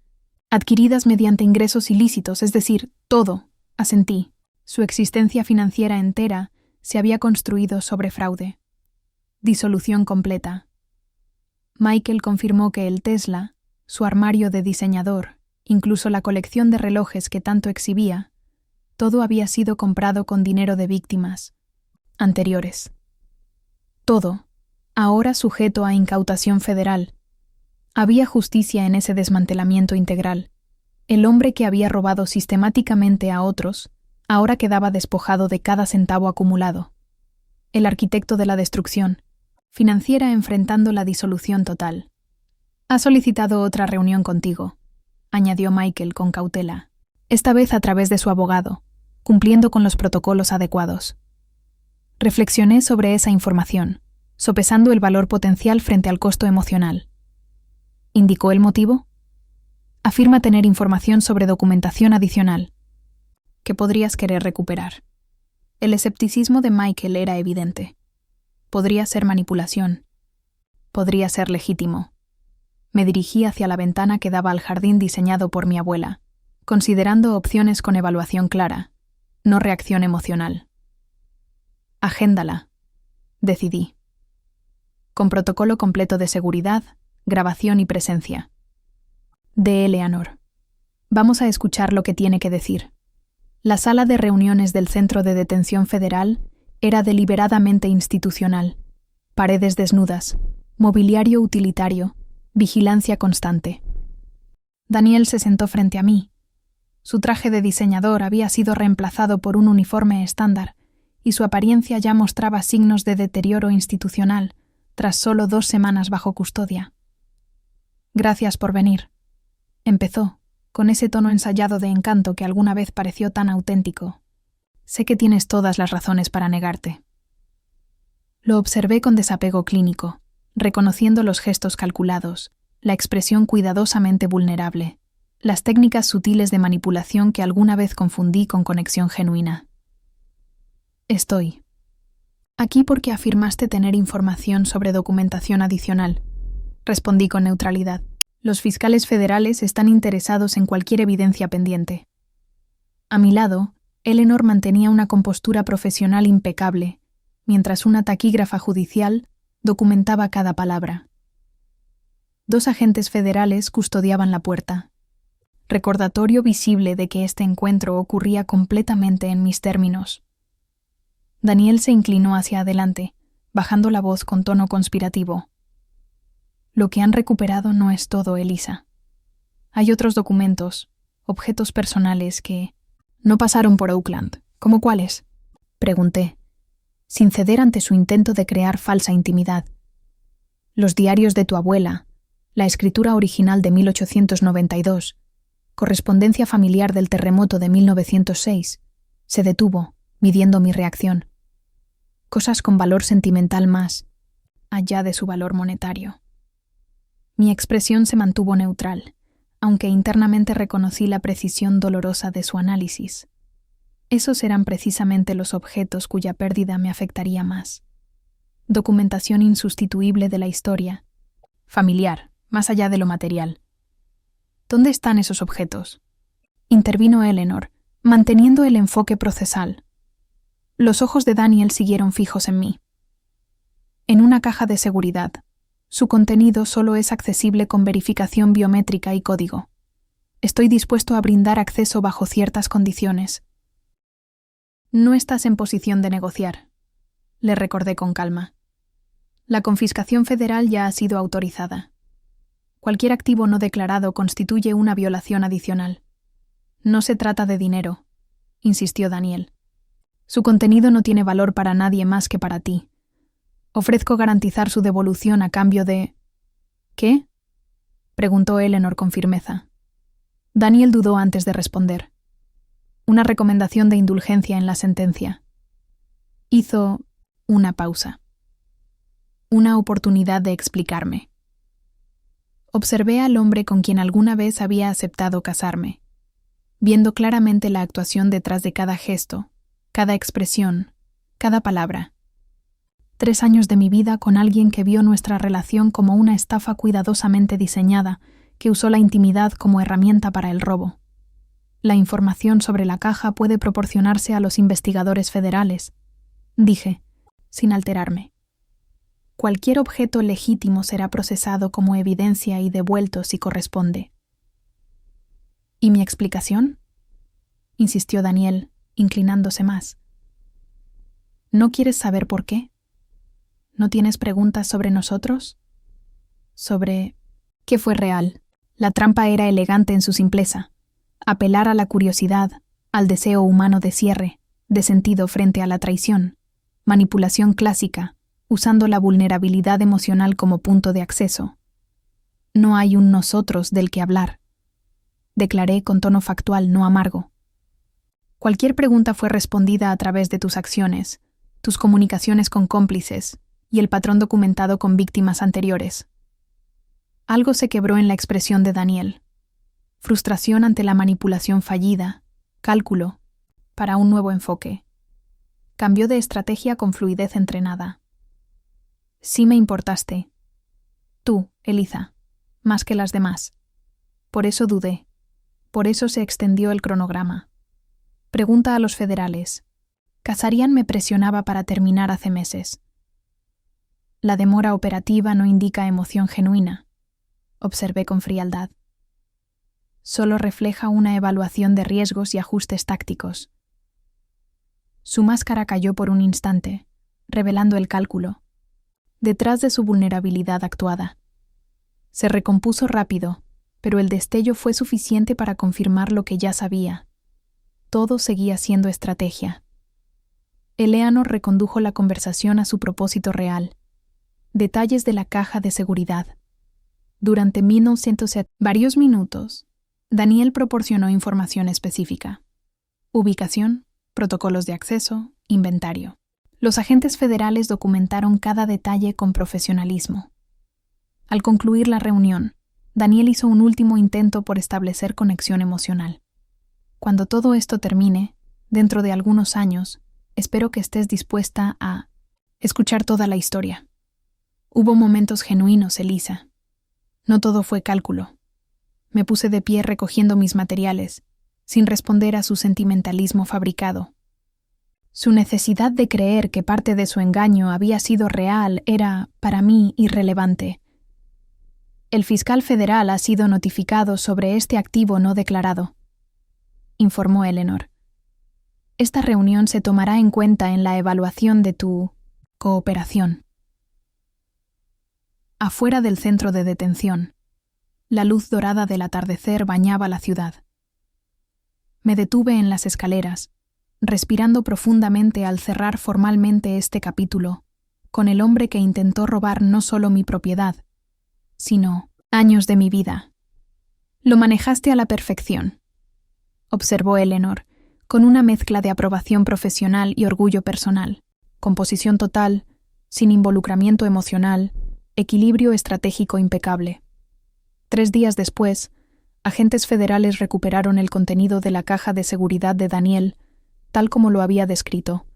adquiridas mediante ingresos ilícitos, es decir, todo, asentí. Su existencia financiera entera se había construido sobre fraude. Disolución completa. Michael confirmó que el Tesla, su armario de diseñador, incluso la colección de relojes que tanto exhibía, todo había sido comprado con dinero de víctimas anteriores. Todo, ahora sujeto a incautación federal. Había justicia en ese desmantelamiento integral. El hombre que había robado sistemáticamente a otros, ahora quedaba despojado de cada centavo acumulado. El arquitecto de la destrucción, financiera enfrentando la disolución total. Ha solicitado otra reunión contigo, añadió Michael con cautela, esta vez a través de su abogado, cumpliendo con los protocolos adecuados. Reflexioné sobre esa información, sopesando el valor potencial frente al costo emocional. ¿Indicó el motivo? Afirma tener información sobre documentación adicional, que podrías querer recuperar. El escepticismo de Michael era evidente. Podría ser manipulación. Podría ser legítimo. Me dirigí hacia la ventana que daba al jardín diseñado por mi abuela, considerando opciones con evaluación clara, no reacción emocional. Agéndala, decidí. Con protocolo completo de seguridad, grabación y presencia. De Eleanor. Vamos a escuchar lo que tiene que decir. La sala de reuniones del Centro de Detención Federal era deliberadamente institucional. Paredes desnudas, mobiliario utilitario, vigilancia constante. Daniel se sentó frente a mí. Su traje de diseñador había sido reemplazado por un uniforme estándar, y su apariencia ya mostraba signos de deterioro institucional, tras solo 2 semanas bajo custodia. Gracias por venir, empezó, con ese tono ensayado de encanto que alguna vez pareció tan auténtico. Sé que tienes todas las razones para negarte. Lo observé con desapego clínico, reconociendo los gestos calculados, la expresión cuidadosamente vulnerable, las técnicas sutiles de manipulación que alguna vez confundí con conexión genuina. Estoy aquí porque afirmaste tener información sobre documentación adicional, respondí con neutralidad. Los fiscales federales están interesados en cualquier evidencia pendiente. A mi lado, Eleanor mantenía una compostura profesional impecable, mientras una taquígrafa judicial documentaba cada palabra. 2 agentes federales custodiaban la puerta. Recordatorio visible de que este encuentro ocurría completamente en mis términos. Daniel se inclinó hacia adelante, bajando la voz con tono conspirativo. Lo que han recuperado no es todo, Elisa. Hay otros documentos, objetos personales que no pasaron por Oakland. ¿Cómo cuáles? Pregunté, sin ceder ante su intento de crear falsa intimidad. Los diarios de tu abuela, la escritura original de 1892, correspondencia familiar del terremoto de 1906, se detuvo, midiendo mi reacción. Cosas con valor sentimental más allá de su valor monetario. Mi expresión se mantuvo neutral, aunque internamente reconocí la precisión dolorosa de su análisis. Esos eran precisamente los objetos cuya pérdida me afectaría más. Documentación insustituible de la historia, familiar, más allá de lo material. ¿Dónde están esos objetos? Intervino Eleanor, manteniendo el enfoque procesal. Los ojos de Daniel siguieron fijos en mí. En una caja de seguridad. Su contenido solo es accesible con verificación biométrica y código. Estoy dispuesto a brindar acceso bajo ciertas condiciones. No estás en posición de negociar, le recordé con calma. La confiscación federal ya ha sido autorizada. Cualquier activo no declarado constituye una violación adicional. No se trata de dinero, insistió Daniel. Su contenido no tiene valor para nadie más que para ti. Ofrezco garantizar su devolución a cambio de... ¿Qué? Preguntó Eleanor con firmeza. Daniel dudó antes de responder. Una recomendación de indulgencia en la sentencia. Hizo una pausa. Una oportunidad de explicarme. Observé al hombre con quien alguna vez había aceptado casarme, viendo claramente la actuación detrás de cada gesto, cada expresión, cada palabra. 3 años de mi vida con alguien que vio nuestra relación como una estafa cuidadosamente diseñada, que usó la intimidad como herramienta para el robo. La información sobre la caja puede proporcionarse a los investigadores federales, dije, sin alterarme. Cualquier objeto legítimo será procesado como evidencia y devuelto si corresponde. ¿Y mi explicación? Insistió Daniel, inclinándose más. ¿No quieres saber por qué? ¿No tienes preguntas sobre nosotros? ¿Sobre qué fue real? La trampa era elegante en su simpleza. Apelar a la curiosidad, al deseo humano de cierre, de sentido frente a la traición. Manipulación clásica, usando la vulnerabilidad emocional como punto de acceso. No hay un nosotros del que hablar. Declaré con tono factual, no amargo. Cualquier pregunta fue respondida a través de tus acciones, tus comunicaciones con cómplices y el patrón documentado con víctimas anteriores. Algo se quebró en la expresión de Daniel. Frustración ante la manipulación fallida, cálculo, para un nuevo enfoque. Cambió de estrategia con fluidez entrenada. Sí me importaste. Tú, Eliza, más que las demás. Por eso dudé. Por eso se extendió el cronograma. Pregunta a los federales. Kazarian me presionaba para terminar hace meses. La demora operativa no indica emoción genuina, observé con frialdad. Solo refleja una evaluación de riesgos y ajustes tácticos. Su máscara cayó por un instante, revelando el cálculo, detrás de su vulnerabilidad actuada. Se recompuso rápido, pero el destello fue suficiente para confirmar lo que ya sabía. Todo seguía siendo estrategia. Eleanor recondujo la conversación a su propósito real. Detalles de la caja de seguridad. Durante 1970, varios minutos, Daniel proporcionó información específica. Ubicación, protocolos de acceso, inventario. Los agentes federales documentaron cada detalle con profesionalismo. Al concluir la reunión, Daniel hizo un último intento por establecer conexión emocional. Cuando todo esto termine, dentro de algunos años, espero que estés dispuesta a escuchar toda la historia. Hubo momentos genuinos, Elisa. No todo fue cálculo. Me puse de pie recogiendo mis materiales, sin responder a su sentimentalismo fabricado. Su necesidad de creer que parte de su engaño había sido real era, para mí, irrelevante. El fiscal federal ha sido notificado sobre este activo no declarado, informó Eleanor. Esta reunión se tomará en cuenta en la evaluación de tu cooperación. afuera del centro de detención. La luz dorada del atardecer bañaba la ciudad. Me detuve en las escaleras, respirando profundamente al cerrar formalmente este capítulo, con el hombre que intentó robar no solo mi propiedad, sino años de mi vida. Lo manejaste a la perfección, observó Eleanor, con una mezcla de aprobación profesional y orgullo personal, composición total, sin involucramiento emocional, equilibrio estratégico impecable. 3 días después, agentes federales recuperaron el contenido de la caja de seguridad de Daniel, tal como lo había descrito.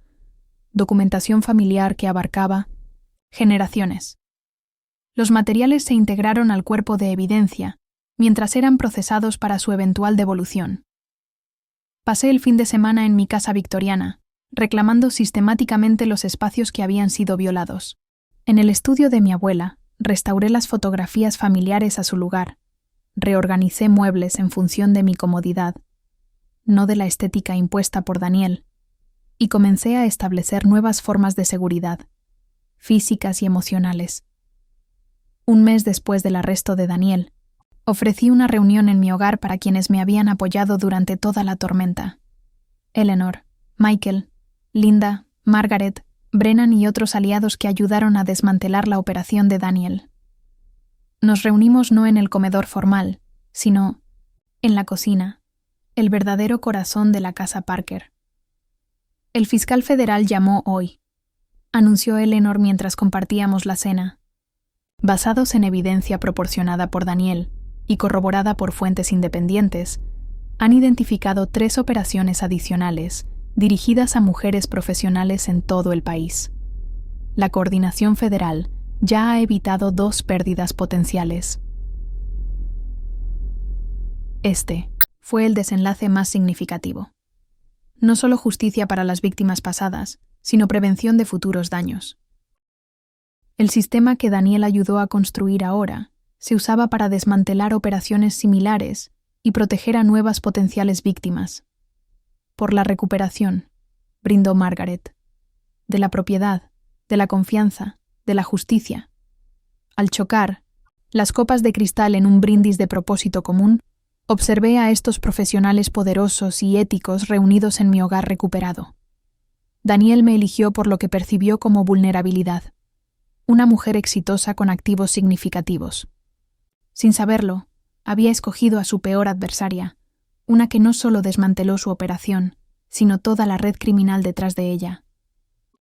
Documentación familiar que abarcaba generaciones. Los materiales se integraron al cuerpo de evidencia, mientras eran procesados para su eventual devolución. Pasé el fin de semana en mi casa victoriana, reclamando sistemáticamente los espacios que habían sido violados. En el estudio de mi abuela, restauré las fotografías familiares a su lugar, reorganicé muebles en función de mi comodidad, no de la estética impuesta por Daniel, y comencé a establecer nuevas formas de seguridad, físicas y emocionales. Un mes después del arresto de Daniel, ofrecí una reunión en mi hogar para quienes me habían apoyado durante toda la tormenta. Eleanor, Michael, Linda, Margaret, Brennan y otros aliados que ayudaron a desmantelar la operación de Daniel. Nos reunimos no en el comedor formal, sino en la cocina, el verdadero corazón de la casa Parker. El fiscal federal llamó hoy, anunció Eleanor mientras compartíamos la cena. Basados en evidencia proporcionada por Daniel y corroborada por fuentes independientes, han identificado 3 operaciones adicionales dirigidas a mujeres profesionales en todo el país. La coordinación federal ya ha evitado 2 pérdidas potenciales. Este fue el desenlace más significativo. No solo justicia para las víctimas pasadas, sino prevención de futuros daños. El sistema que Daniel ayudó a construir ahora se usaba para desmantelar operaciones similares y proteger a nuevas potenciales víctimas. Por la recuperación, brindó Margaret, de la propiedad, de la confianza, de la justicia. Al chocar, las copas de cristal en un brindis de propósito común, observé a estos profesionales poderosos y éticos reunidos en mi hogar recuperado. Daniel me eligió por lo que percibió como vulnerabilidad, una mujer exitosa con activos significativos. Sin saberlo, había escogido a su peor adversaria, una que no solo desmanteló su operación, sino toda la red criminal detrás de ella.